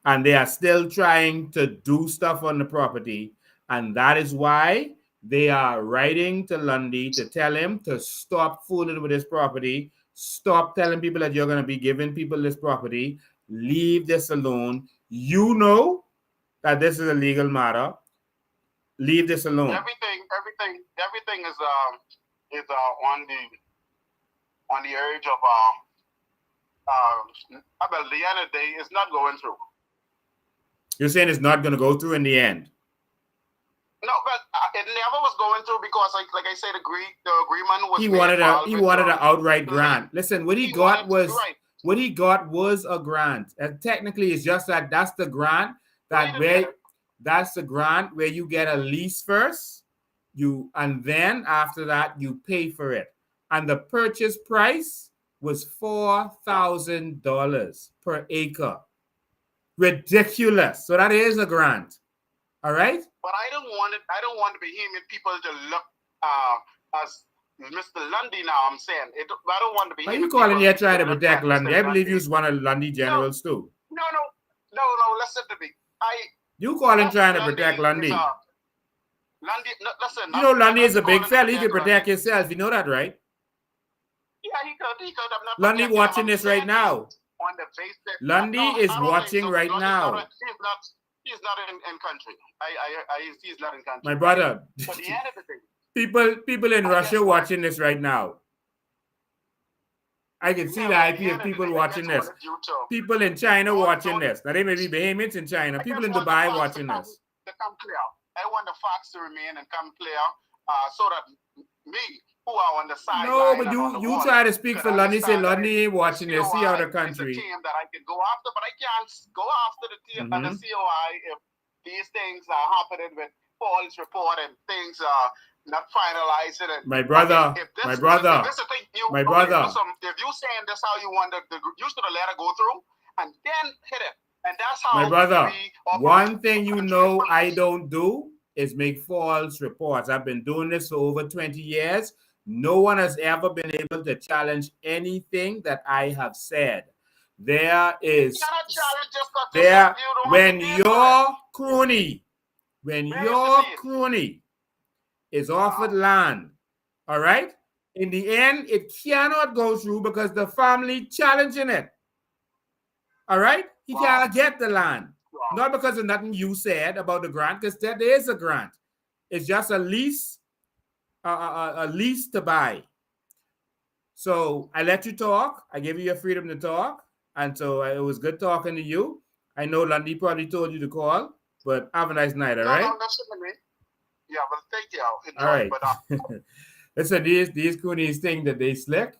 And they are still trying to do stuff on the property. And that is why they are writing to Lundy to tell him to stop fooling with this property. Stop telling people that you're going to be giving people this property. Leave this alone. You know that this is a legal matter. Leave this alone. Everything is on the urge of at the end of the day, it's not going through. You're saying it's not going to go through in the end? No, but it never was going through because, like I said, the agreement was. He wanted an outright grant. Listen, what he got was a grant. And technically, it's just that's the grant that's the grant where you get a lease first, and then after that you pay for it. And the purchase price was $4,000 per acre. Ridiculous. So that is a grant. All right? But I don't want the Bahamian people to look as Mr. Lundy now. I'm saying I don't want the Bahamian. Are you calling here trying to protect Lundy? I believe you one of Lundy generals too. No. Listen to me. You calling trying to protect Lundy? Lundy, listen. You know Lundy is a big fella. He can protect himself. You know that, right? Yeah, he could. I'm not Lundy watching this right now. On the basis, Lundy is watching right now. He's not in country. He's not in country. My brother. But the end of the day, people in Russia watching this right now. I can see the IP of people watching this. People in China watching this. Now they may be Bahamians in China. People in Dubai watching this. To come clear. I want the facts to remain and come clear, so that me, who are on the side. No, but you try to speak for Lundy. Say Lundy ain't watching this. See how the country. It's a team that I can go after, but I can't go after the team and the COI if these things are happening with false report and things are not finalize it. And, my brother, if this, my brother, if this is the thing my brother. Listen, if you saying this how you want you should have let it go through and then hit it. And that's how my brother. we One thing you know I don't do is make false reports. I've been doing this for over 20 years. No one has ever been able to challenge anything that I have said. There is there when your crony is offered land, all right? In the end, it cannot go through because the family challenging it. All right? He can't get the land. Not because of nothing you said about the grant, because there is a grant. It's just a lease, a lease to buy. So I let you talk. I gave you your freedom to talk. And so it was good talking to you. I know Lundy probably told you to call, but have a nice night, all right? No, that's me. Yeah, but thank you. Enjoy, all right. But, listen, these coonies think that they slick.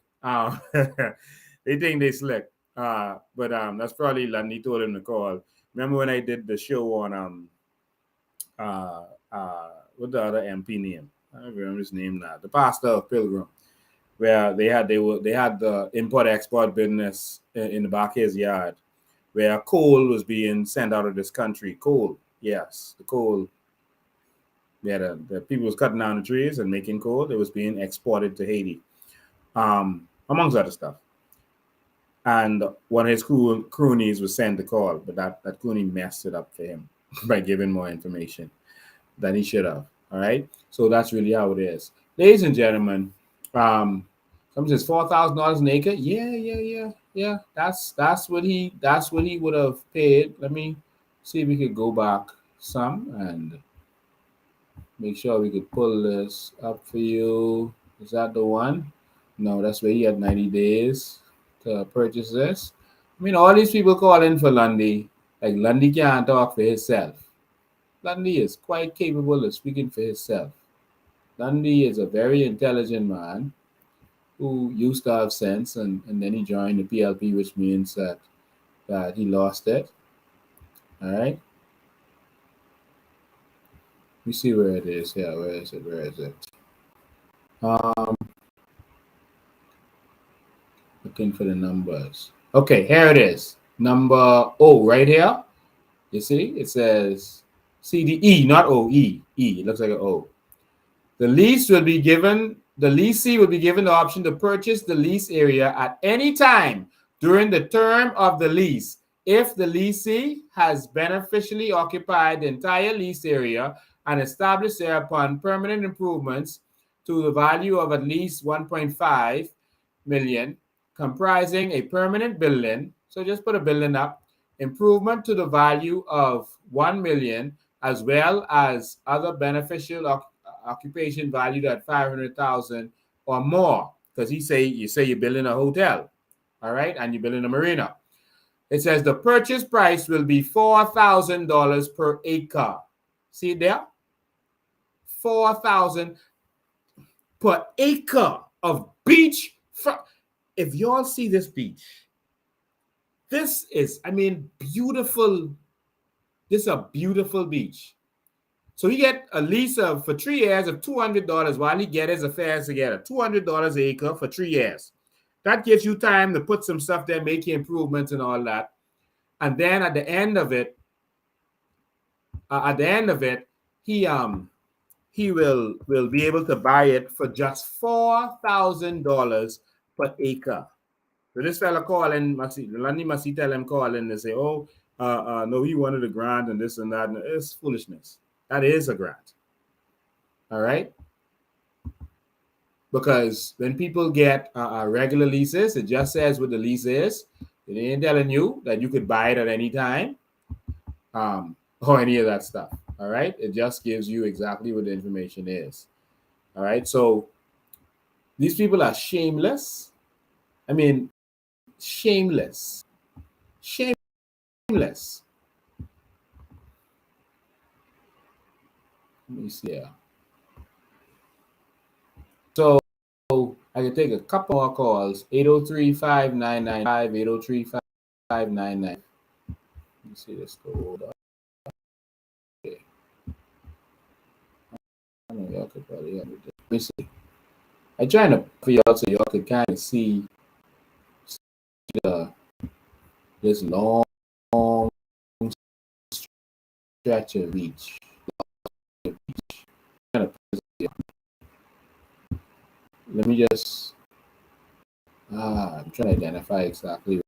They think they slick. But that's probably Lundy told him to call. Remember when I did the show on what the other MP name? I don't remember his name now. The pastor of Pilgrim, where they had the import export business in the back of his yard, where coal was being sent out of this country. Coal, yes, the coal. Yeah, the people was cutting down the trees and making coal. It was being exported to Haiti, amongst other stuff. And one of his cronies was sent to call, but that crony messed it up for him by giving more information than he should have. All right, so that's really how it is, ladies and gentlemen. Someone says $4,000 an acre. Yeah. That's what he would have paid. Let me see if we could go back some and make sure we could pull this up for you. Is that the one? No, that's where he had 90 days to purchase this. I mean, all these people call in for Lundy. Like, Lundy can't talk for himself. Lundy is quite capable of speaking for himself. Lundy is a very intelligent man who used to have sense, and then he joined the PLP, which means that he lost it. All right. Let me see where it is. Yeah, where is it? Looking for the numbers. Okay, here it is. Number O right here. You see, it says CDE, not OE. E. It looks like an O. The leasee will be given the option to purchase the lease area at any time during the term of the lease if the leasee has beneficially occupied the entire lease area and established thereupon permanent improvements to the value of at least 1.5 million, comprising a permanent building. So just put a building up, improvement to the value of 1 million, as well as other beneficial occupation valued at 500,000 or more. Because you say you're building a hotel, all right, and you're building a marina. It says the purchase price will be $4,000 per acre. See there? 4,000 per acre of beach. If y'all see this beach, this is, beautiful. This is a beautiful beach. So he get a lease for 3 years of $200 while he get his affairs together. $200 an acre for 3 years. That gives you time to put some stuff there, make improvements and all that. And then at the end of it, he will be able to buy it for just $4,000 per acre. So this fella call in, Lundy must tell him call in and say, no, he wanted a grant and this and that. And it's foolishness. That is a grant. All right? Because when people get regular leases, it just says what the lease is. It ain't telling you that you could buy it at any time or any of that stuff. All right? It just gives you exactly what the information is. All right? So these people are shameless. Shameless. Shameless. Let me see here. So I can take a couple more calls. 803-599-5, 803-599. Let me see this go. Okay. I know y'all could probably understand. I'm trying to for y'all so y'all could kind of see the this long stretch of beach. Let me just I'm trying to identify exactly.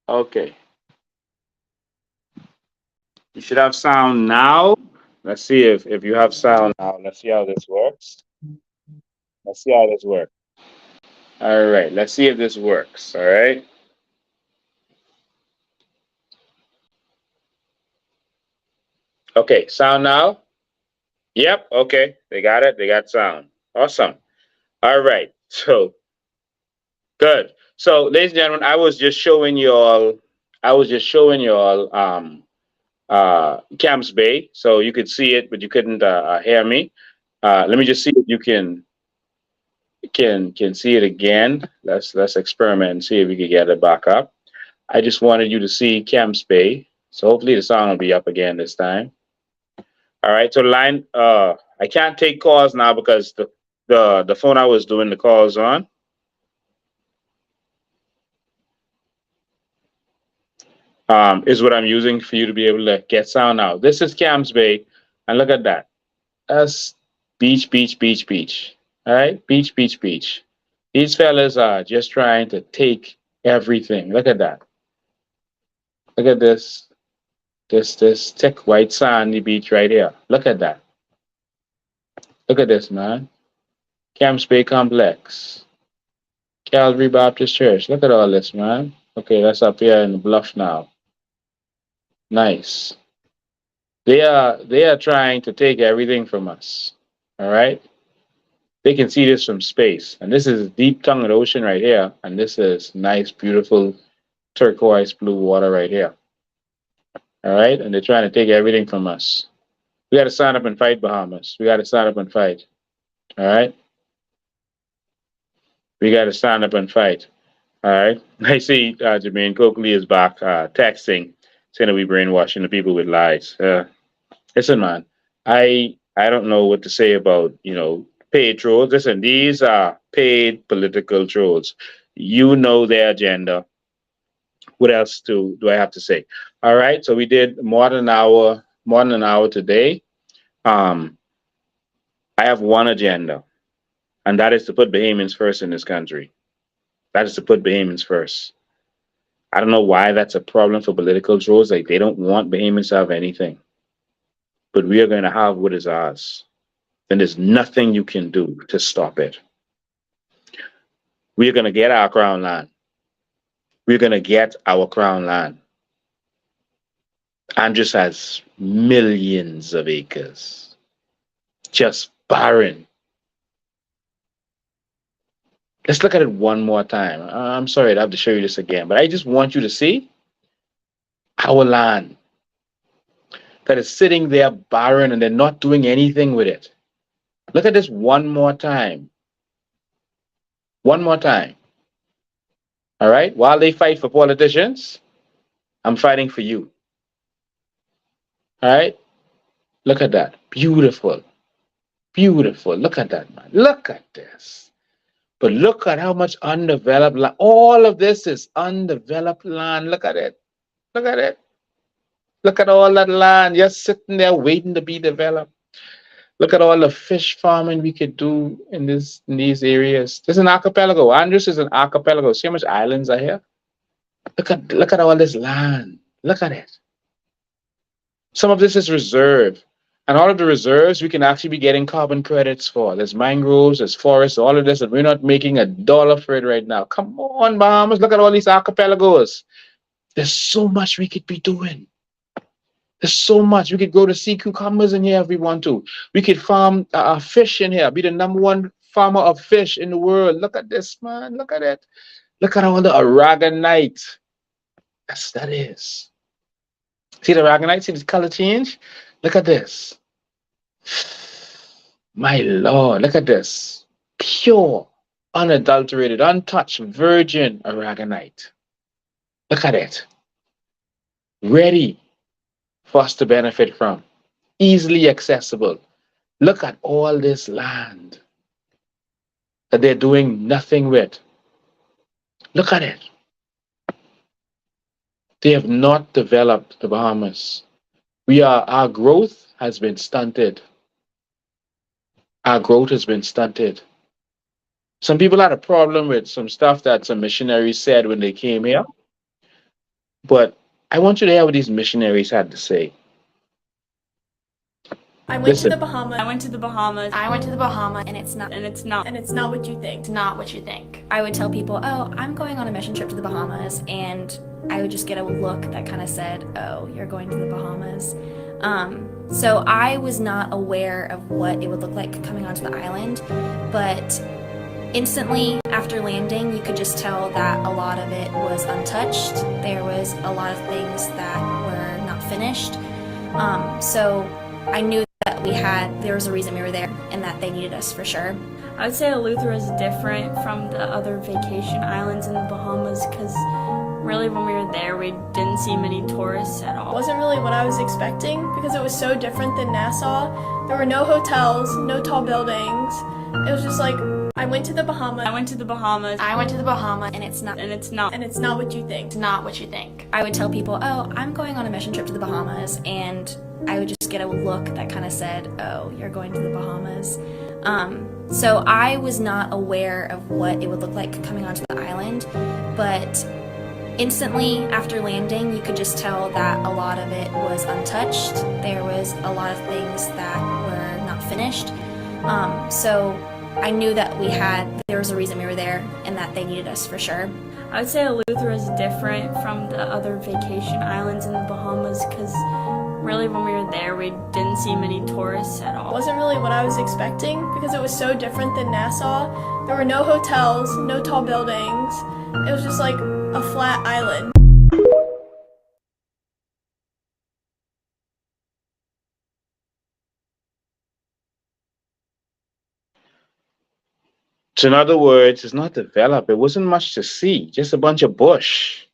Okay. You should have sound now. Let's see if you have sound now. Let's see how this works. Let's see how this works. All right. Let's see if this works. All right. Okay. Sound now? Yep. Okay. They got it. They got sound. Awesome. All right. So good. So, ladies and gentlemen, I was just showing you all Camps Bay. So you could see it, but you couldn't hear me. Let me just see if you can see it again. Let's experiment and see if we can get it back up. I just wanted you to see Camps Bay. So hopefully the sound will be up again this time. All right. So line I can't take calls now because the phone I was doing the calls on is what I'm using for you to be able to get sound now. This is Camps Bay, and look at that. That's beach, beach, beach, beach. All right, beach, beach, beach. These fellas are just trying to take everything. Look at that. Look at this thick white sandy beach right here. Look at that. Look at this, man. Camps Bay Complex, Calvary Baptist Church. Look at all this, man. Okay, that's up here in the bluff now. Nice. They are trying to take everything from us. All right. They can see this from space, and this is deep tongue of the ocean right here, and this is nice, beautiful turquoise blue water right here. All right, and they're trying to take everything from us. We got to stand up and fight, Bahamas. We got to stand up and fight. All right. We got to stand up and fight. All right. I see Jermaine Coakley is back texting, saying that we brainwashing the people with lies. Listen, man, I don't know what to say about, paid trolls. Listen, these are paid political trolls. You know their agenda. What else do I have to say? All right. So we did more than an hour today. I have one agenda, and that is to put Bahamians first in this country. That is to put Bahamians first. I don't know why that's a problem for political trolls. Like, they don't want Bahamians to have anything. But we are going to have what is ours. And there's nothing you can do to stop it. We are going to get our crown land. We're going to get our crown land. Andros has millions of acres. Just barren. Let's look at it one more time. I'm sorry to have to show you this again, but I just want you to see our land that is sitting there barren and they're not doing anything with it. Look at this one more time. One more time. All right? While they fight for politicians, I'm fighting for you. All right? Look at that. Beautiful. Beautiful. Look at that, man. Look at this. But look at how much undeveloped land. All of this is undeveloped land. Look at it. Look at it. Look at all that land just sitting there waiting to be developed. Look at all the fish farming we could do in these areas. This is an archipelago. Andros is an archipelago. See how much islands are here? Look at all this land. Look at it. Some of this is reserve. And all of the reserves we can actually be getting carbon credits for. There's mangroves, there's forests, all of this, and we're not making a dollar for it right now. Come on, Bahamas, look at all these archipelagos. There's so much we could be doing. There's so much. We could grow the sea cucumbers in here if we want to. We could farm fish in here, be the #1 farmer of fish in the world. Look at this, man. Look at it. Look at all the aragonite. That is. See the aragonite? See the color change? Look at this. My Lord, look at this. Pure, unadulterated, untouched, virgin aragonite. Look at it. Ready for us to benefit from. Easily accessible. Look at all this land that they're doing nothing with. Look at it. They have not developed the Bahamas. Our growth has been stunted. Our growth has been stunted. Some people had a problem with some stuff that some missionaries said when they came here. But I want you to hear what these missionaries had to say. I went to the Bahamas. I went to the Bahamas. I went to the Bahamas, and it's not what you think. It's not what you think. I would tell people, oh, I'm going on a mission trip to the Bahamas, and I would just get a look that kind of said, oh, you're going to the Bahamas. So I was not aware of what it would look like coming onto the island, but instantly after landing, you could just tell that a lot of it was untouched. There was a lot of things that were not finished. So I knew that there was a reason we were there and that they needed us for sure. I would say Eleuthera is different from the other vacation islands in the Bahamas because really when we were there we didn't see many tourists at all. It wasn't really what I was expecting because it was so different than Nassau. There were no hotels, no tall buildings. It was just like, I went to the Bahamas. I went to the Bahamas. I went to the Bahamas, and it's not what you think. It's not what you think. I would tell people, oh, I'm going on a mission trip to the Bahamas, and I would just get a look that kind of said, oh, you're going to the Bahamas. So I was not aware of what it would look like coming onto the island, but instantly after landing, you could just tell that a lot of it was untouched. There was a lot of things that were not finished. So I knew that there was a reason we were there and that they needed us for sure. I would say Eleuthera is different from the other vacation islands in the Bahamas because really when we were there, we didn't see many tourists at all. It wasn't really what I was expecting because it was so different than Nassau. There were no hotels, no tall buildings. It was just like a flat island. So in other words, it's not developed. It wasn't much to see, just a bunch of bush.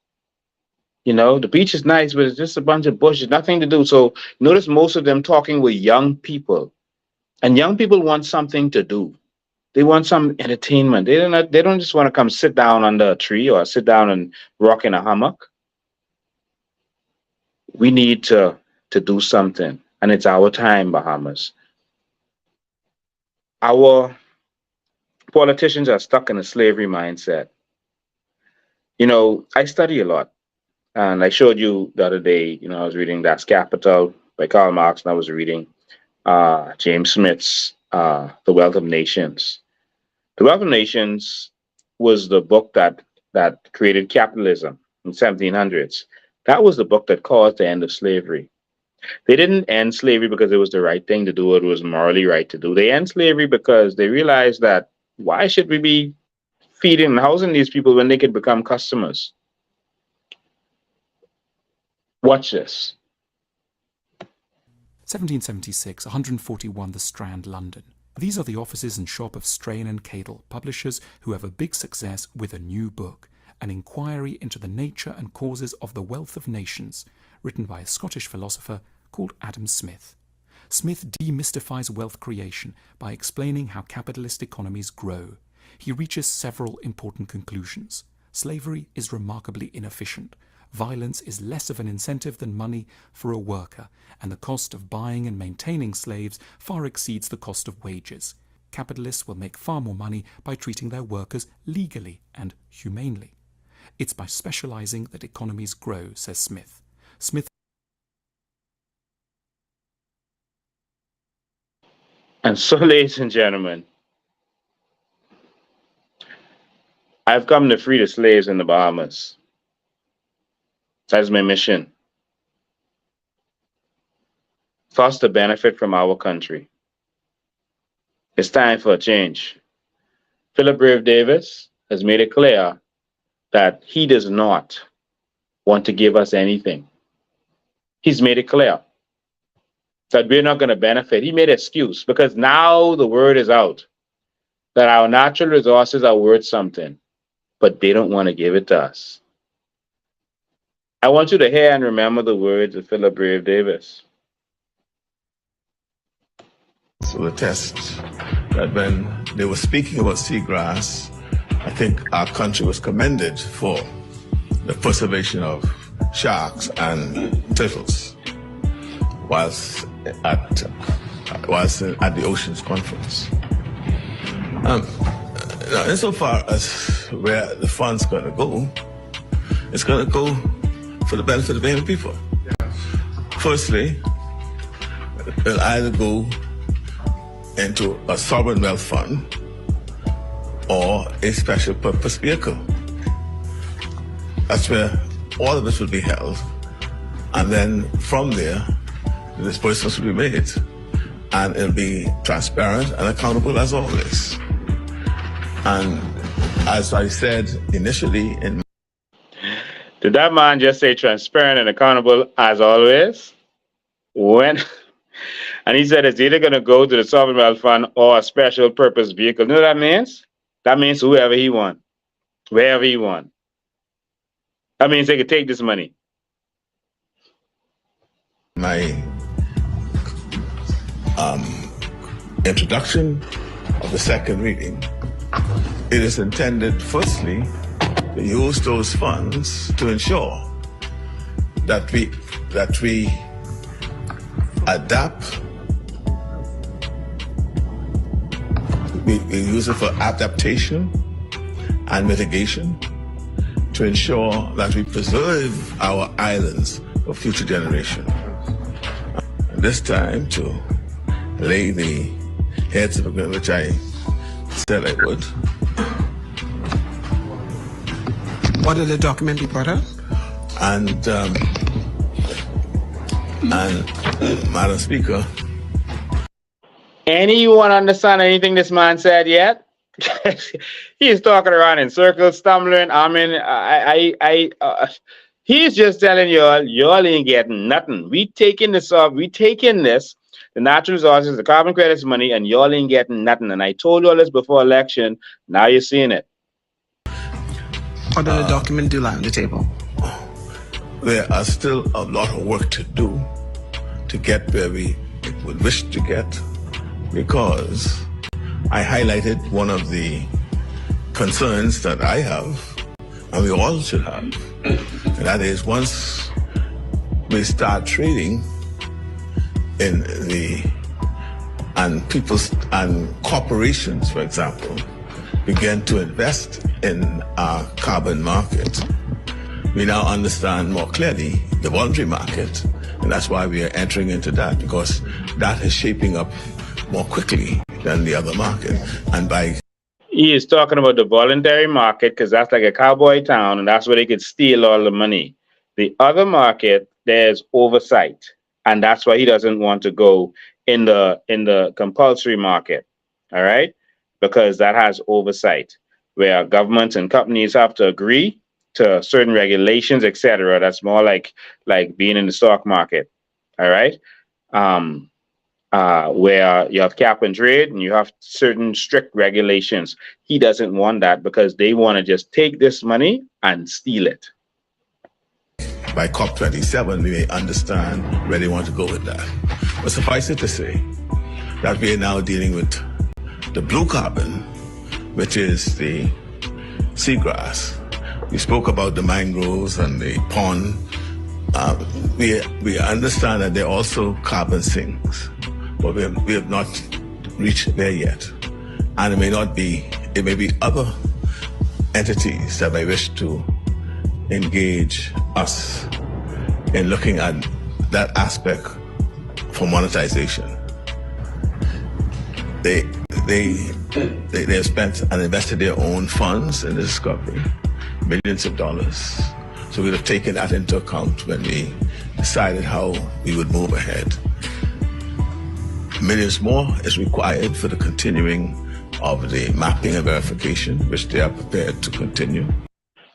You know, the beach is nice, but it's just a bunch of bush. There's nothing to do. So notice most of them talking with young people. And young people want something to do. They want some entertainment. They don't just want to come sit down under a tree or sit down and rock in a hammock. We need to do something. And it's our time, Bahamas. Our politicians are stuck in a slavery mindset. You know, I study a lot. And I showed you the other day, you know, I was reading Das Kapital by Karl Marx, and I was reading James Smith's The Wealth of Nations. The Wealth of Nations was the book that created capitalism in the 1700s. That was the book that caused the end of slavery. They didn't end slavery because it was the right thing to do, it was morally right to do. They end slavery because they realized that why should we be feeding and housing these people when they could become customers? Watch this. 1776, 141 The Strand, London. These are the offices and shop of Strain and Cadle, publishers who have a big success with a new book, An Inquiry into the Nature and Causes of the Wealth of Nations, written by a Scottish philosopher called Adam Smith. Smith demystifies wealth creation by explaining how capitalist economies grow. He reaches several important conclusions. Slavery is remarkably inefficient. Violence is less of an incentive than money for a worker, and the cost of buying and maintaining slaves far exceeds the cost of wages. Capitalists will make far more money by treating their workers legally and humanely. It's by specializing that economies grow, says Smith. And so, ladies and gentlemen, I've come to free the slaves in the Bahamas. That's my mission. For us to benefit from our country. It's time for a change. Philip Brave Davis has made it clear that he does not want to give us anything. He's made it clear that we're not going to benefit. He made an excuse because now the word is out that our natural resources are worth something, but they don't want to give it to us. I want you to hear and remember the words of Philip Brave Davis. So the test that when they were speaking about seagrass, I think our country was commended for the preservation of sharks and turtles whilst at the Oceans Conference. Now, insofar as where the fund's going to go, it's going to go for the benefit of the people. Firstly, it'll either go into a sovereign wealth fund or a special purpose vehicle. That's where all of this will be held. And then from there, the disbursements will be made. And it'll be transparent and accountable as always. And as I said initially in Did that man just say transparent and accountable as always? And he said it's either going to go to the sovereign wealth fund or a special purpose vehicle. You know what that means? That means whoever he wants, wherever he wants. That means they could take this money. My introduction of the second reading, it is intended firstly to use those funds to ensure that we adapt we use it for adaptation and mitigation to ensure that we preserve our islands for future generations. And this time to lay the heads of agreement, which I said I would. What did the document be brought up? And Madam Speaker. Anyone understand anything this man said yet? He's talking around in circles, stumbling. I mean, he's just telling y'all ain't getting nothing. We taking this off. We taking this, the natural resources, the carbon credits money, and y'all ain't getting nothing. And I told y'all this before election. Now you're seeing it. What did the document do lie on the table? There are still a lot of work to do to get where we would wish to get, because I highlighted one of the concerns that I have, and we all should have, and that is once we start trading in and people and corporations, for example, begin to invest in our carbon market, we now understand more clearly the voluntary market, and that's why we are entering into that, because that is shaping up more quickly than the other market. And by he is talking about the voluntary market because that's like a cowboy town, and that's where they could steal all the money. The other market, there's oversight, and that's why he doesn't want to go in the compulsory market. All right, because that has oversight, where governments and companies have to agree to certain regulations, etc. That's more like being in the stock market. All right. Where you have cap and trade and you have certain strict regulations. He doesn't want that because they want to just take this money and steal it. By COP27, we may understand where they want to go with that. But suffice it to say that we are now dealing with the blue carbon, which is the seagrass. We spoke about the mangroves and the pond. We understand that they're also carbon sinks, but we have not reached there yet. And it may be other entities that may wish to engage us in looking at that aspect for monetization. They have spent and invested their own funds in the discovery, millions of dollars. So we'd have taken that into account when we decided how we would move ahead. Millions more is required for the continuing of the mapping and verification, which they are prepared to continue.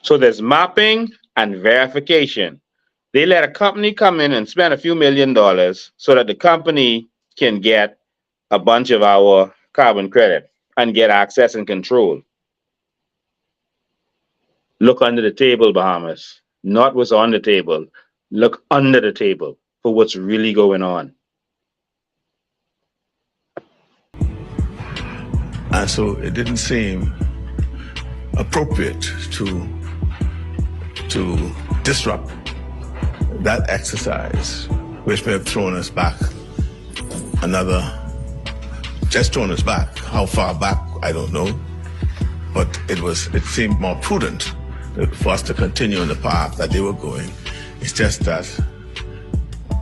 So there's mapping and verification. They let a company come in and spend a few $1 million so that the company can get a bunch of our carbon credit and get access and control. Look under the table, Bahamas. Not what's on the table. Look under the table for what's really going on. And so it didn't seem appropriate to disrupt that exercise, which may have thrown us back just thrown us back. How far back, I don't know. But it seemed more prudent for us to continue on the path that they were going. It's just that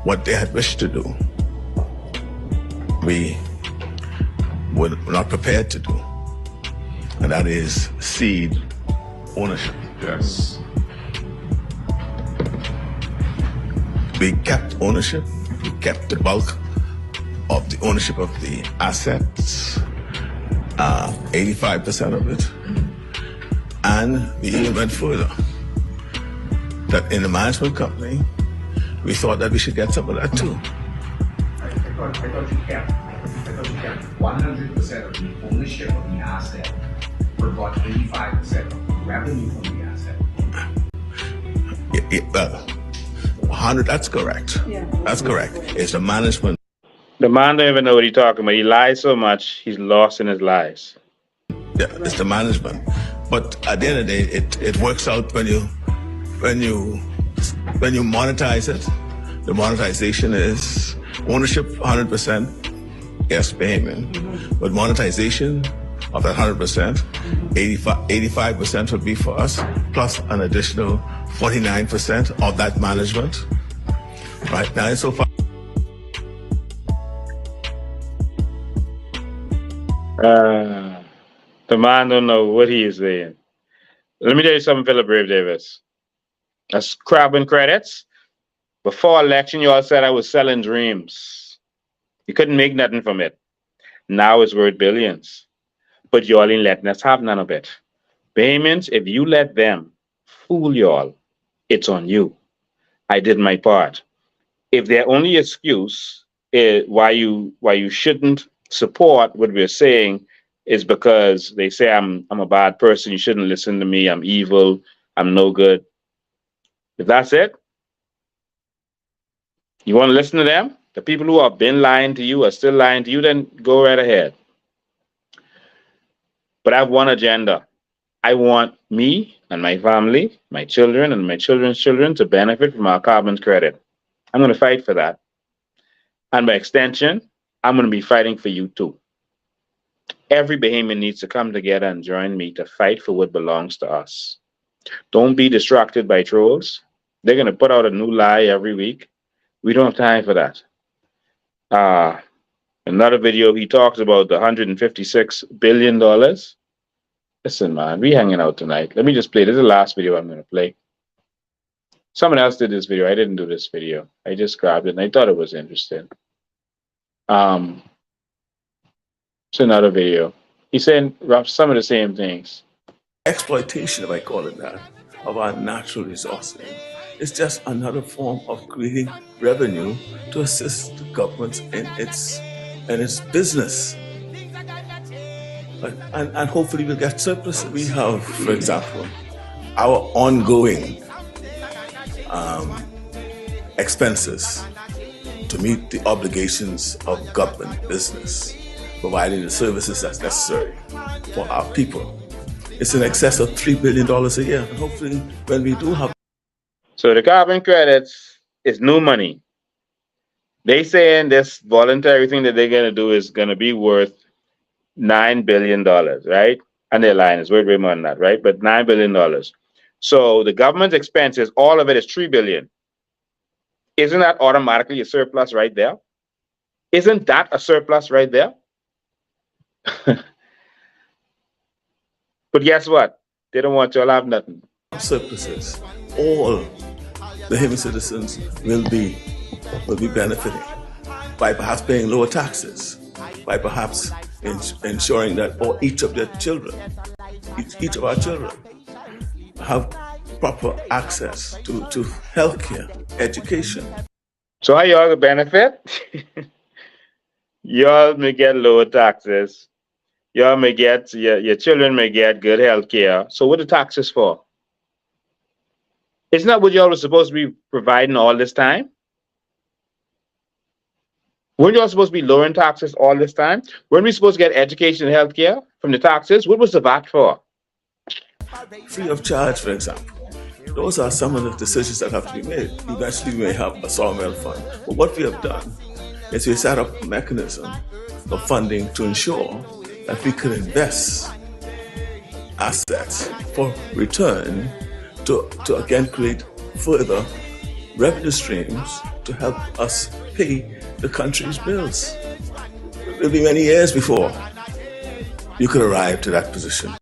what they had wished to do, we were not prepared to do. And that is cede ownership. Yes. We kept ownership. We kept the bulk of the ownership of the assets, 85% of it. And we even went further, that in the management company, we thought that we should get some of that too. I thought you kept 100% of the ownership of the asset, but about 85% of the revenue from the asset. 100, that's correct. Yeah. That's correct. It's the management. The man don't even know what he's talking about. He lies so much, he's lost in his lies. Yeah, it's the management. But at the end of the day, it works out when you monetize it. The monetization is ownership 100%, yes, payment. But monetization of that 100%. 85% would be for us, plus an additional 49% of that management. Right now, so far. The man don't know what he is saying. Let me tell you something, Philip Brave Davis. That's carbon credits. Before election, you all said I was selling dreams. You couldn't make nothing from it. Now it's worth billions. But you all ain't letting us have none of it. Payments, if you let them fool you all, it's on you. I did my part. If their only excuse is why you shouldn't support what we're saying is because they say I'm a bad person, you shouldn't listen to me, I'm evil, I'm no good. If that's it, you want to listen to them? The people who have been lying to you are still lying to you, then go right ahead. But I have one agenda. I want me and my family, my children and my children's children to benefit from our carbon credit. I'm going to fight for that. And by extension, I'm going to be fighting for you too. Every Bahamian needs to come together and join me to fight for what belongs to us. Don't be distracted by trolls. They're going to put out a new lie every week. We don't have time for that. Another video, he talks about the $156 billion. Listen, man, we hanging out tonight. Let me just play. This is the last video I'm going to play. Someone else did this video. I didn't do this video. I just grabbed it and I thought it was interesting. It's another video. He's saying some of the same things. Exploitation, if I call it that, of our natural resources is just another form of creating revenue to assist the government in its business. And hopefully we'll get surplus. We have, for example, our ongoing expenses to meet the obligations of government business, providing the services that's necessary for our people. It's in excess of $3 billion a year. And hopefully when we do have... So the carbon credits is new money. They saying this voluntary thing that they're going to do is going to be worth $9 billion, right? And they're lying, it's way more than that, right? But $9 billion. So the government's expenses, all of it is $3 billion. Isn't that automatically a surplus right there? Isn't that a surplus right there? But guess what? They don't want you to have nothing. Surpluses. All Bahamian citizens will be benefiting by perhaps paying lower taxes, by perhaps ensuring that each of their children, each of our children, have proper access to healthcare, education. So how y'all benefit? Y'all may get lower taxes. Y'all may get, your children may get good health care. So what are the taxes for? Isn't that what y'all were supposed to be providing all this time? Weren't y'all supposed to be lowering taxes all this time? Weren't we supposed to get education and health care from the taxes? What was the VAT for? Free of charge, for example. Those are some of the decisions that have to be made. Eventually we may have a sawmill fund. But what we have done is we set up a mechanism of funding to ensure that we can invest assets for return to again create further revenue streams to help us pay the country's bills. It will be many years before you could arrive to that position.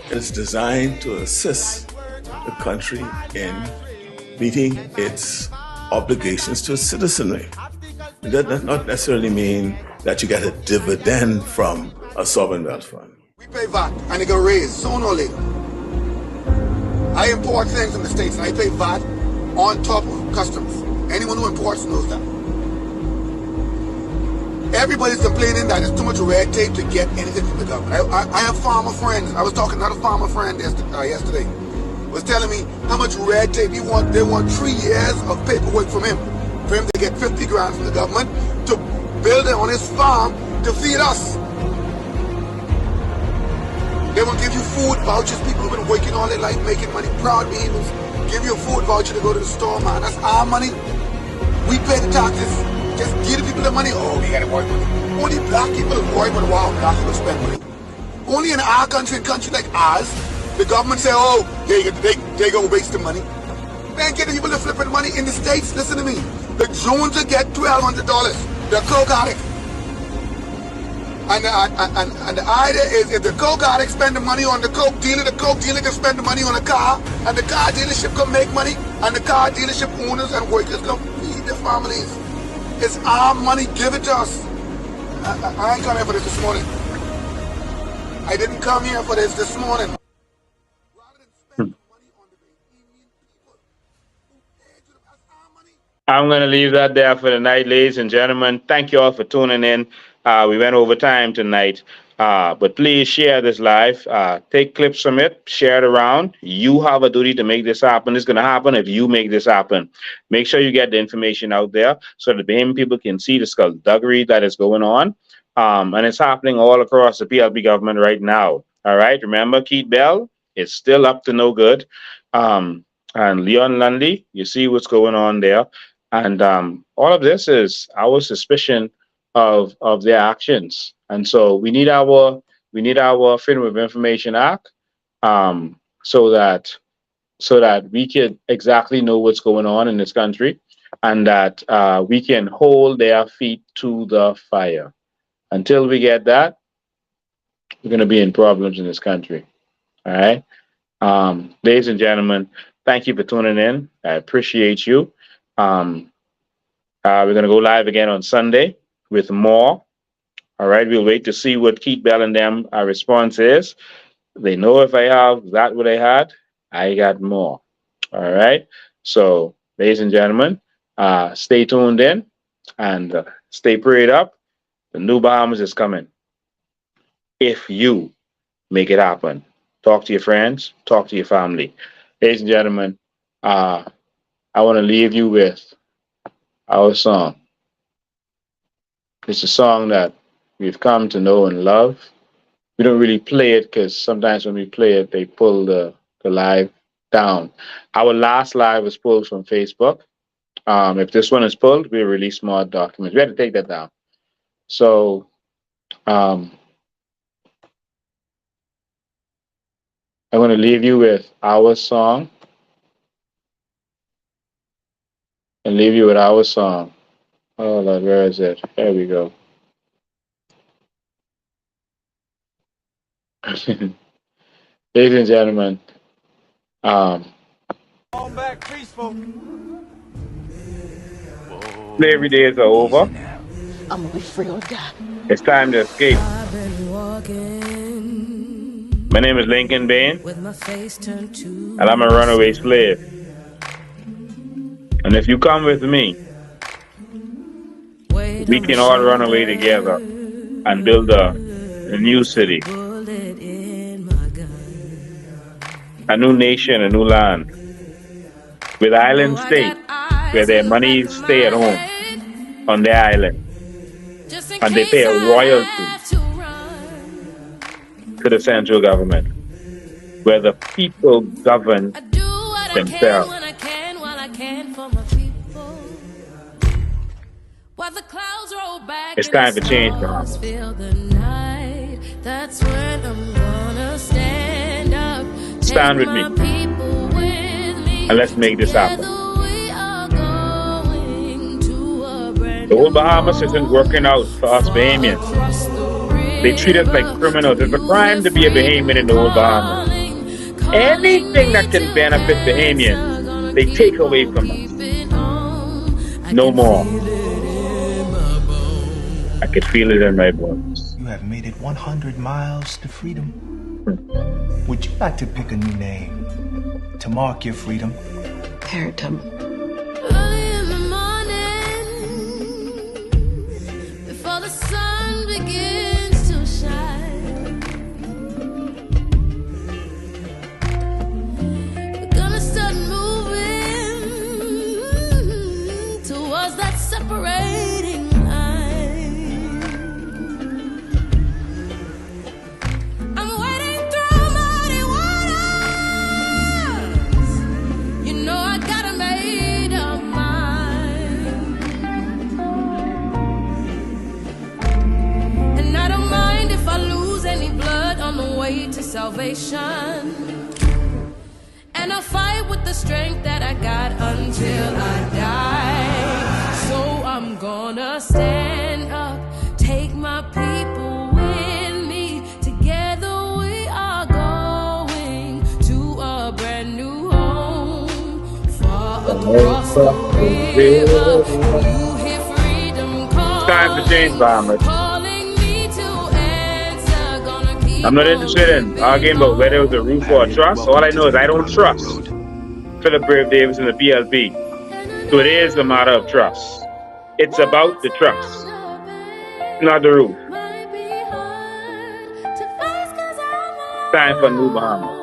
It's designed to assist the country in meeting its obligations to its citizenry. That does not necessarily mean that you get a dividend from a sovereign wealth fund. We pay VAT and it gonna raise sooner or later. I import things from the States and I pay VAT on top of customs. Anyone who imports knows that. Everybody's complaining that there's too much red tape to get anything from the government. I have farmer friends. I was talking to another farmer friend yesterday. Was telling me how much red tape they want 3 years of paperwork from him. For him to get 50 grand from the government to build it on his farm to feed us. They will give you food vouchers. People who've been working all their life making money, proud behaviors, give you a food voucher to go to the store, man. That's our money. We pay the taxes. Just give the people the money. Oh, we gotta work money. Only black people worry about wow, black people spend money. Only in our country, a country like ours, the government say, oh, they gonna waste the money. Man, get the people to flipping money in the States. Listen to me. The Jones will get $1,200. The coke addict. And the idea is if the coke addict spend the money on the coke dealer can spend the money on a car, and the car dealership can make money, and the car dealership owners and workers can feed their families. It's our money. Give it to us. I ain't come here for this morning. I didn't come here for this morning. I'm going to leave that there for the night, ladies and gentlemen. Thank you all for tuning in. We went over time tonight, but please share this live. Take clips from it, share it around. You have a duty to make this happen. It's going to happen if you make this happen. Make sure you get the information out there so that the Bahamian people can see the skullduggery that is going on. And it's happening all across the PLP government right now. All right. Remember, Keith Bell is still up to no good. And Leon Lundy, you see what's going on there. And all of this is our suspicion of their actions. And so we need our Freedom of Information Act so that we can exactly know what's going on in this country, and that we can hold their feet to the fire. Until we get that, we're going to be in problems in this country. All right. Ladies and gentlemen, thank you for tuning in. I appreciate you. We're going to go live again on Sunday with more. All right. We'll wait to see what Keith Bell and them response is. They know if I have that what I had, I got more. All right. So, ladies and gentlemen, stay tuned in and stay prayed up. The new Bahamas is coming. If you make it happen, talk to your friends, talk to your family. Ladies and gentlemen, I want to leave you with our song. It's a song that we've come to know and love. We don't really play it because sometimes when we play it, they pull the live down. Our last live was pulled from Facebook. If this one is pulled, we'll release more documents. We had to take that down. So, I'm going to leave you with our song. And leave you with our song. Oh, Lord, where is it? There we go. Ladies and gentlemen, slavery days are over. I'm gonna be free or die. It's time to escape. My name is Lincoln Bain, and I'm a runaway slave. And if you come with me, we can all run away together and build a new city, a new nation, a new land, with island state, where their money stay at home on their island, and they pay a royalty to the central government, where the people govern themselves. It's time for change, Bahamas. Stand with me, and let's make this happen. The whole Bahamas isn't working out for us Bahamians. They treat us like criminals. It's a crime to be a Bahamian in the whole Bahamas. Anything that can benefit Bahamians, they take away from us. No more. I could feel it in my bones. You have made it 100 miles to freedom. Would you like to pick a new name to mark your freedom? Keratum. Early in the morning, before the sun begins to shine, we're gonna start moving towards that separating line. I'm wading through muddy waters. You know I gotta made up mind. And salvation. And I'll fight with the strength that I got until I die. So I'm gonna stand up, take my people with me. Together we are going to a brand new home, far across the river. You hear freedom calling, Time to change, Bahamas. calling me to answer. Gonna keep I'm not interested in arguing about whether it was a roof or a truss. All I know is I don't trust Philip Brave Davis and the PLP. So it is a matter of trust. It's about the trust, not the roof. Time for New Bahamas.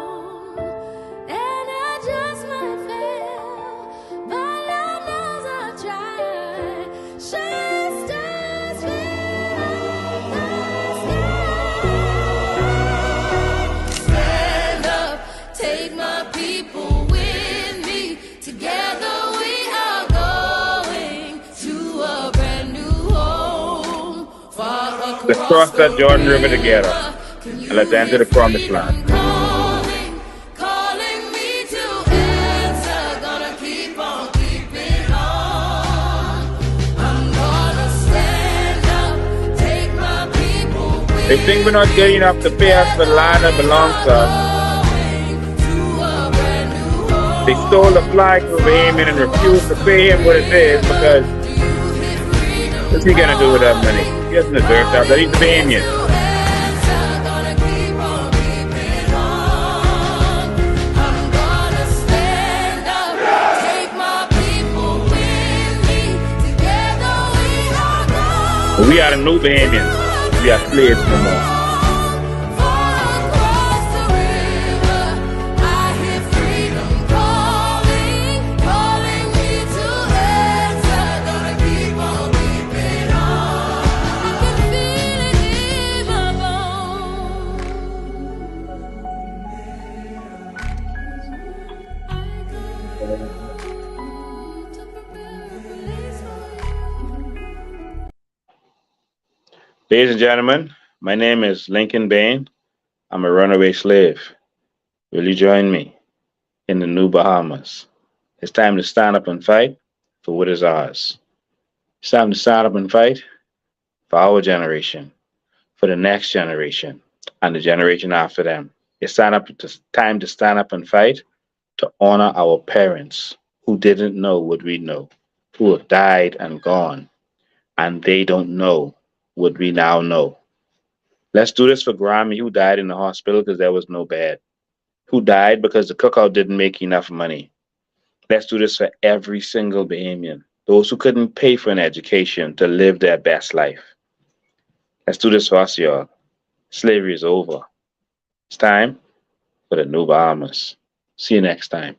Stand up, take my people with me. Together we are going to a brand new home, far across Let's cross that Jordan River together and let's enter the promised land. calling me to answer. Gonna keep on keeping on. I'm gonna stand up, take my people with They think we're not good enough to pay us for the land that belongs to us. They stole the flag from Bahamian and refused to pay him what it is because what's he gonna do with that money? He doesn't deserve that, but he's a Bahamian. But we are the new Bahamians. We are slaves no more. Ladies and gentlemen, my name is Lincoln Bain. I'm a runaway slave. Will you join me in the New Bahamas? It's time to stand up and fight for what is ours. It's time to stand up and fight for our generation, for the next generation, and the generation after them. It's time to stand up and fight to honor our parents who didn't know what we know, who have died and gone, and they don't know what we now know. Let's do this for Grammy, who died in the hospital because there was no bed, who died because the cookout didn't make enough money. Let's do this for every single Bahamian, those who couldn't pay for an education to live their best life. Let's do this for us, y'all. Slavery is over. It's time for the New Bahamas. See you next time.